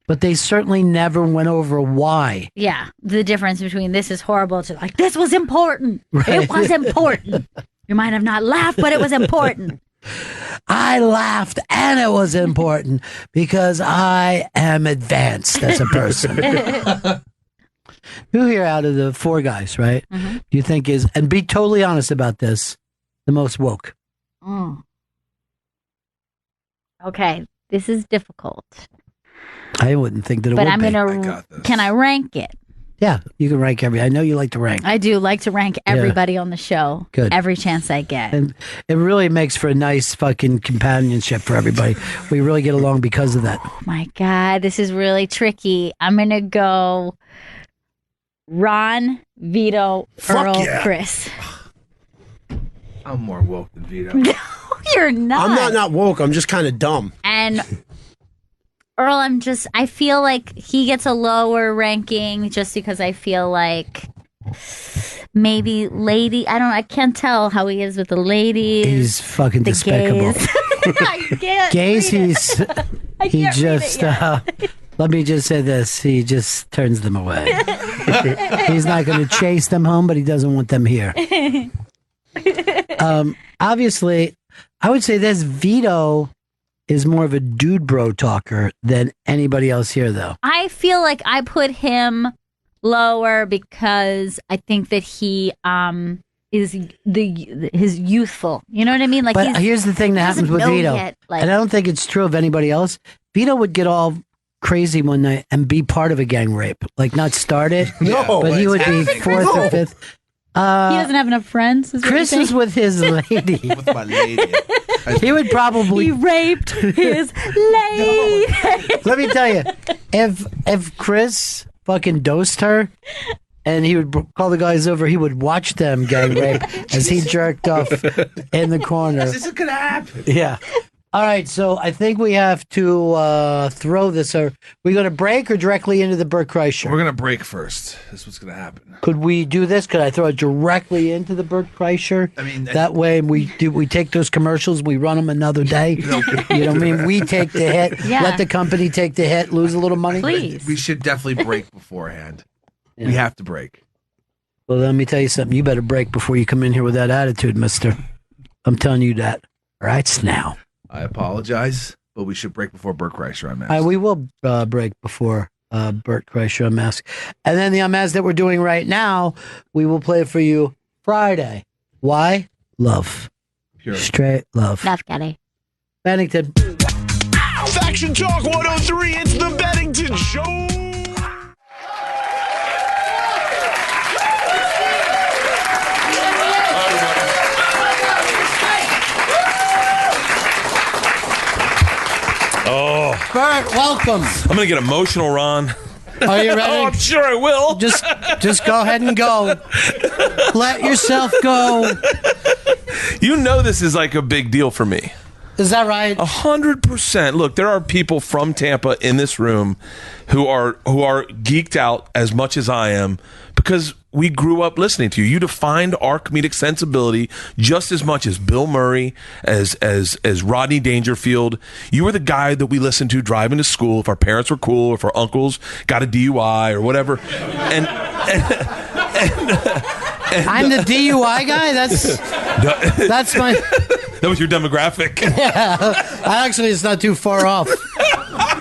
But they certainly never went over why. Yeah, the difference between this is horrible to like, this was important. Right. It was important. You might have not laughed, but it was important. I laughed and it was important because I am advanced as a person. Who here out of the four guys, right, do you think is, and be totally honest about this, the most woke? Okay, this is difficult. I wouldn't think that it but would I'm gonna. Can I rank it? Yeah, you can rank I know you like to rank. I do like to rank everybody on the show. Good. Every chance I get. And it really makes for a nice fucking companionship for everybody. We really get along because of that. Oh my God, this is really tricky. I'm gonna go Ron, Vito, Earl, Chris. I'm more woke than Vito. No, you're not. I'm not woke. I'm just kind of dumb. And Earl, I feel like he gets a lower ranking just because I feel like maybe I can't tell how he is with the ladies. He's fucking despicable. Gays, let me just say this. He just turns them away. He's not going to chase them home, but he doesn't want them here. Obviously, I would say this, Vito is more of a dude bro talker than anybody else here, though. I feel like I put him lower because I think that he is his youthful. You know what I mean? Like, but here's the thing that happens with Vito, and I don't think it's true of anybody else. Vito would get all crazy one night and be part of a gang rape, like not start it, but he would be fourth or fifth. He doesn't have enough friends. Chris is with his lady. With my lady. He would probably. He raped his lady. Let me tell you, if Chris fucking dosed her, and he would call the guys over, he would watch them gang rape as he jerked off in the corner. This isn't gonna happen. Yeah. All right, so I think we have to throw this. Are we going to break or directly into the Bert Kreischer? We're gonna break first. This is what's gonna happen. Could we do this? Could I throw it directly into the Bert Kreischer? I mean, that way we take those commercials, we run them another day. You know what I mean? We take the hit, let the company take the hit, lose a little money. Please. We should definitely break beforehand. Yeah. We have to break. Well, let me tell you something. You better break before you come in here with that attitude, mister. I'm telling you that right now. I apologize, but we should break before Bert Kreischer Unmasked. We will break before Bert Kreischer Unmasked. And then the Unmasked that we're doing right now, we will play for you Friday. Why? Love. Pure. Straight love. Love, Getty. Bennington. Faction Talk 103, it's the Bennington Show. Oh, Bert, welcome. I'm gonna get emotional, Ron. Are you ready? Oh, I'm sure I will. Just go ahead and go. Let yourself go. You know this is like a big deal for me. Is that right? 100%. Look, there are people from Tampa in this room who are geeked out as much as I am because we grew up listening to you. You defined our comedic sensibility just as much as Bill Murray, as Rodney Dangerfield. You were the guy that we listened to driving to school if our parents were cool, if our uncles got a DUI or whatever. And I'm the DUI guy. That's my. That was your demographic. Yeah, actually, it's not too far off.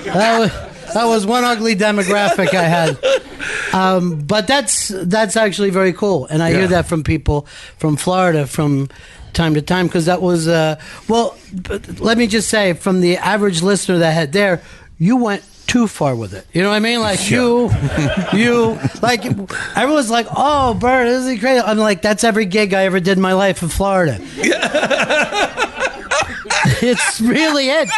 That was one ugly demographic I had. But that's actually very cool, and I hear that from people from Florida from time to time because that was well. Let me just say, from the average listener that had there, you went too far with it. You know what I mean? Like you, like everyone's like, "Oh, Bert, isn't he crazy?" I'm like, "That's every gig I ever did in my life in Florida." It's really it.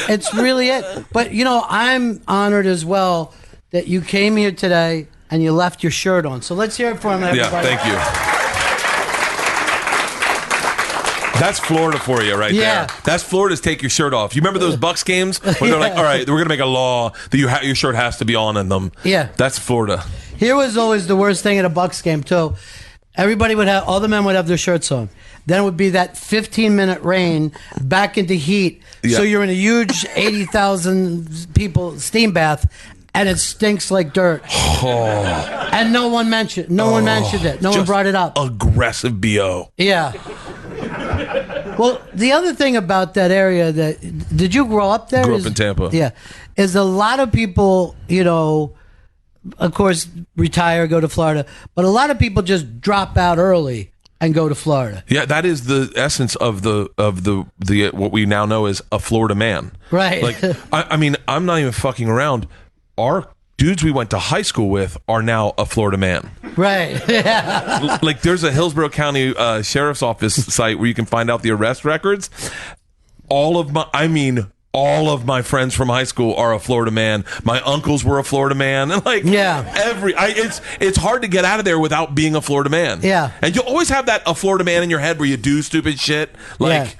It's really it. But I'm honored as well that you came here today and you left your shirt on. So let's hear it for him, everybody. Yeah, thank you. That's Florida for you right there. That's Florida's take your shirt off. You remember those Bucks games where they're like, all right, we're going to make a law that your shirt has to be on in them. Yeah. That's Florida. Here was always the worst thing at a Bucks game, too. Everybody all the men would have their shirts on. Then it would be that 15-minute rain back into heat. Yeah. So you're in a huge 80,000 people steam bath, and it stinks like dirt. Oh. And no one mentioned it. No one brought it up. Aggressive BO. Yeah. Well, the other thing about that area did you grow up there? Grew up in Tampa. Yeah. Is a lot of people, of course, retire, go to Florida, but a lot of people just drop out early and go to Florida. Yeah, that is the essence of the what we now know as a Florida man. Right. Like, I mean, I'm not even fucking around. Our dudes we went to high school with are now a Florida man. Right. Yeah. Like, there's a Hillsborough County Sheriff's Office site where you can find out the arrest records. All of my friends from high school are a Florida man. My uncles were a Florida man. And it's hard to get out of there without being a Florida man. Yeah. And you always have a Florida man in your head where you do stupid shit, like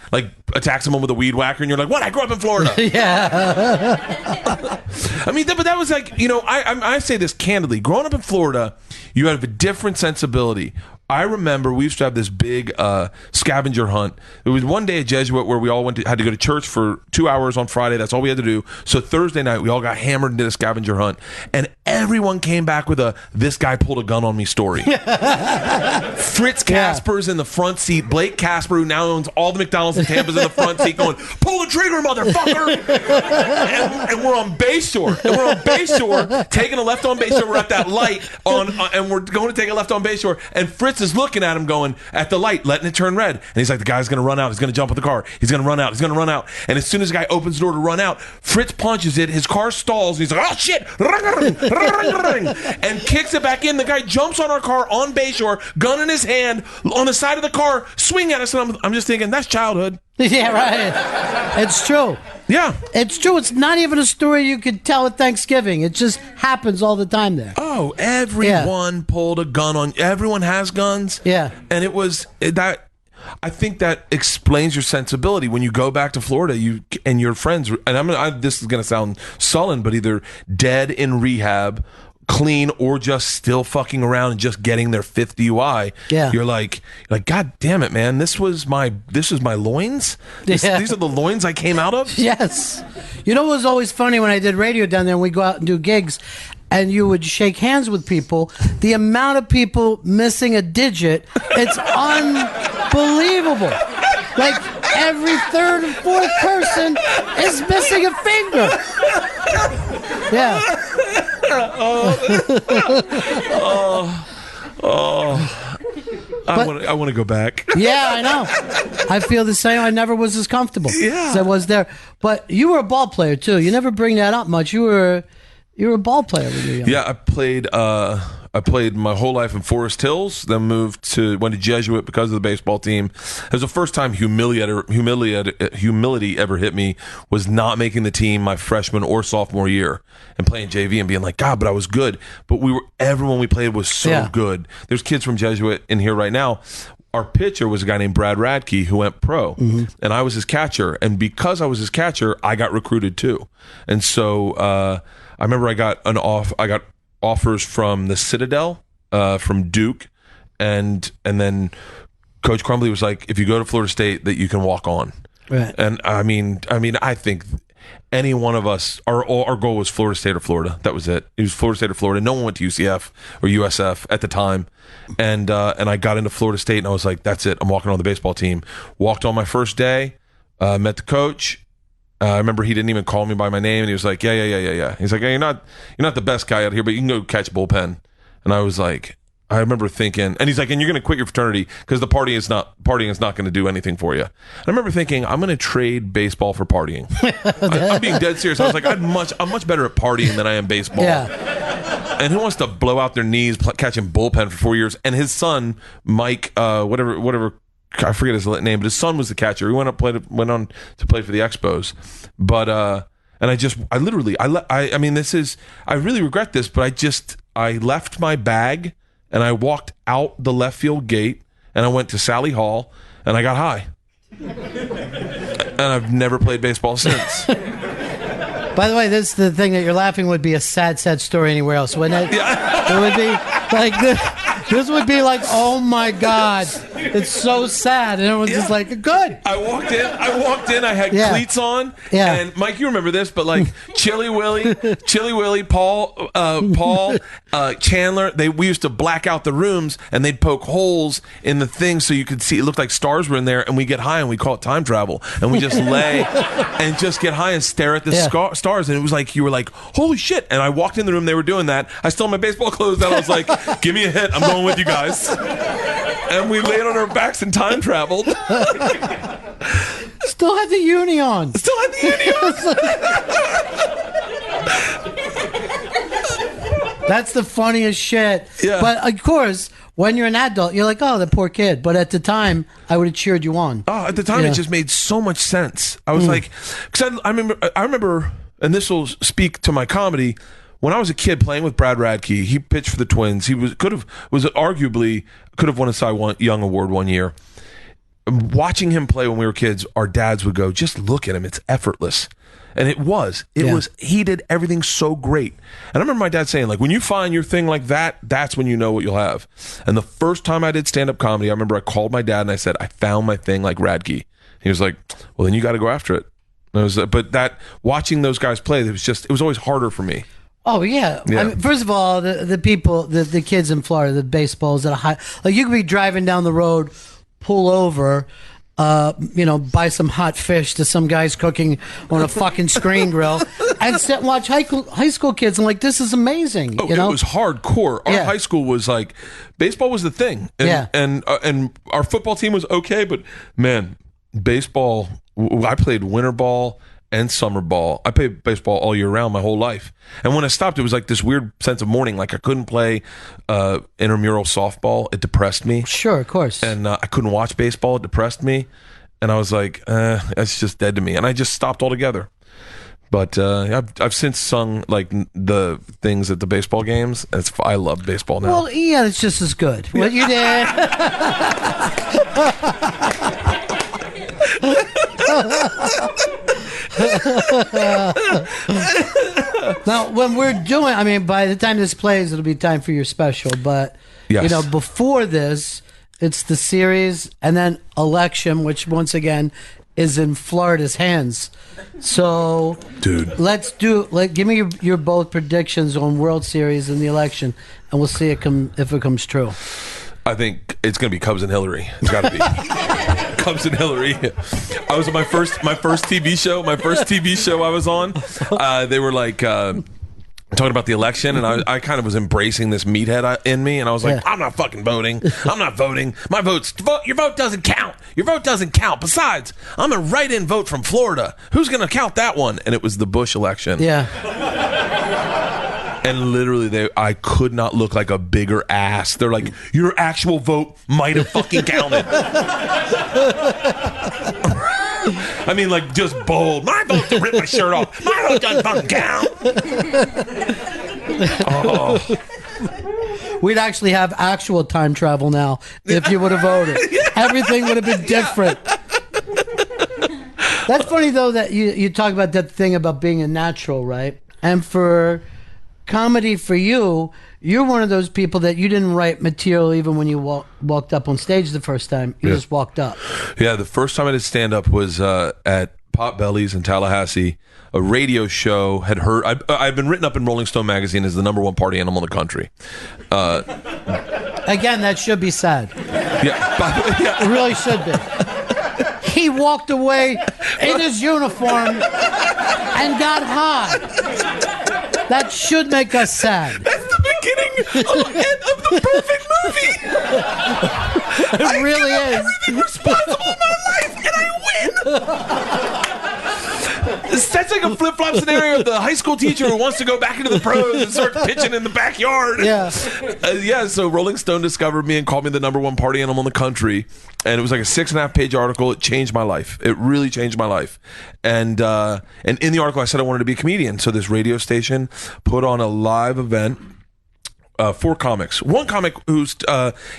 attack someone with a weed whacker, and you're like, what? I grew up in Florida. Yeah. I mean, but that was like, I say this candidly. Growing up in Florida, you have a different sensibility. I remember we used to have this big scavenger hunt. It was one day at Jesuit where we all had to go to church for 2 hours on Friday. That's all we had to do. So Thursday night, we all got hammered and did a scavenger hunt. And everyone came back with this guy pulled a gun on me story. Fritz Casper's in the front seat. Blake Casper, who now owns all the McDonald's in Tampa's in the front seat going, pull the trigger, motherfucker. and we're on Bayshore. Taking a left on Bayshore. We're at that light and we're going to take a left on Bayshore. And Fritz is looking at him going at the light, letting it turn red. And he's like, the guy's going to run out. He's going to jump with the car. He's going to run out. And as soon as the guy opens the door to run out, Fritz punches it. His car stalls. And he's like, oh, shit. And kicks it back in. The guy jumps on our car on Bayshore, gun in his hand, on the side of the car, swing at us. And I'm just thinking, that's childhood. Yeah, right. It's true. Yeah. It's true. It's not even a story you could tell at Thanksgiving. It just happens all the time there. Oh, everyone pulled a gun on. Everyone has guns. Yeah. And it was that. I think that explains your sensibility when you go back to Florida. You and your friends, and this is going to sound sullen, but either dead in rehab, clean, or just still fucking around and just getting their 5th DUI. Yeah. You're like, God damn it, man! This was my loins. These are the loins I came out of. Yes. You know what was always funny when I did radio down there and we go out and do gigs, and you would shake hands with people. The amount of people missing a digit, it's unbelievable. Like every 3rd and 4th person is missing a finger. Yeah. I want to go back. Yeah, I know. I feel the same. I never was as comfortable as I was there. But you were a ball player too. You never bring that up much. You were a ball player when you were young. Yeah, I played my whole life in Forest Hills, then went to Jesuit because of the baseball team. It was the first time humility ever hit me, was not making the team my freshman or sophomore year and playing JV and being like, God, but I was good. But everyone we played was so good. There's kids from Jesuit in here right now. Our pitcher was a guy named Brad Radke who went pro, and I was his catcher. And because I was his catcher, I got recruited too. And so I remember I got offers from the Citadel, from Duke, and then Coach Crumbly was like, if you go to Florida State, that you can walk on. Right. And I mean, I think any one of us, our goal was Florida State or Florida. That was it. It was Florida State or Florida. No one went to UCF or USF at the time. And I got into Florida State, and I was like, that's it. I'm walking on the baseball team. Walked on my first day, met the coach. I remember he didn't even call me by my name, and he was like, yeah. He's like, hey, you're not the best guy out here, but you can go catch bullpen. And I was like, I remember thinking, and he's like, and you're going to quit your fraternity because the partying is not going to do anything for you. And I remember thinking, I'm going to trade baseball for partying. I'm being dead serious. I was like, I'm much better at partying than I am baseball. Yeah. And who wants to blow out their knees catching bullpen for 4 years? And his son, Mike, whatever, I forget his name, but his son was the catcher. He went on to play for the Expos. But and I really regret this, but I left my bag and I walked out the left field gate and I went to Sally Hall and I got high. And I've never played baseball since. By the way, this the thing that you're laughing would be a sad story anywhere else, wouldn't it? Yeah. It would be like this would be like, oh my God, it's so sad, and everyone's just like, good. I walked in. I had cleats on, and Mike, you remember this, but like Chili Willie, Paul, Chandler, we used to black out the rooms, and they'd poke holes in the thing so you could see. It looked like stars were in there, and we get high, and we call it time travel, and we just lay and just get high and stare at the stars, and it was like you were like, holy shit! And I walked in the room, they were doing that. I still had my baseball clothes on. I was like, give me a hit, I'm going with you guys. And we laid on our backs and time traveled. Still had the uni on. That's the funniest shit. Yeah. But of course, when you're an adult, you're like, oh, the poor kid. But at the time, I would have cheered you on. Oh, at the time, it just made so much sense. I was like, because I remember, and this will speak to my comedy. When I was a kid playing with Brad Radke, he pitched for the Twins. He arguably could have won a Cy Young Award one year. Watching him play when we were kids, our dads would go, just look at him. It's effortless. And it was. He did everything so great. And I remember my dad saying, like, when you find your thing like that, that's when you know what you'll have. And the first time I did stand-up comedy, I remember I called my dad and I said, I found my thing like Radke. He was like, well, then you got to go after it. But watching those guys play, it was always harder for me. Oh yeah. I mean, first of all, the people, the kids in Florida, the baseballs at a high, like you could be driving down the road, pull over, buy some hot fish to some guys cooking on a fucking screen grill, and sit and watch high school kids. And like, this is amazing. Oh, it was hardcore. Our high school was like, baseball was the thing, and our football team was okay, but man, baseball. I played winter ball and summer ball. I played baseball all year round my whole life. And when I stopped, it was like this weird sense of mourning. Like I couldn't play intramural softball. It depressed me. Sure, of course. And I couldn't watch baseball. It depressed me. And I was like, it's just dead to me. And I just stopped altogether. But I've since sung like the things at the baseball games. I love baseball now. Well, yeah, it's just as good. What you did. Now, when we're doing, I mean, by the time this plays, it'll be time for your special. But before this, it's the series and then election, which once again is in Florida's hands. So, dude, give me your both predictions on World Series and the election, and we'll see if it comes true. I think it's going to be Cubs and Hillary. It's got to be Cubs and Hillary. I was on my first TV show. My first TV show I was on. They were like talking about the election, and I kind of was embracing this meathead in me, and I was like, I'm not fucking voting. I'm not voting. Your vote doesn't count. Your vote doesn't count. Besides, I'm a write-in vote from Florida. Who's going to count that one? And it was the Bush election. Yeah. And literally, I could not look like a bigger ass. They're like, your actual vote might have fucking counted. I mean, like, just bold. My vote to rip my shirt off. My vote doesn't fucking count. Oh. We'd actually have actual time travel now if you would have voted. Everything would have been different. That's funny, though, that you talk about that thing about being a natural, right? And for comedy, for you're one of those people that you didn't write material even when you walked up on stage the first time. You just walked up. Yeah, the first time I did stand-up was at Potbelly's in Tallahassee. A radio show had heard... I've been written up in Rolling Stone magazine as the #1 party animal in the country. Again, that should be sad. Yeah, it really should be. He walked away in his uniform and got high. That should make us sad. That's the big beginning of the perfect movie. It really is. Everything responsible in my life, and I win. That's like a flip-flop scenario of the high school teacher who wants to go back into the pros and start pitching in the backyard. Yeah. So Rolling Stone discovered me and called me the #1 party animal in the country. And it was like a 6.5-page article. It changed my life. It really changed my life. And in the article, I said I wanted to be a comedian. So this radio station put on a live event. 4 comics. One comic who's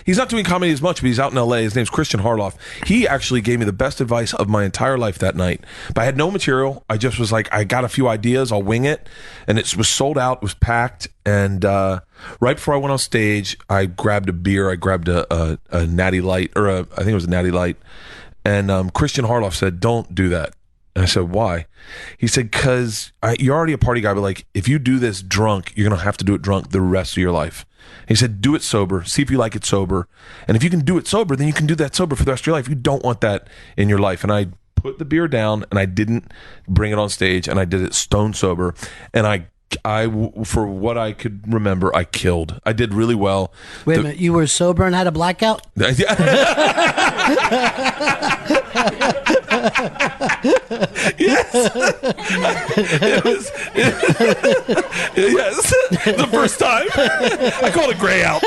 he's not doing comedy as much, but he's out in LA. His name's Christian Harloff. He actually gave me the best advice of my entire life that night. But I had no material. I just was like, I got a few ideas. I'll wing it. And it was sold out. It was packed. And right before I went on stage, I grabbed a beer. I grabbed a Natty Light, or I think it was a Natty Light. And Christian Harloff said, "Don't do that." And I said, "Why?" He said, "Because you're already a party guy, but like if you do this drunk, you're going to have to do it drunk the rest of your life." He said, "Do it sober. See if you like it sober. And if you can do it sober, then you can do that sober for the rest of your life. You don't want that in your life." And I put the beer down and I didn't bring it on stage, and I did it stone sober. And I for what I could remember, I killed. I did really well. Wait a minute, you were sober and had a blackout? Yes. Yes. The first time. I called it gray out.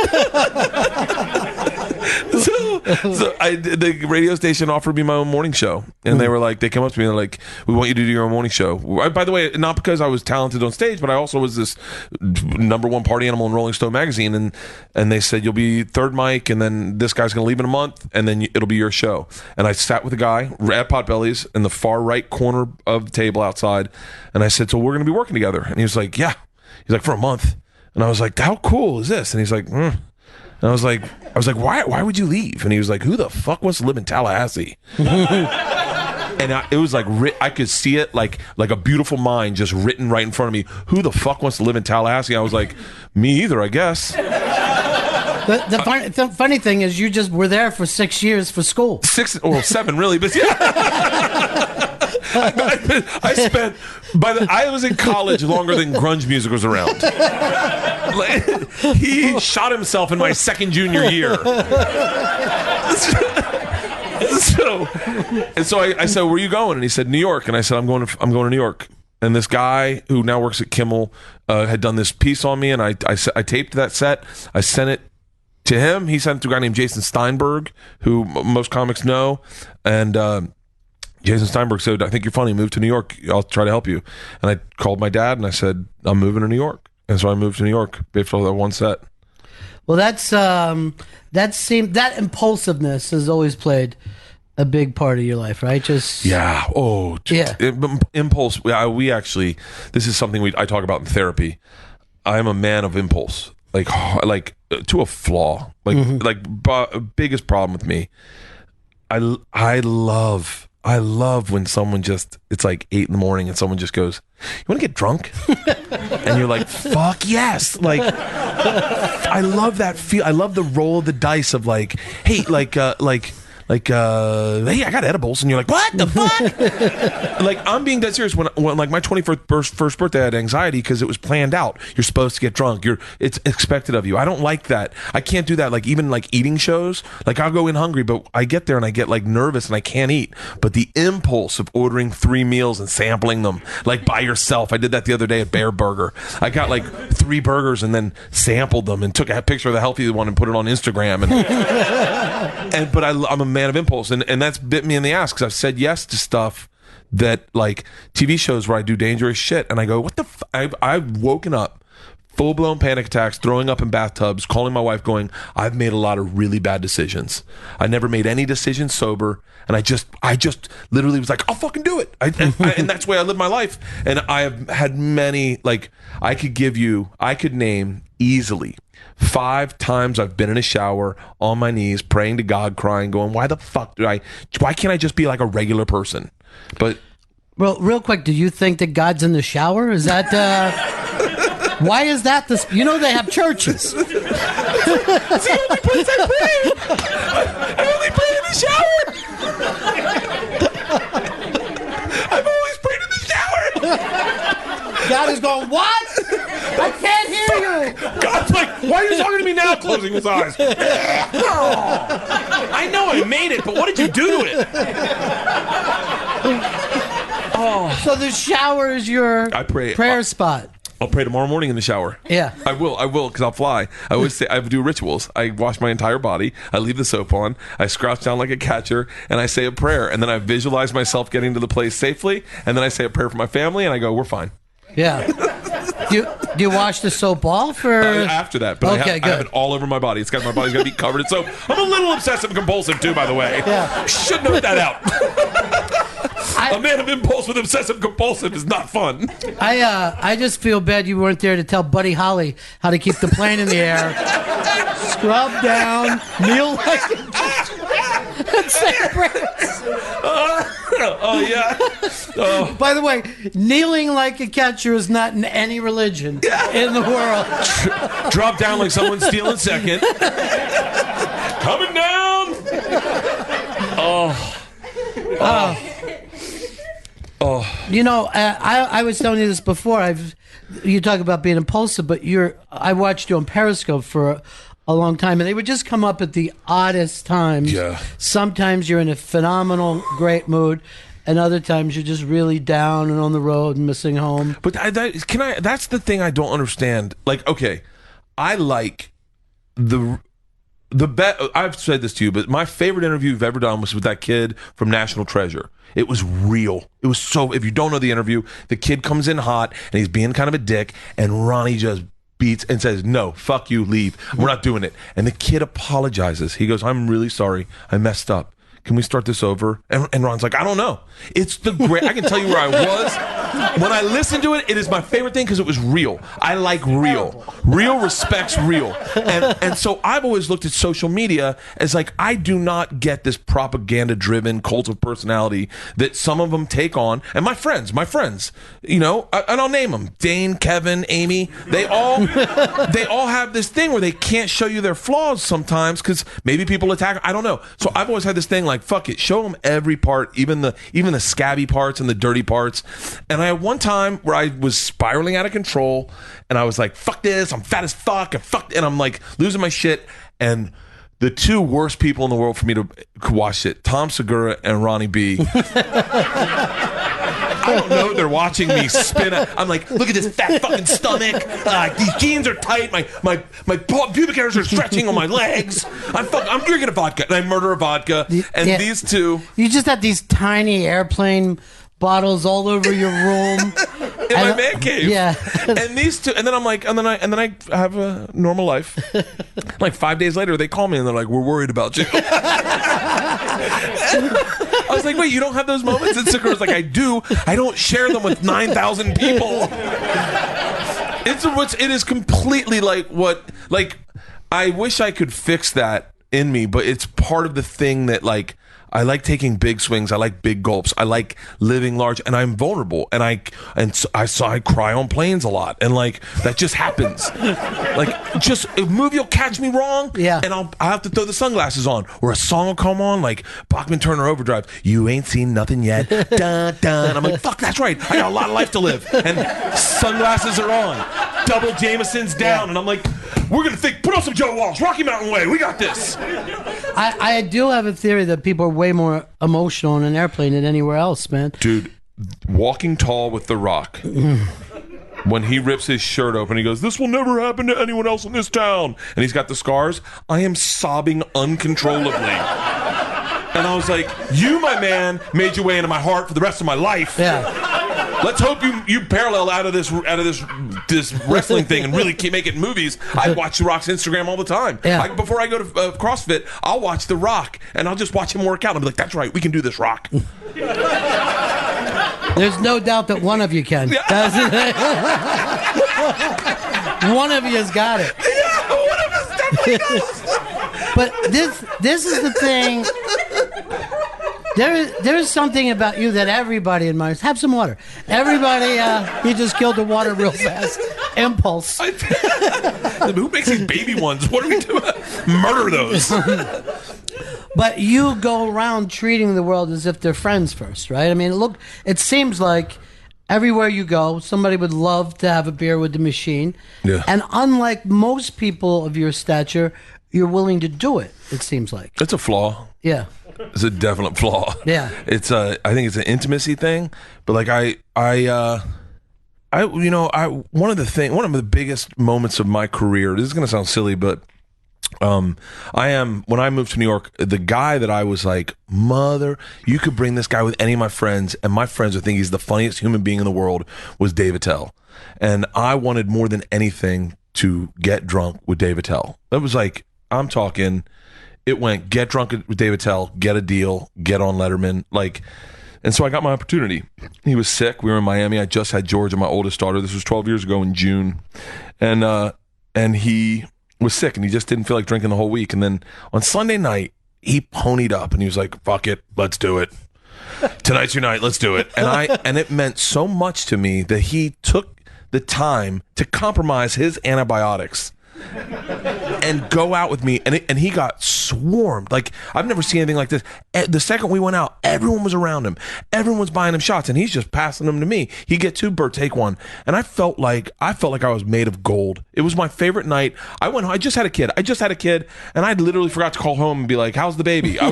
So the radio station offered me my own morning show, and they were like, they came up to me and they're like, "We want you to do your own morning show." By the way, not because I was talented on stage, but I also was this #1 party animal in Rolling Stone magazine, and they said, "You'll be third mic, and then this guy's gonna leave in a month, and then it'll be your show." And I sat with a guy at Potbelly's in the far right corner of the table outside, and I said, "So we're gonna be working together?" And he was like, "Yeah." He's like, "For a month." And I was like, "How cool is this?" And he's like, And I was like, why would you leave? And he was like, "Who the fuck wants to live in Tallahassee?" And it was like, I could see it like a beautiful mind just written right in front of me. Who the fuck wants to live in Tallahassee? I was like, me either, I guess. The funny thing is, you just were there for 6 years for school. 6 or 7, really, but yeah. I was in college longer than grunge music was around. He shot himself in my second junior year. So I said, "Where are you going?" And he said, "New York." And I said, I'm going to New York." And this guy who now works at Kimmel had done this piece on me, and I taped that set. I sent it to him. He sent it to a guy named Jason Steinberg, who most comics know. And Jason Steinberg said, "I think you're funny. Move to New York. I'll try to help you." And I called my dad and I said, "I'm moving to New York." And so I moved to New York based on that one set. Well, that impulsiveness has always played a big part of your life, right? Impulse. We actually, this is something I talk about in therapy. I am a man of impulse, like to a flaw. Biggest problem with me. I love when someone it's like 8 a.m. and someone just goes, "You want to get drunk?" And you're like, "Fuck yes!" Like, I love that feel. I love the roll of the dice of like, "Hey, hey, I got edibles," and you're like, "What the fuck?" Like, I'm being dead serious. When like my 21st birthday, I had anxiety because it was planned out. You're supposed to get drunk. It's expected of you. I don't like that. I can't do that. Like, even like eating shows, like I'll go in hungry, but I get there and I get like nervous and I can't eat. But the impulse of ordering 3 meals and sampling them like by yourself. I did that the other day at Bear Burger. I got like 3 burgers and then sampled them and took a picture of the healthy one and put it on Instagram. But I'm a man of impulse, and that's bit me in the ass because I've said yes to stuff that, like TV shows where I do dangerous shit, and I go, "What the I've woken up full-blown panic attacks, throwing up in bathtubs, calling my wife going, I've made a lot of really bad decisions. I never made any decisions sober, and I just literally was like, I'll fucking do it. And that's the way I live my life. And I have had many, like, I could name easily 5 times I've been in a shower on my knees, praying to God, crying, going, why can't I just be like a regular person? But well, real quick, do you think that God's in the shower? Is that why is that this? You know, they have churches. It's the only place I pray. I only pray in the shower. I've always prayed in the shower. God is going, what? I can't hear you. God's like, why are you talking to me now? Closing his eyes. I know I made it, but what did you do to it? So the shower is your prayer spot. I'll pray tomorrow morning in the shower. Yeah. I will, because I'll fly. I always say, I do rituals. I wash my entire body. I leave the soap on. I crouch down like a catcher, and I say a prayer. And then I visualize myself getting to the place safely, and then I say a prayer for my family, and I go, we're fine. Yeah. Do you wash the soap off? Or? After that, but okay, I have it all over my body. My body's got to be covered in soap. I'm a little obsessive compulsive, too, by the way. Yeah. Should note that out. A man of impulse with obsessive compulsive is not fun. I just feel bad you weren't there to tell Buddy Holly how to keep the plane in the air. Scrub down, kneel like and say prayers. Oh, yeah. By the way, kneeling like a catcher is not in any religion in the world. Drop down like someone's stealing second. Coming down. You know, I was telling you this before. You talk about being impulsive, but I watched you on Periscope for a long time, and they would just come up at the oddest times. Yeah. Sometimes you're in a phenomenal, great mood, and other times you're just really down and on the road and missing home. But that's the thing I don't understand. Like, okay, I like the bet. I've said this to you, but my favorite interview you've ever done was with that kid from National Treasure. It was real. It was so. If you don't know the interview, the kid comes in hot and he's being kind of a dick, and Ronnie just beats and says, "No, fuck you, leave. We're not doing it." And the kid apologizes. He goes, "I'm really sorry. I messed up. Can we start this over?" And Ron's like, "I don't know." It's the great. I can tell you where I was when I listened to it. It is my favorite thing because it was real. I like real. Real respects real. And so I've always looked at social media as like, I do not get this propaganda-driven cult of personality that some of them take on. And my friends, you know, and I'll name them: Dane, Kevin, Amy. They all have this thing where they can't show you their flaws sometimes because maybe people attack. I don't know. So I've always had this thing like, fuck it, show them every part, even the scabby parts and the dirty parts. And I had one time where I was spiraling out of control, and I was like, fuck this, I'm fat as fuck, and I'm like losing my shit. And the two worst people in the world for me to watch it, Tom Segura and Ronnie B. I don't know. They're watching me spin. I'm like, look at this fat fucking stomach. These jeans are tight. My pubic hairs are stretching on my legs. I'm drinking a vodka, and I murder a vodka. And these two, you just have these tiny airplane bottles all over your room in my man cave. Yeah. And these two, and then I'm like, and then I have a normal life. Like 5 days later, they call me and they're like, "We're worried about you." I was like, "Wait, you don't have those moments?" And Sakura's like, "I do. I don't share them with 9,000 people." It is completely like I wish I could fix that in me, but it's part of the thing that like. I like taking big swings. I like big gulps. I like living large, and I'm vulnerable. And I cry on planes a lot, and like that just happens. Like just a movie will catch me wrong, and I have to throw the sunglasses on, or a song will come on like Bachman Turner Overdrive. You ain't seen nothing yet. Dun, dun. I'm like, fuck, that's right. I got a lot of life to live, and sunglasses are on. Double Jameson's down, and I'm like, we're gonna put on some Joe Walsh, Rocky Mountain Way. We got this. I do have a theory that people are way more emotional on an airplane than anywhere else, man. Dude, Walking Tall with The Rock. When he rips his shirt open, he goes, "This will never happen to anyone else in this town." And he's got the scars. I am sobbing uncontrollably. And I was like, you, my man, made your way into my heart for the rest of my life. Yeah. Let's hope you parallel out of this wrestling thing and really keep making movies. I watch The Rock's Instagram all the time. Yeah. Before I go to CrossFit, I'll watch The Rock, and I'll just watch him work out. I'll be like, "That's right, we can do this, Rock." There's no doubt that one of you can. One of you has got it. Yeah, one of us definitely does. But this is the thing. There is something about you that everybody admires. Have some water. Everybody, he just killed the water real fast. Impulse. Who makes these baby ones? What are we doing? Murder those. But you go around treating the world as if they're friends first, right? I mean, look, it seems like everywhere you go, somebody would love to have a beer with the machine. Yeah. And unlike most people of your stature, you're willing to do it, it seems like. It's a flaw. Yeah. It's a definite flaw. Yeah. It's I think it's an intimacy thing, but like one of the biggest moments of my career, this is going to sound silly, but when I moved to New York, the guy that I was like, you could bring this guy with any of my friends, and my friends would think he's the funniest human being in the world, was Dave Attell. And I wanted more than anything to get drunk with Dave Attell. It was like, I'm talking, it went get drunk with Dave Attell, get a deal, get on Letterman, like. And so I got my opportunity. He was sick. We were in Miami. I just had Georgia, my oldest daughter. This was 12 years ago in June. And he was sick, and he just didn't feel like drinking the whole week. And then on Sunday night, he ponied up, and he was like, fuck it, let's do it. Tonight's your night, let's do it. And it meant so much to me that he took the time to compromise his antibiotics and go out with me, and he got swarmed. Like, I've never seen anything like this. The second we went out, everyone was around him. Everyone was buying him shots, and he's just passing them to me. He'd get two, Bert, take one. And I felt like I was made of gold. It was my favorite night. I went home. I just had a kid, and I literally forgot to call home and be like, how's the baby? It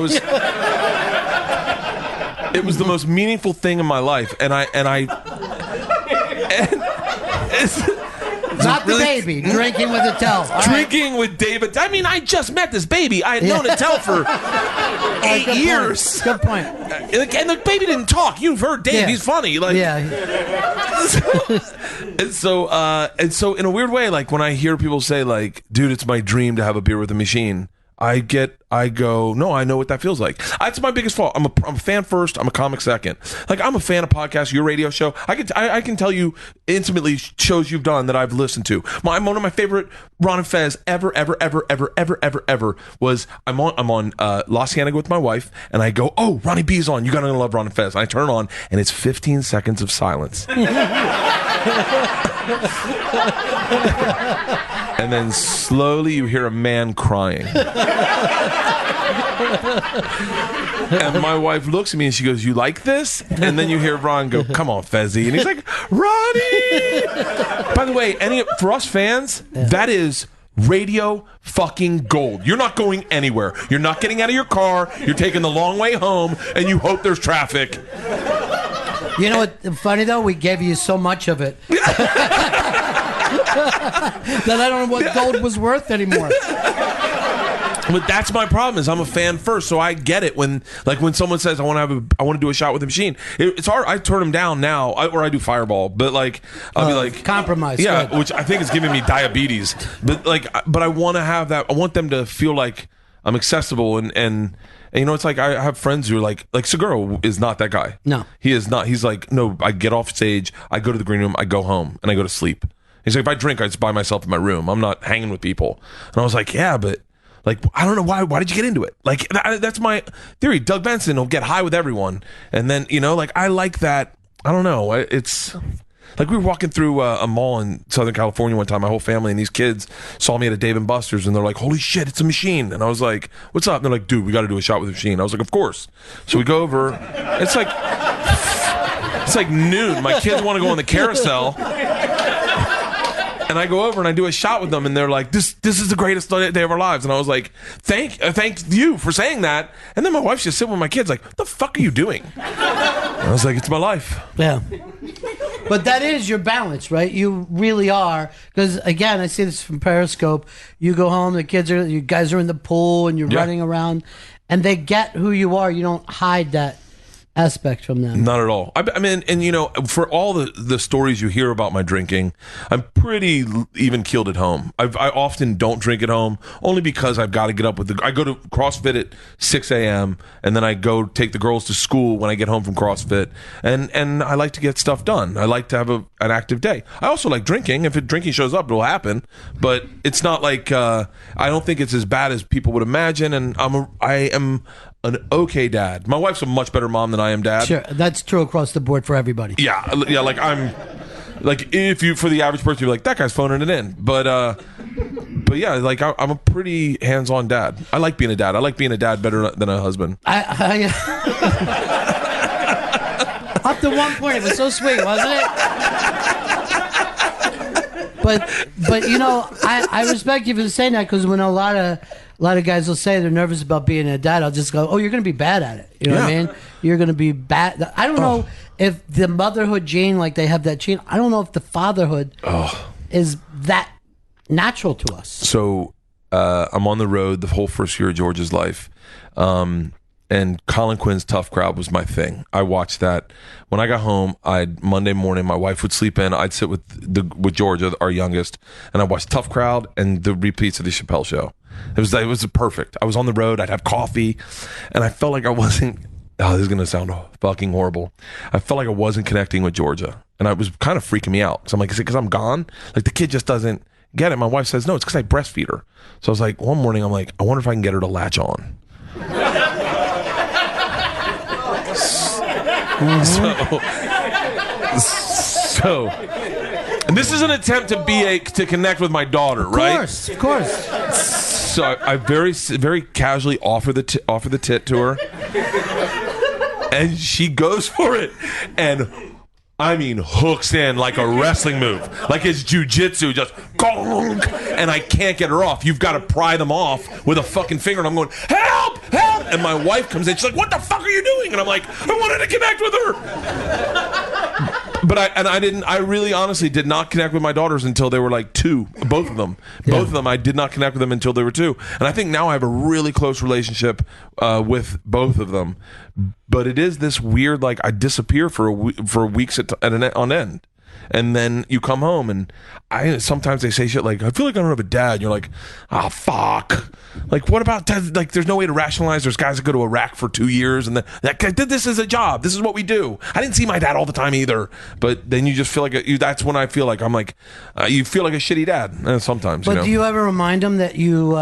was the most meaningful thing in my life, and it's not the baby, drinking with Attell. Drinking with David. I mean, I just met this baby. I had known Attell for 8 years. Good point. And the baby didn't talk. You've heard Dave. Yeah. He's funny. Like, yeah. and so in a weird way, like when I hear people say, like, dude, it's my dream to have a beer with a machine, I go, no, I know what that feels like. That's my biggest fault. I'm a fan first. I'm a comic second. Like, I'm a fan of podcasts, your radio show. I can tell you intimately shows you've done that I've listened to. One of my favorite Ron and Fez ever was I'm on La Cienega with my wife, and I go, oh, Ronnie B's on. You're gonna love Ron and Fez. And I turn on, and it's 15 seconds of silence. And then slowly you hear a man crying. And my wife looks at me and she goes, you like this? And then you hear Ron go, come on, Fezzy. And he's like, Ronnie! By the way, for us fans, that is radio fucking gold. You're not going anywhere. You're not getting out of your car. You're taking the long way home, and you hope there's traffic. You know what? Funny though, we gave you so much of it that I don't know what gold was worth anymore. But that's my problem, is I'm a fan first, so I get it when someone says I want to do a shot with a machine. It's hard. I turn them down now, or I do Fireball, but like I'll be like compromise. Yeah, good. Which I think is giving me diabetes. But I want to have that. I want them to feel like I'm accessible and you know, it's like I have friends who are like Seguro is not that guy. No, he is not. He's like, no, I get off stage, I go to the green room, I go home, and I go to sleep. He's like, if I drink, I just by myself in my room. I'm not hanging with people. And I was like, yeah, but like, I don't know why. Why did you get into it? Like, that's my theory. Doug Benson will get high with everyone, and then, you know, like, I like that. I don't know. It's like we were walking through a mall in Southern California one time, my whole family, and these kids saw me at a Dave & Buster's, and they're like, holy shit, it's a machine. And I was like, what's up? And they're like, dude, we got to do a shot with a machine. I was like, of course. So we go over. It's like noon. My kids want to go on the carousel. And I go over and I do a shot with them, and they're like, "This is the greatest day of our lives." And I was like, "Thank you for saying that." And then my wife's just sitting with my kids, like, "What the fuck are you doing?" And I was like, "It's my life." Yeah, but that is your balance, right? You really are, because again, I see this from Periscope. You go home, you guys are in the pool, and you're running around, and they get who you are. You don't hide that aspect from them. Not at all. I mean, and you know, for all the stories you hear about my drinking, I'm pretty even keeled at home. I often don't drink at home, only because I've got to get up I go to CrossFit at 6 a.m. and then I go take the girls to school when I get home from CrossFit, and I like to get stuff done. I like to have an active day. I also like drinking. If drinking shows up, it'll happen, but it's not like I don't think it's as bad as people would imagine, and I am an okay dad. My wife's a much better mom than I am dad. Sure, that's true across the board for everybody. Yeah. Like I'm, like if you for the average person, you're like that guy's phoning it in. But yeah, like I'm a pretty hands-on dad. I like being a dad. I like being a dad better than a husband. I'll have the one point. It was so sweet, wasn't it? But you know, I respect you for saying that, because when a lot of guys will say they're nervous about being a dad, I'll just go, oh, you're going to be bad at it. You know what I mean? You're going to be bad. I don't know if the motherhood gene, like they have that gene, I don't know if the fatherhood is that natural to us. So I'm on the road the whole first year of George's life. And Colin Quinn's Tough Crowd was my thing. I watched that. When I got home, Monday morning, my wife would sleep in. I'd sit with Georgia, our youngest, and I watched Tough Crowd and the repeats of the Chappelle Show. It was perfect. I was on the road. I'd have coffee, and I felt like I wasn't. Oh, this is gonna sound fucking horrible. I felt like I wasn't connecting with Georgia, and it was kind of freaking me out. So I'm like, is it because I'm gone? Like the kid just doesn't get it. My wife says no, it's because I breastfeed her. So I was like, one morning, I'm like, I wonder if I can get her to latch on. So, and this is an attempt to connect with my daughter, right? Of course. So I very very casually offer the tit to her, and she goes for it, and I mean hooks in like a wrestling move, like it's jujitsu, just gong, and I can't get her off. You've got to pry them off with a fucking finger, and I'm going, help, help, and my wife comes in, she's like, what the fuck are you doing? And I'm like, I wanted to connect with her. But I really honestly did not connect with my daughters until they were like 2, both of them. Yeah. Both of them, I did not connect with them until they were 2. And I think now I have a really close relationship with both of them. But it is this weird, like I disappear for weeks on end. And then you come home, and sometimes they say shit like, I feel like I don't have a dad. And you're like, oh, fuck. Like, what about dad? Like, there's no way to rationalize. There's guys that go to Iraq for 2 years, and that guy did this as a job. This is what we do. I didn't see my dad all the time either. But then you just feel like, that's when I feel like I'm like, you feel like a shitty dad sometimes. But do you ever remind them that you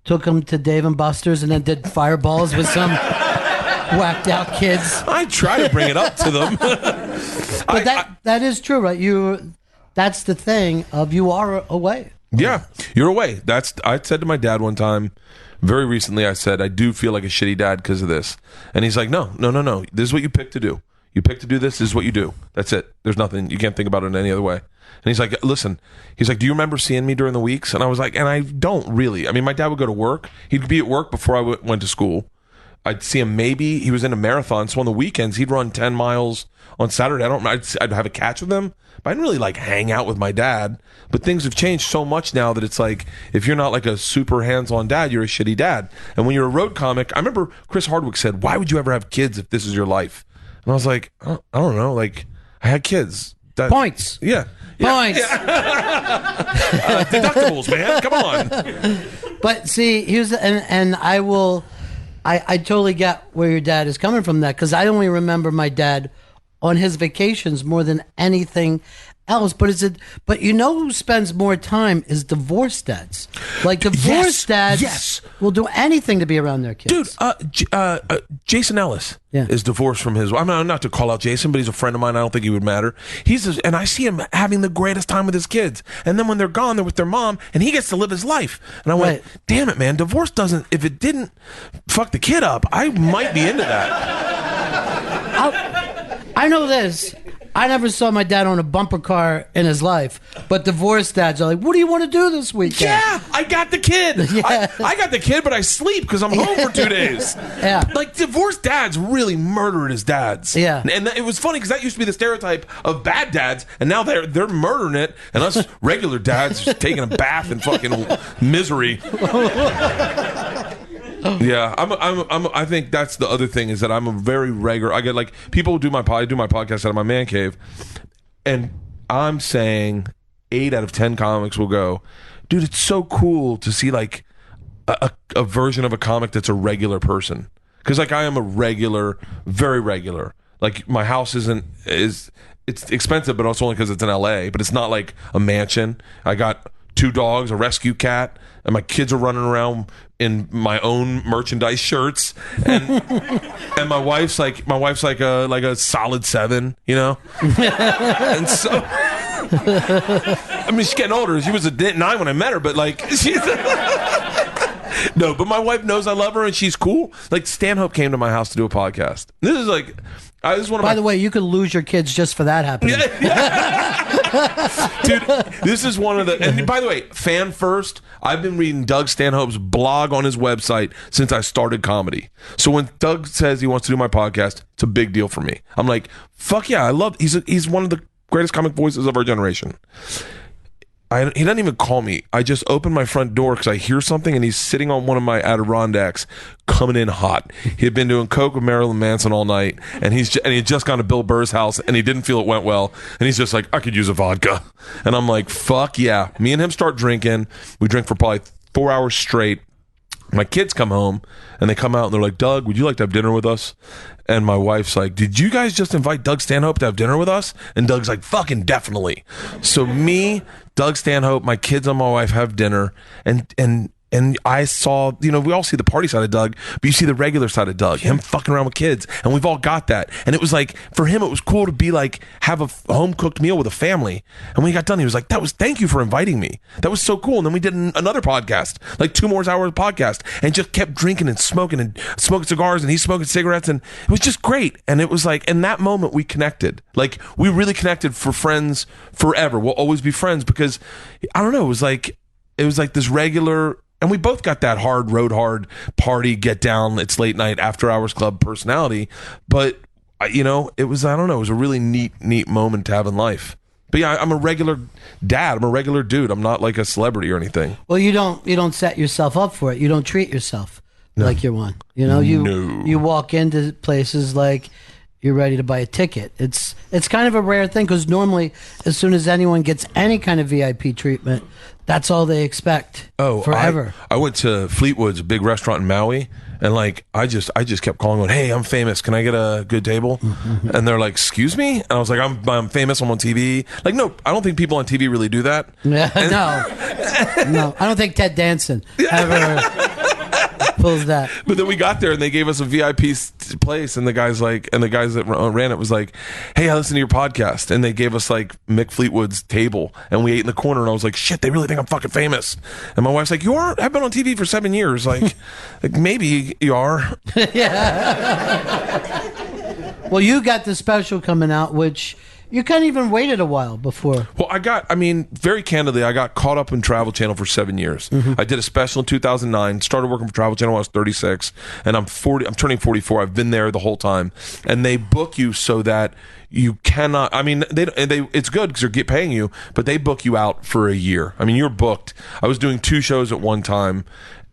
took them to Dave & Buster's and then did fireballs with some whacked out kids? I try to bring it up to them. But that is true, right? That's the thing of you are away. Yeah, you're away. I said to my dad one time, very recently, I said, I do feel like a shitty dad because of this. And he's like, no. This is what you picked to do. You picked to do this. This is what you do. That's it. There's nothing. You can't think about it in any other way. And he's like, listen. He's like, do you remember seeing me during the weeks? And I was like, and I don't really. I mean, my dad would go to work. He'd be at work before I went to school. I'd see him maybe. He was in a marathon, so on the weekends, he'd run 10 miles on Saturday. I'd have a catch with him, but I didn't really like hang out with my dad. But things have changed so much now that it's like, if you're not like a super hands-on dad, you're a shitty dad. And when you're a road comic, I remember Chris Hardwick said, why would you ever have kids if this is your life? And I was like, I don't know. Like, I had kids. Points. Yeah. Points. Yeah. Deductibles, man. Come on. But see, I totally get where your dad is coming from, that, because I only remember my dad on his vacations more than anything else. But you know who spends more time is divorced dads. Like divorced dads will do anything to be around their kids. Dude, Jason Ellis is divorced from his. I'm not to call out Jason, but he's a friend of mine. I don't think he would matter. And I see him having the greatest time with his kids. And then when they're gone, they're with their mom, and he gets to live his life. And I went, damn it, man. Divorce doesn't. If it didn't fuck the kid up, I might be into that. I know this. I never saw my dad own a bumper car in his life, but divorced dads are like, what do you want to do this weekend? Yeah, I got the kid. Yeah. I got the kid, but I sleep because I'm home for 2 days. Yeah. Like, divorced dads really murdered his dads. Yeah. And it was funny because that used to be the stereotype of bad dads, and now they're murdering it, and us regular dads just taking a bath in fucking misery. Yeah, I think that's the other thing, is that I'm a very regular. I get like, people do my podcast out of my man cave, and I'm saying 8 out of 10 comics will go, dude, it's so cool to see like a version of a comic that's a regular person, because like I am a regular, very regular. Like my house it's expensive, but also only because it's in LA. But it's not like a mansion. I got 2 dogs, a rescue cat, and my kids are running around in my own merchandise shirts, and and my wife's like a solid 7, you know. And so, I mean, she's getting older. She was a 9 when I met her, but like she's no. But my wife knows I love her, and she's cool. Like Stanhope came to my house to do a podcast. This is like, This is one of By the way, you could lose your kids just for that happening. Dude, this is one of the. And by the way, fan first. I've been reading Doug Stanhope's blog on his website since I started comedy. So when Doug says he wants to do my podcast, it's a big deal for me. I'm like, fuck yeah, I love. He's one of the greatest comic voices of our generation. He doesn't even call me. I just open my front door because I hear something, and he's sitting on one of my Adirondacks, coming in hot. He had been doing coke with Marilyn Manson all night, and he had just gone to Bill Burr's house, and he didn't feel it went well, and he's just like, I could use a vodka, and I'm like, fuck yeah. Me and him start drinking. We drink for probably 4 hours straight. My kids come home, and they come out, and they're like, Doug, would you like to have dinner with us? And my wife's like, did you guys just invite Doug Stanhope to have dinner with us? And Doug's like, fucking definitely. So me, Doug Stanhope, my kids and my wife have dinner, and I saw, we all see the party side of Doug, but you see the regular side of Doug, him fucking around with kids, and we've all got that. And it was like, for him, it was cool to be like, have a home-cooked meal with a family. And when he got done, he was like, thank you for inviting me. That was so cool. And then we did another podcast, like 2 more hours of podcast, and just kept drinking and smoking cigars, and he's smoking cigarettes, and it was just great. And it was like, in that moment, we connected. Like, we really connected for friends forever. We'll always be friends because, I don't know, it was like this regular... And we both got that road hard party, get down, it's late night, after hours club personality. But, it was a really neat moment to have in life. But yeah, I'm a regular dad. I'm a regular dude. I'm not like a celebrity or anything. Well, you don't set yourself up for it. You don't treat yourself like you're one. You walk into places like you're ready to buy a ticket. It's kind of a rare thing because normally as soon as anyone gets any kind of VIP treatment, that's all they expect forever. I went to Fleetwood's, a big restaurant in Maui, and like I just kept calling, going, hey, I'm famous. Can I get a good table? Mm-hmm. And they're like, excuse me? And I was like, I'm famous. I'm on TV. Like, no, I don't think people on TV really do that. No. I don't think Ted Danson ever pulls that. But then we got there and they gave us a VIP place, and the guys that ran it was like, hey, I listened to your podcast, and they gave us like Mick Fleetwood's table, and we ate in the corner, and I was like, shit, they really think I'm fucking famous. And my wife's like, I've been on TV for 7 years, like maybe you are. Yeah. Well, you got the special coming out, which you kind of even waited a while before. Well, very candidly, I got caught up in Travel Channel for 7 years. Mm-hmm. I did a special in 2009, started working for Travel Channel when I was 36, and I'm turning 44. I've been there the whole time. And they book you so that you cannot, it's good because they're paying you, but they book you out for a year. I mean, you're booked. I was doing 2 shows at one time.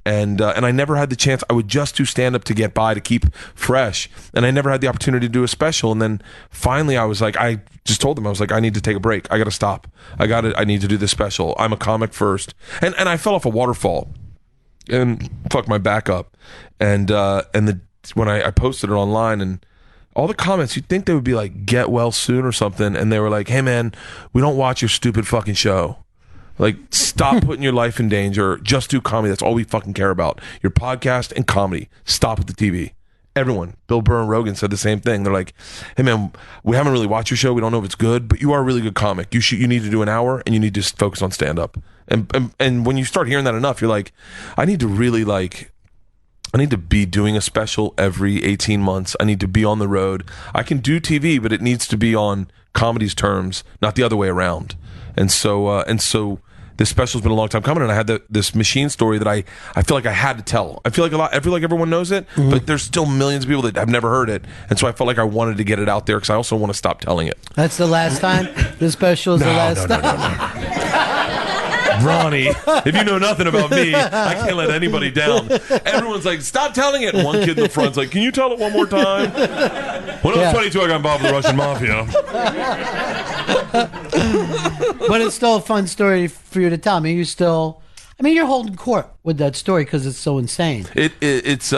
And I never had the chance. I would just do stand-up to get by, to keep fresh. And I never had the opportunity to do a special. And then finally I was like, I just told them, I was like, I need to take a break. I got to stop. I need to do this special. I'm a comic first. And I fell off a waterfall and fucked my back up. And when I posted it online, and all the comments, you'd think they would be like, get well soon or something. And they were like, hey man, we don't watch your stupid fucking show. Like, stop putting your life in danger. Just do comedy. That's all we fucking care about. Your podcast and comedy. Stop with the TV. Everyone. Bill Burr and Rogan said the same thing. They're like, hey man, we haven't really watched your show. We don't know if it's good, but you are a really good comic. You need to do an hour, and you need to focus on stand-up. And when you start hearing that enough, you're like, I need to be doing a special every 18 months. I need to be on the road. I can do TV, but it needs to be on comedy's terms, not the other way around. And so this special's been a long time coming, and I had this machine story that I feel like I had to tell. I feel like everyone knows it, mm-hmm. but there's still millions of people that have never heard it, and so I felt like I wanted to get it out there because I also want to stop telling it. That's the last time? The special is the last time? No. Ronnie, if you know nothing about me, I can't let anybody down. Everyone's like, stop telling it. One kid in the front's like, can you tell it one more time? When I was 22, I got involved with the Russian mafia. But it's still a fun story for you to tell. I mean, you're holding court with that story because it's so insane. It is.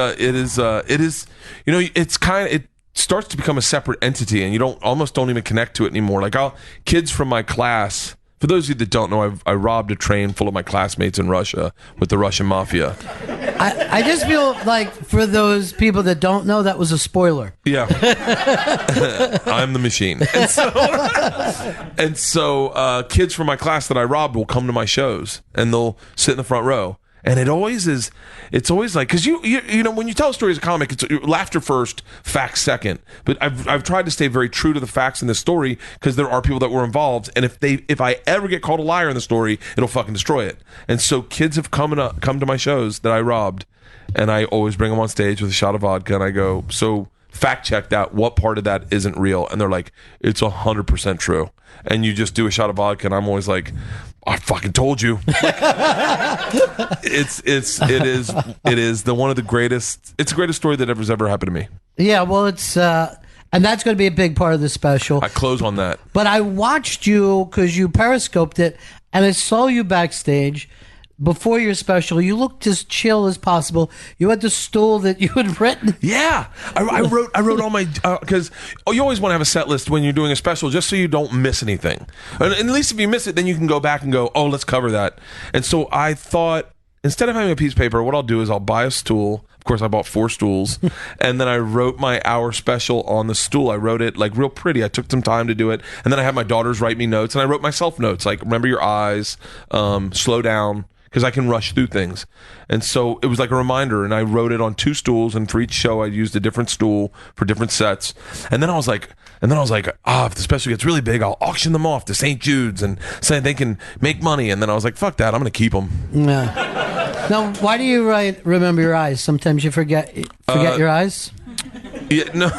It starts to become a separate entity, and you almost don't even connect to it anymore. Like kids from my class. For those of you that don't know, I robbed a train full of my classmates in Russia with the Russian mafia. I just feel like for those people that don't know, that was a spoiler. Yeah. I'm the machine. And so kids from my class that I robbed will come to my shows, and they'll sit in the front row. And it's always like, because you know, when you tell a story as a comic, it's laughter first, facts second. But I've tried to stay very true to the facts in this story, because there are people that were involved, and if I ever get called a liar in the story, it'll fucking destroy it. And so kids have come to my shows that I robbed, and I always bring them on stage with a shot of vodka, and I go, so fact check that, what part of that isn't real? And they're like, it's 100% true. And you just do a shot of vodka, and I'm always like, I fucking told you. It is one of the greatest. It's the greatest story that ever happened to me. Yeah, well, it's and that's going to be a big part of the special. I close on that. But I watched you because you periscoped it, and I saw you backstage before your special. You looked as chill as possible. You had the stool that you had written. Yeah, I wrote all my, because you always want to have a set list when you're doing a special, just so you don't miss anything. And at least if you miss it, then you can go back and go, oh, let's cover that. And so I thought, instead of having a piece of paper, what I'll do is I'll buy a stool. Of course, I bought 4 stools, and then I wrote my hour special on the stool. I wrote it like real pretty. I took some time to do it, and then I had my daughters write me notes, and I wrote myself notes like, remember your eyes, slow down, because I can rush through things. And so it was like a reminder, and I wrote it on 2 stools, and for each show I used a different stool for different sets. And then I was like, if the special gets really big, I'll auction them off to St. Jude's and say they can make money. And then I was like, fuck that, I'm going to keep them. Yeah. Now, why do you write remember your eyes? Sometimes you forget your eyes? Yeah, no.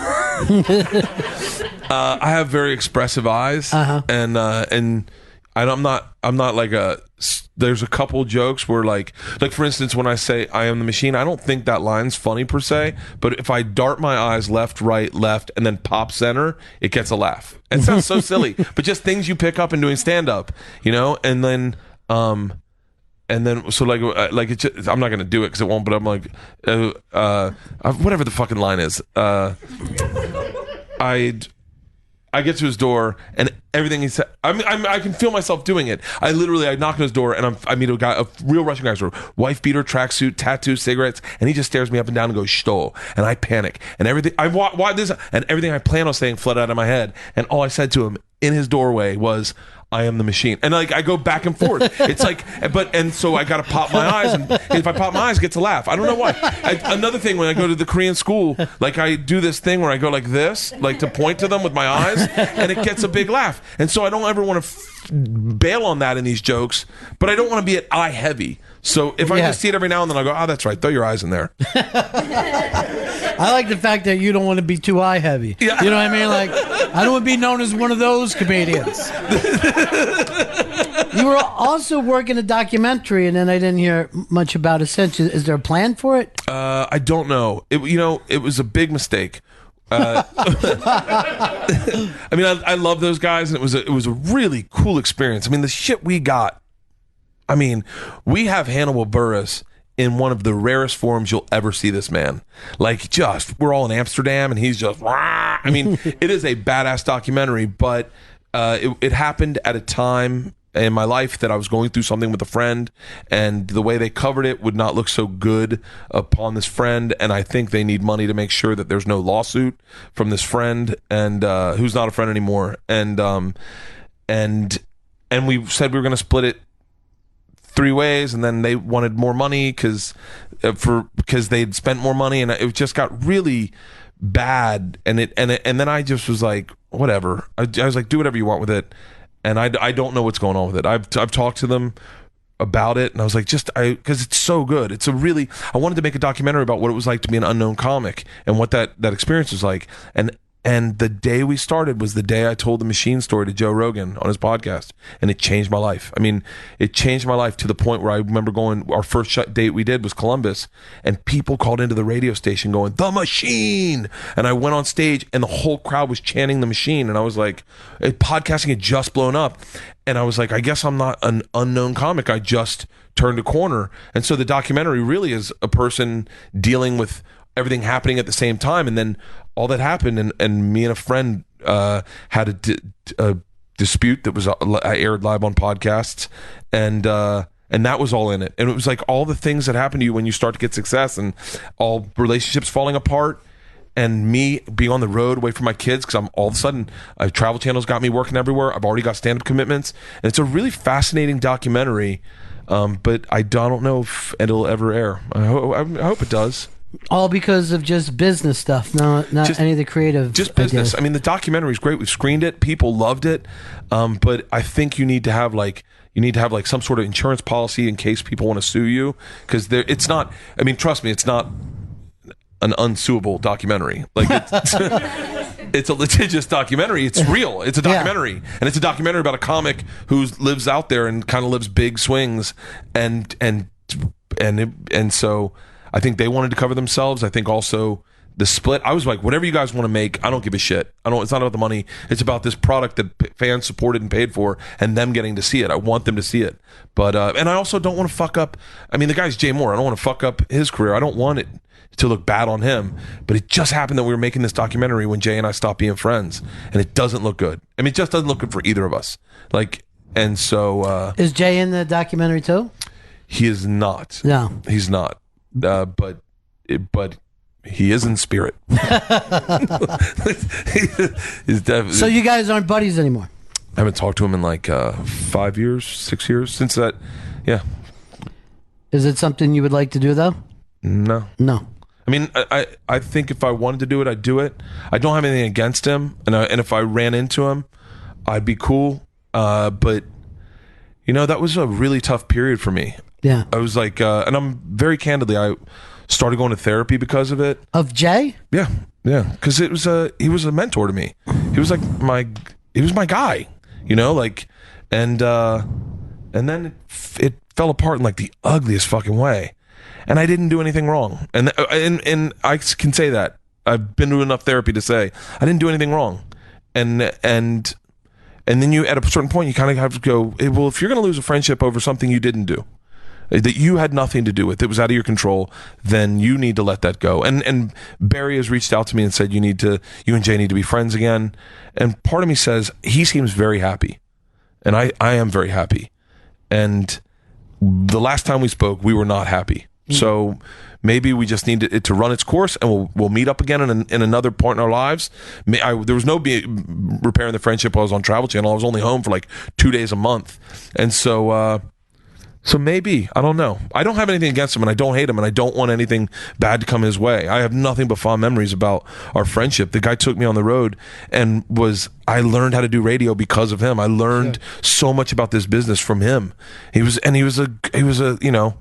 I have very expressive eyes, and I'm not like a. There's a couple jokes where like for instance, when I say I am the machine, I don't think that line's funny per se, but if I dart my eyes left, right, left, and then pop center, it gets a laugh. It sounds so silly, but just things you pick up in doing stand up, you know, and then so like it's just, I'm not gonna do it because it won't, but I'm like whatever the fucking line is, I get to his door, and everything he said, I can feel myself doing it. I knock on his door, and I meet a real Russian guy, wife beater, tracksuit, tattoos, cigarettes, and he just stares me up and down and goes, "Shto," and I panic, and everything everything I plan on saying flooded out of my head, and all I said to him in his doorway was, I am the machine. And like I go back and forth. It's like, so I got to pop my eyes, and if I pop my eyes, it gets a laugh. I don't know why. Another thing, when I go to the Korean school, like I do this thing where I go like this, like to point to them with my eyes, and it gets a big laugh. And so I don't ever want to bail on that in these jokes, but I don't want to be at eye heavy. So if I just see it every now and then, I'll go, oh, that's right, throw your eyes in there. I like the fact that you don't want to be too eye heavy. Yeah. You know what I mean? Like, I don't want to be known as one of those comedians. You were also working a documentary, and then I didn't hear much about it since. Is there a plan for it? I don't know. It was a big mistake. I mean, I love those guys, and it was a really cool experience. I mean, the shit we got. I mean, we have Hannibal Buress in one of the rarest forms you'll ever see this man. Like, we're all in Amsterdam, and he's just, Wah! I mean, it is a badass documentary, but it happened at a time in my life that I was going through something with a friend, and the way they covered it would not look so good upon this friend, and I think they need money to make sure that there's no lawsuit from this friend, and who's not a friend anymore, and we said we were going to split it 3 ways, and then they wanted more money because they'd spent more money, and it just got really bad, and then I just was like, whatever. I was like, do whatever you want with it, and I don't know what's going on with it. I've talked to them about it, and I was like, because it's so good. I wanted to make a documentary about what it was like to be an unknown comic and what that experience was like, and the day we started was the day I told the machine story to Joe Rogan on his podcast, and it changed my life. I mean, it changed my life to the point where I remember our first date we did was Columbus, and people called into the radio station going, "The Machine!" And I went on stage, and the whole crowd was chanting The Machine, and I was like, podcasting had just blown up, and I was like, I guess I'm not an unknown comic. I just turned a corner. And so the documentary really is a person dealing with everything happening at the same time, and then all that happened, and me and a friend had a dispute that was aired live on podcasts, and that was all in it. And it was like all the things that happen to you when you start to get success, and all relationships falling apart, and me being on the road away from my kids because I'm all of a sudden Travel Channel's got me working everywhere. I've already got stand-up commitments, and it's a really fascinating documentary But I don't know if it'll ever air. I hope it does. All because of just business stuff, not Just- any of the creative. Just business. ideas. I mean, the documentary is great. We've screened it. People loved it. But I think you need to have like some sort of insurance policy in case people want to sue you, because it's not. I mean, trust me, it's not an unsuable documentary. Like it's a litigious documentary. It's real. It's a documentary, and it's a documentary about a comic who lives out there and kind of lives big swings, and so I think they wanted to cover themselves. I think also the split. I was like, whatever you guys want to make, I don't give a shit. It's not about the money. It's about this product that fans supported and paid for, and them getting to see it. I want them to see it. But and I also don't want to fuck up. I mean, the guy's Jay Moore. I don't want to fuck up his career. I don't want it to look bad on him. But it just happened that we were making this documentary when Jay and I stopped being friends, and it doesn't look good. I mean, it just doesn't look good for either of us. And so is Jay in the documentary too? He is not. No, he's not. But he is in spirit. So you guys aren't buddies anymore? I haven't talked to him in like 5 years, 6 years since that. Yeah. Is it something you would like to do though? No. I mean, I think if I wanted to do it, I'd do it. I don't have anything against him, and if I ran into him, I'd be cool. But that was a really tough period for me. Yeah. I was like, and I'm very candidly, I started going to therapy because of it. Of Jay? Yeah, because he was a mentor to me. He was like my guy, and then it fell apart in like the ugliest fucking way, and I didn't do anything wrong, and I can say that I've been to enough therapy to say I didn't do anything wrong, and then you at a certain point you kind of have to go, well, if you're going to lose a friendship over something you didn't do, that you had nothing to do with, it was out of your control, then you need to let that go. And Barry has reached out to me and said you and Jay need to be friends again. And part of me says he seems very happy, and I am very happy. And the last time we spoke, we were not happy. So maybe we just need it to run its course, and we'll meet up again in another point in our lives. There was no repairing the friendship while I was on Travel Channel. I was only home for like 2 days a month, and so maybe, I don't know. I don't have anything against him, and I don't hate him, and I don't want anything bad to come his way. I have nothing but fond memories about our friendship. The guy took me on the road, and I learned how to do radio because of him. I learned so much about this business from him. He was a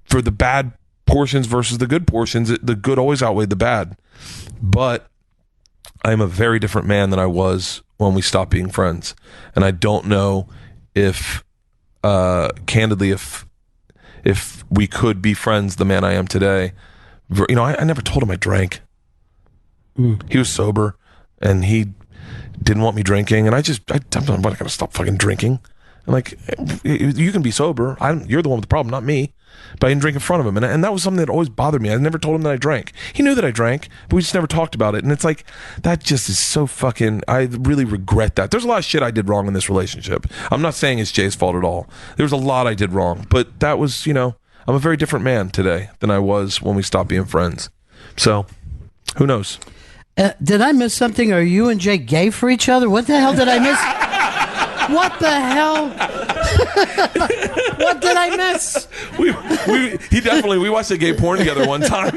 for the bad portions versus the good portions, the good always outweighed the bad. But I am a very different man than I was when we stopped being friends, and I don't know if candidly if we could be friends the man I am today. I never told him I drank. He was sober and he didn't want me drinking, and I'm not gonna stop fucking drinking. And like, you can be sober, you're the one with the problem, not me. But I didn't drink in front of him, and that was something that always bothered me. I never told him that I drank. He knew that I drank, but we just never talked about it. And it's like, that just is so fucking, I really regret that. There's a lot of shit I did wrong in this relationship. I'm not saying it's Jay's fault at all. There was a lot I did wrong, but that was, I'm a very different man today than I was when we stopped being friends. So, who knows? Did I miss something? Are you and Jay gay for each other? What the hell did I miss? What the hell? What did I miss? We watched a gay porn together one time.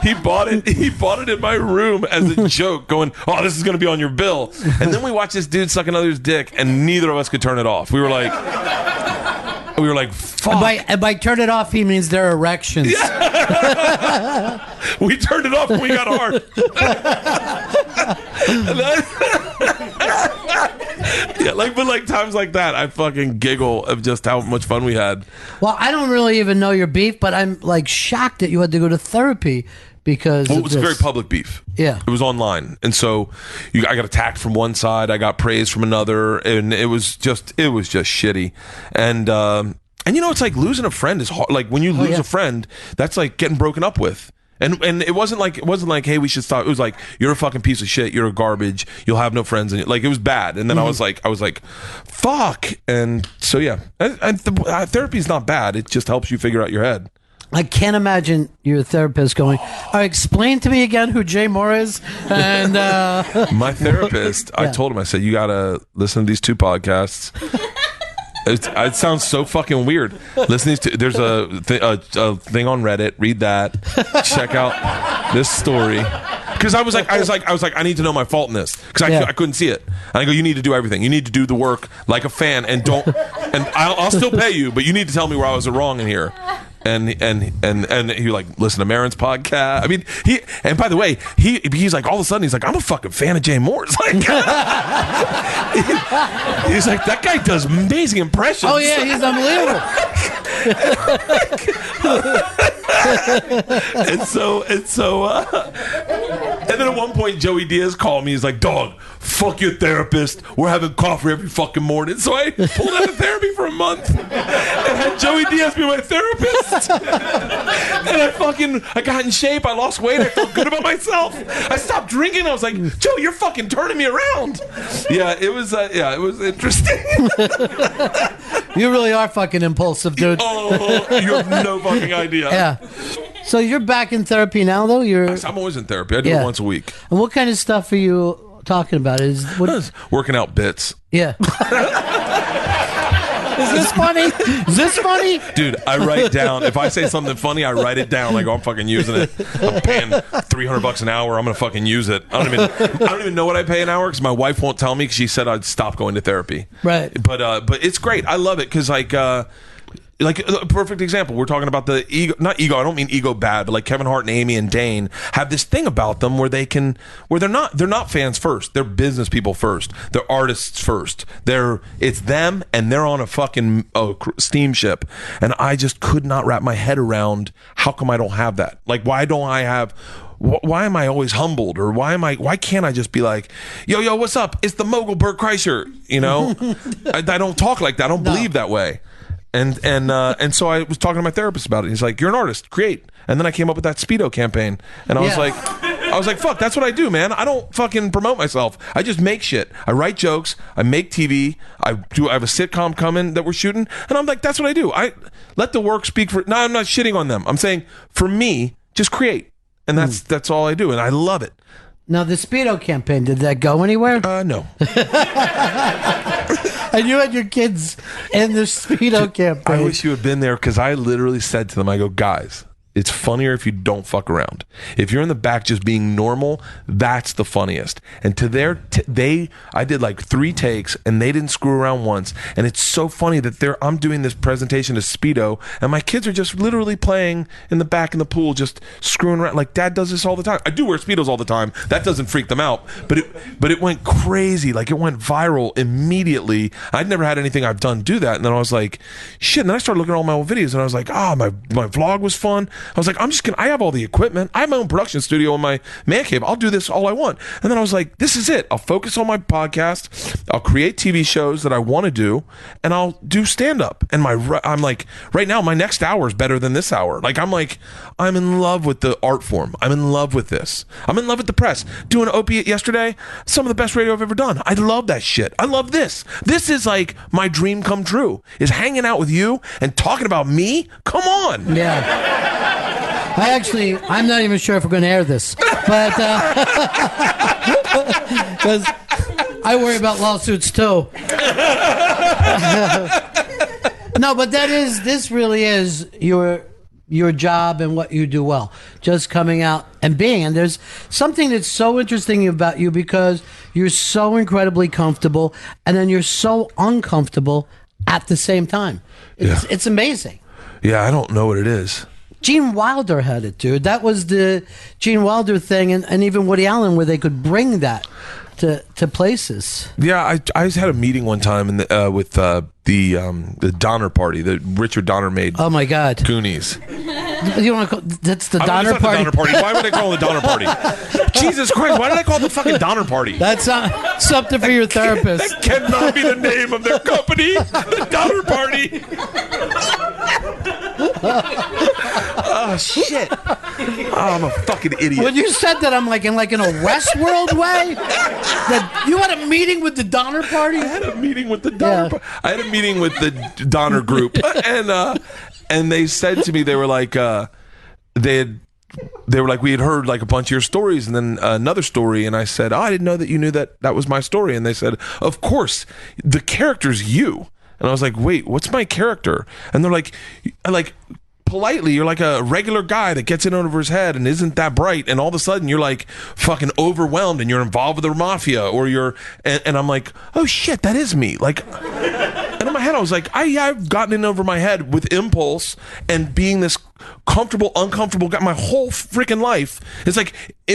He bought it in my room as a joke, going, "Oh, this is going to be on your bill." And then we watched this dude suck another's dick, and neither of us could turn it off. We were like, "Fuck!" And by turn it off, he means their erections. Yeah. We turned it off when we got hard. But times like that, I fucking giggle of just how much fun we had. Well, I don't really even know your beef, but I'm like shocked that you had to go to therapy because it was a very public beef. Yeah, it was online, and so I got attacked from one side, I got praised from another, and it was just shitty. And it's like losing a friend is hard. Like when you lose a friend, that's like getting broken up with. And it wasn't like, hey, we should stop. It was like, you're a fucking piece of shit. You're a garbage. You'll have no friends. And like, it was bad. And then I was like, fuck. And so, yeah, therapy is not bad. It just helps you figure out your head. I can't imagine your therapist going, explain to me again who Jay Moore is. And my therapist, I told him, I said, you got to listen to these two podcasts. It sounds so fucking weird. Listening to there's a thing on Reddit. Read that. Check out this story. Because I was like, I need to know my fault in this because I couldn't see it. And I go, you need to do everything. You need to do the work like a fan, and I'll still pay you, but you need to tell me where I was wrong in here. And he like listen to Maron's podcast. I mean, and by the way, he's like all of a sudden he's like, I'm a fucking fan of Jay Moore. It's like he's like, that guy does amazing impressions. Oh yeah, he's unbelievable. And then at one point Joey Diaz called me. He's like, dog, fuck your therapist. We're having coffee every fucking morning. So I pulled out of therapy for a month and had Joey Diaz be my therapist. And I got in shape. I lost weight. I felt good about myself. I stopped drinking. I was like, Joe, you're fucking turning me around. Yeah, it was interesting. You really are fucking impulsive, dude. Oh, you have no fucking idea. Yeah. So you're back in therapy now, though? I'm always in therapy. I do it once a week. And what kind of stuff are you talking about? Working out bits. Yeah. Is this funny? Is this funny? Dude, I write down. If I say something funny, I write it down. I go, I'm fucking using it. I'm paying $300 an hour. I'm gonna fucking use it. I don't even know what I pay an hour because my wife won't tell me because she said I'd stop going to therapy. Right. But it's great. I love it because like a perfect example. We're talking about the ego, not ego. I don't mean ego bad, but like Kevin Hart and Amy and Dane have this thing about them where they're not fans first. They're business people first. They're artists first. It's them and they're on a fucking steamship. And I just could not wrap my head around how come I don't have that? Like, why am I always humbled? Or why can't I just be like, yo, what's up? It's the mogul Bert Kreischer. You know, I don't talk like that. I don't believe that way. And so I was talking to my therapist about it. He's like, you're an artist, create. And then I came up with that Speedo campaign. And I was like, fuck, that's what I do, man. I don't fucking promote myself. I just make shit. I write jokes. I make TV. I have a sitcom coming that we're shooting. And I'm like, that's what I do. I let the work speak for. No, I'm not shitting on them. I'm saying for me, just create. And that's all I do. And I love it. Now, the Speedo campaign, did that go anywhere? No. And you had your kids in the Speedo campaign. I wish you had been there because I literally said to them, I go, guys, it's funnier if you don't fuck around. If you're in the back just being normal, that's the funniest. And to I did like 3 takes and they didn't screw around once. And it's so funny that I'm doing this presentation to Speedo and my kids are just literally playing in the back in the pool, just screwing around. Like Dad does this all the time. I do wear Speedos all the time. That doesn't freak them out. But it went crazy. Like it went viral immediately. I'd never had anything I've done do that. And then I was like, shit. And then I started looking at all my old videos and I was like, my vlog was fun. I was like, I have all the equipment. I have my own production studio in my man cave. I'll do this all I want. And then I was like, this is it. I'll focus on my podcast. I'll create TV shows that I want to do, and I'll do stand-up. And I'm like, right now, my next hour is better than this hour. Like, I'm in love with the art form. I'm in love with this. I'm in love with the press. Doing Opiate yesterday, some of the best radio I've ever done. I love that shit. I love this. This is like my dream come true, is hanging out with you and talking about me. Come on. Yeah. I'm not even sure if we're going to air this, but because I worry about lawsuits too. No, but this really is your job and what you do well. Just coming out and there's something that's so interesting about you because you're so incredibly comfortable and then you're so uncomfortable at the same time. It's amazing. Yeah, I don't know what it is. Gene Wilder had it, dude. That was the Gene Wilder thing, and even Woody Allen, where they could bring that to places. Yeah, I had a meeting one time with the Donner Party that Richard Donner made. Oh my God, Goonies. You want to call that's the Donner Party? The Donner Party. Why would they call it the Donner Party? Jesus Christ! Why did I call it the fucking Donner Party? That's something for your therapist. That cannot be the name of their company. The Donner Party. Oh shit! Oh, I'm a fucking idiot. When you said that, I'm like in a Westworld way. That you had a meeting with the Donner Party. I had a meeting with the Donner. I had a meeting with the Donner Group, and they said to me, they were like, we had heard like a bunch of your stories and then another story, and I said, I didn't know that you knew that was my story, and they said, of course, the character's you. And I was like, wait, what's my character? And they're like politely, you're like a regular guy that gets in over his head and isn't that bright, and all of a sudden you're like fucking overwhelmed and you're involved with the mafia, or you're and I'm like, oh shit, that is me. Like, and in my head I was like, I've gotten in over my head with impulse and being this comfortable, uncomfortable guy my whole freaking life. It's like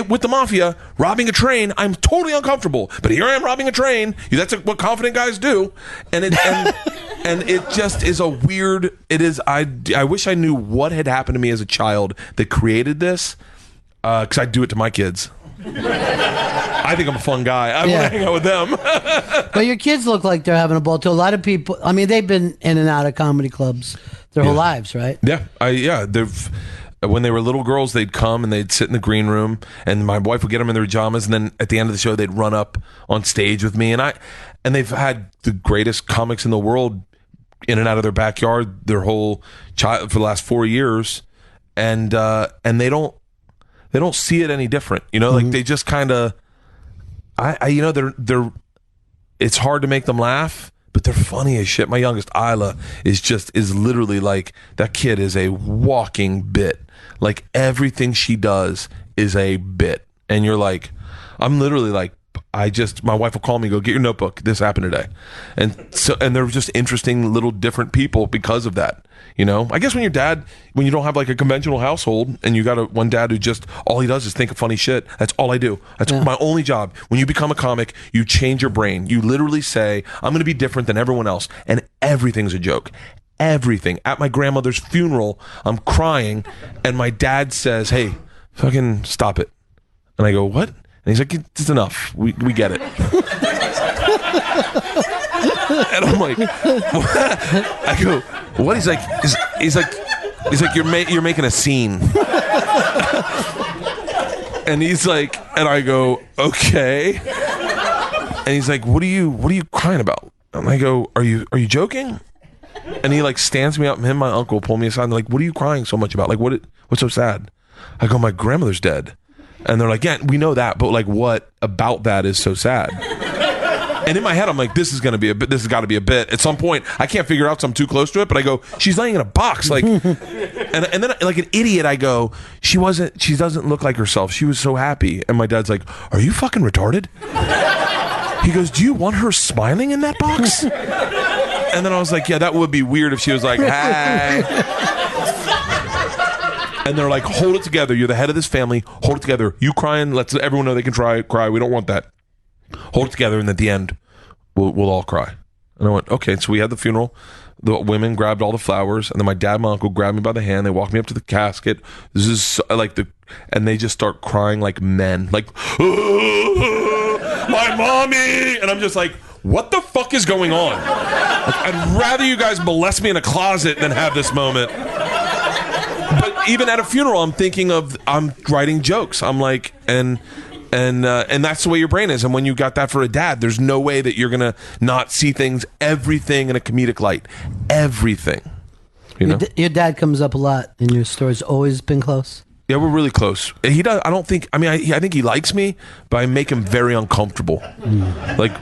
with the mafia, robbing a train, I'm totally uncomfortable, but here I am robbing a train. That's what confident guys do. And it just is a weird, it is, I wish I knew what had happened to me as a child that created this, because I do it to my kids. I think I'm a fun guy. I want to hang out with them. But your kids look like they're having a ball too. A lot of people, I mean, they've been in and out of comedy clubs their whole lives, right? Yeah. When they were little girls, they'd come and they'd sit in the green room, and my wife would get them in their pajamas, and then at the end of the show, they'd run up on stage with me, and they've had the greatest comics in the world in and out of their backyard their whole child for the last 4 years, and they don't see it any different, like they just kind of, they're it's hard to make them laugh, but they're funny as shit. My youngest, Isla, is literally like, that kid is a walking bit. Like, everything she does is a bit. And you're like, I'm literally like, my wife will call me, go, get your notebook. This happened today. And they're just interesting little different people because of that. I guess when you don't have like a conventional household and you got one dad who just, all he does is think of funny shit. That's all I do. That's my only job. When you become a comic, you change your brain. You literally say, I'm going to be different than everyone else. And everything's a joke. Everything. At my grandmother's funeral, I'm crying. And my dad says, hey, fucking stop it. And I go, what? And he's like, it's enough. We get it. And I'm like, what? I go, what? He's like, you're making a scene. And he's like, and I go, okay. And he's like, what are you crying about? And I go, are you joking? And he like stands me up, and him and my uncle pull me aside, and they're like, what are you crying so much about? Like, what's so sad? I go, my grandmother's dead. And they're like, yeah, we know that, but like, what about that is so sad? And in my head, I'm like, this has got to be a bit. At some point, I can't figure out, so I'm too close to it, but I go, she's laying in a box. Like, and then like an idiot, I go, she doesn't look like herself. She was so happy. And my dad's like, are you fucking retarded? He goes, do you want her smiling in that box? And then I was like, yeah, that would be weird if she was like, hi. And they're like, hold it together. You're the head of this family. Hold it together. You crying, let everyone know they can cry. We don't want that. Hold it together, and at the end, we'll all cry. And I went, okay. So we had the funeral. The women grabbed all the flowers, and then my dad and my uncle grabbed me by the hand. They walked me up to the casket. This is like and they just start crying like men, like, my mommy. And I'm just like, what the fuck is going on? Like, I'd rather you guys molest me in a closet than have this moment. But even at a funeral, I'm writing jokes. I'm like, and that's the way your brain is. And when you got that for a dad, there's no way that you're gonna not see everything in a comedic light. Everything. Your dad comes up a lot in your stories. Always been close. Yeah, we're really close. He does. I don't think. I mean, I think he likes me, but I make him very uncomfortable. Like,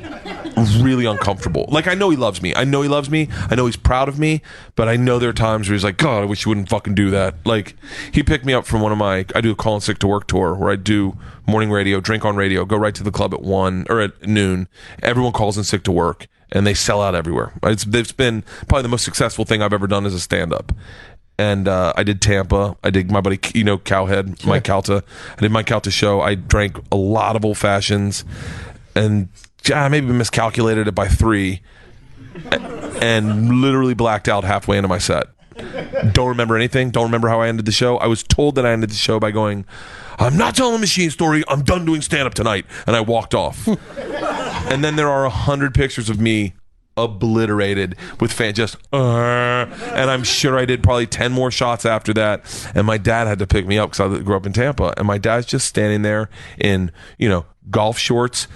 really uncomfortable. Like, I know he loves me. I know he's proud of me, but I know there are times where he's like, God, I wish you wouldn't fucking do that. Like, he picked me up from I do a Call in Sick to Work tour where I do morning radio, drink on radio, go right to the club at 1 or at noon. Everyone calls in sick to work, and they sell out everywhere. It's been probably the most successful thing I've ever done as a stand-up. And I did Tampa. I did my buddy, Cowhead, sure. Mike Calta. I did Mike Calta's show. I drank a lot of old fashions, and maybe miscalculated it by 3, and literally blacked out halfway into my set. Don't remember anything. Don't remember how I ended the show. I was told that I ended the show by going, I'm not telling a machine story. I'm done doing stand-up tonight. And I walked off. And then there are 100 pictures of me obliterated with fans and I'm sure I did probably 10 more shots after that. And my dad had to pick me up because I grew up in Tampa, and my dad's just standing there in golf shorts,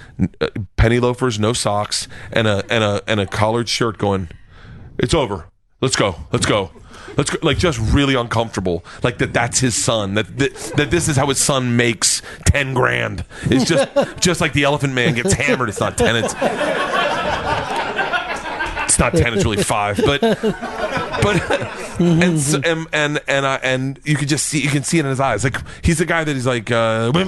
penny loafers, no socks, and a collared shirt going, it's over, let's go, like, just really uncomfortable, like that's his son, that this is how his son makes 10 grand. It's just like the Elephant Man gets hammered. It's not 10, it's It's not 10, it's really 5, but and you can see it in his eyes. Like, he's the guy that he's like, maybe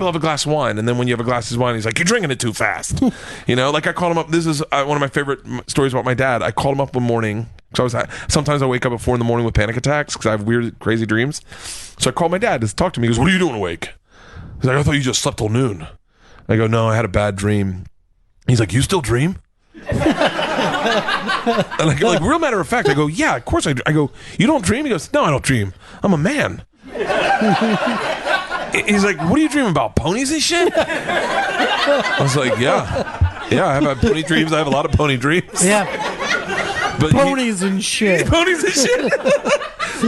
I'll have a glass of wine, and then when you have a glass of wine, he's like, you're drinking it too fast. Like, I called him up. This is one of my favorite stories about my dad. I called him up one morning. So sometimes I wake up at 4 a.m. with panic attacks because I have weird, crazy dreams. So I called my dad to talk to me. He goes, what are you doing awake? He's like, I thought you just slept till noon. I go, no, I had a bad dream. He's like, you still dream? And like real matter of fact, I go, yeah, of course I do. I go, you don't dream? He goes, no, I don't dream. I'm a man. He's like, what are you dreaming about? Ponies and shit? I was like, yeah, I have had pony dreams. I have a lot of pony dreams. Yeah. But ponies and shit. Ponies and shit.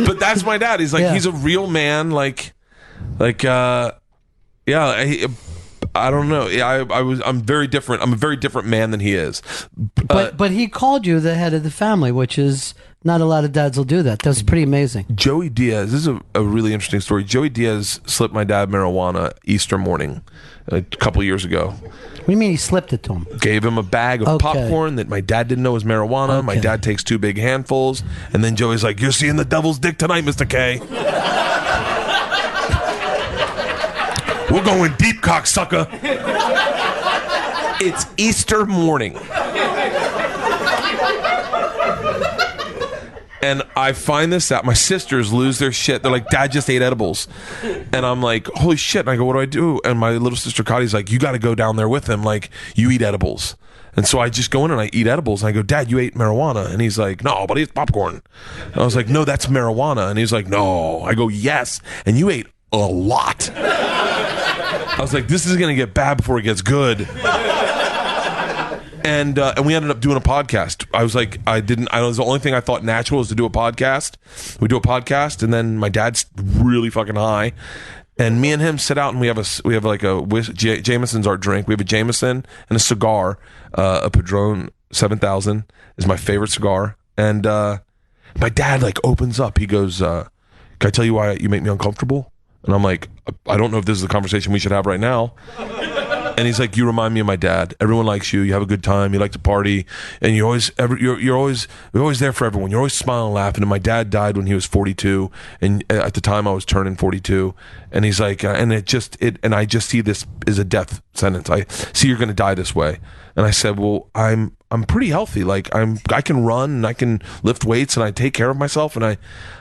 But that's my dad. He's like, he's a real man. I don't know. Yeah, I'm very different. I'm a very different man than he is. But he called you the head of the family, which is not a lot of dads will do that. That's pretty amazing. Joey Diaz, this is a really interesting story. Joey Diaz slipped my dad marijuana Easter morning a couple years ago. What do you mean he slipped it to him? Gave him a bag of popcorn that my dad didn't know was marijuana. Okay. My dad takes 2 big handfuls, and then Joey's like, you're seeing the devil's dick tonight, Mr. K. We're going deep, cocksucker. It's Easter morning. And I find this out. My sisters lose their shit. They're like, Dad just ate edibles. And I'm like, holy shit. And I go, what do I do? And my little sister Cotty's like, you got to go down there with him. Like, you eat edibles. And so I just go in and I eat edibles. And I go, Dad, you ate marijuana. And he's like, no, but it's popcorn. And I was like, no, that's marijuana. And he's like, no. I go, yes. And you ate a lot. I was like, this is going to get bad before it gets good. And we ended up doing a podcast. I was like, it was the only thing I thought natural was to do a podcast. We do a podcast, and then my dad's really fucking high, and me and him sit out, and we have Jameson's our drink. We have a Jameson and a cigar, a Padron 7000 is my favorite cigar. And my dad like opens up. He goes, "Can I tell you why you make me uncomfortable?" And I'm like, I don't know if this is the conversation we should have right now. And he's like, you remind me of my dad. Everyone likes you. You have a good time. You like to party, and you're always there for everyone. You're always smiling and laughing. And my dad died when he was 42, and at the time I was turning 42. And he's like, and I just see this as a death sentence. I see you're going to die this way. And I said, well, I'm pretty healthy. Like I can run and I can lift weights and I take care of myself. And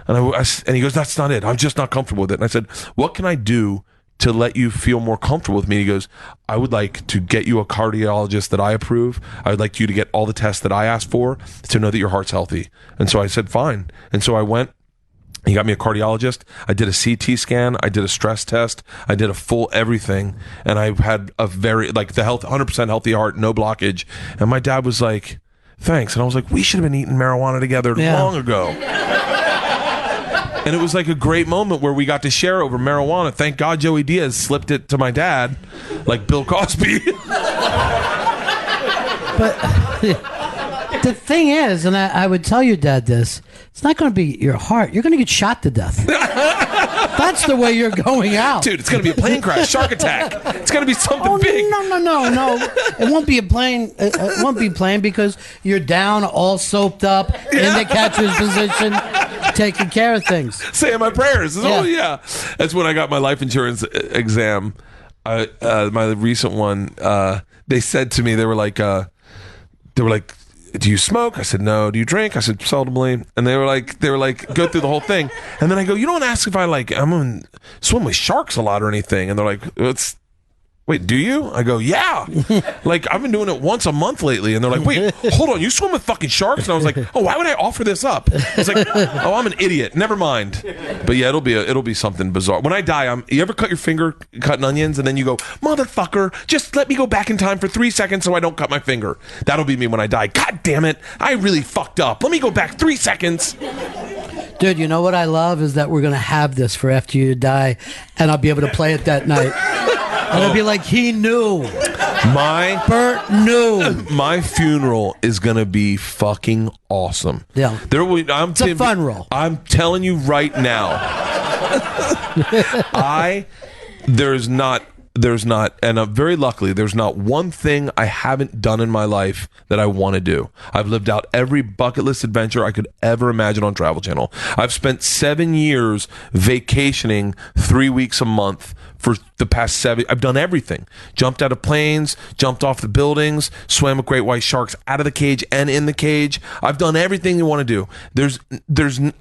he goes, that's not it. I'm just not comfortable with it. And I said, what can I do to let you feel more comfortable with me? He goes, I would like to get you a cardiologist that I approve. I would like you to get all the tests that I asked for to know that your heart's healthy. And so I said, fine. And so I went. He got me a cardiologist. I did a CT scan. I did a stress test. I did a full everything. And I had a very, 100% healthy heart, no blockage. And my dad was like, thanks. And I was like, we should have been eating marijuana together long ago. And it was like a great moment where we got to share over marijuana. Thank God Joey Diaz slipped it to my dad, like Bill Cosby. But the thing is, and I would tell your dad this, it's not going to be your heart. You're going to get shot to death. That's the way you're going out. Dude, it's going to be a plane crash, shark attack. It's going to be something big. No. It won't be a plane. It won't be a plane because you're down, all soaped up, in the catcher's position, taking care of things. Saying my prayers. Oh, yeah. That's when I got my life insurance exam. My recent one, they said to me, they were like, do you smoke? I said, no. Do you drink? I said, seldomly. And they were like, go through the whole thing. And then I go, you don't ask if I'm in swim with sharks a lot or anything. And they're like, wait, do you? I go, yeah. I've been doing it once a month lately. And they're like, wait, hold on, you swim with fucking sharks? And I was like, oh, why would I offer this up? It's like, oh, I'm an idiot. Never mind. But yeah, it'll be something bizarre. When I die, you ever cut your finger cutting onions and then you go, motherfucker, just let me go back in time for 3 seconds so I don't cut my finger. That'll be me when I die. God damn it, I really fucked up. Let me go back 3 seconds. Dude, you know what I love is that we're going to have this for after you die, and I'll be able to play it that night. And I'll be like, he knew. Bert knew. My funeral is going to be fucking awesome. Yeah. It's a fun roll. I'm telling you right now. There's not very luckily, there's not one thing I haven't done in my life that I want to do. I've lived out every bucket list adventure I could ever imagine on Travel Channel. I've spent 7 years vacationing 3 weeks a month for the past 7. I've done everything. Jumped out of planes, jumped off the buildings, swam with great white sharks out of the cage and in the cage. I've done everything you want to do.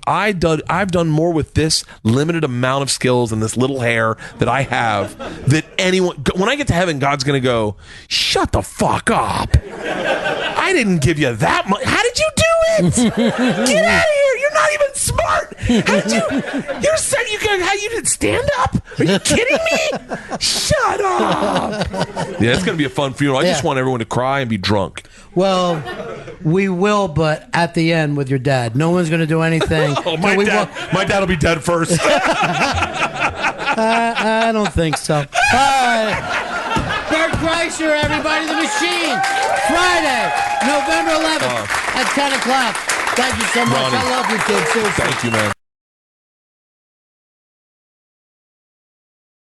I've done more with this limited amount of skills and this little hair that I have that anyone, when I get to heaven, God's going to go, shut the fuck up. I didn't give you that much. How did you do it? Get out of here. You're not even smart. How did you're saying how you did stand up? Are you kidding me? Shut up. Yeah, it's going to be a fun funeral. I just want everyone to cry and be drunk. Well, we will, but at the end with your dad. No one's going to do anything. My dad will be dead first. I don't think so. Bert Kreischer, everybody, the machine. Friday, November 11th at 10 o'clock. Thank you so much. Ronnie, I love you, kid. Seriously. Thank you, man.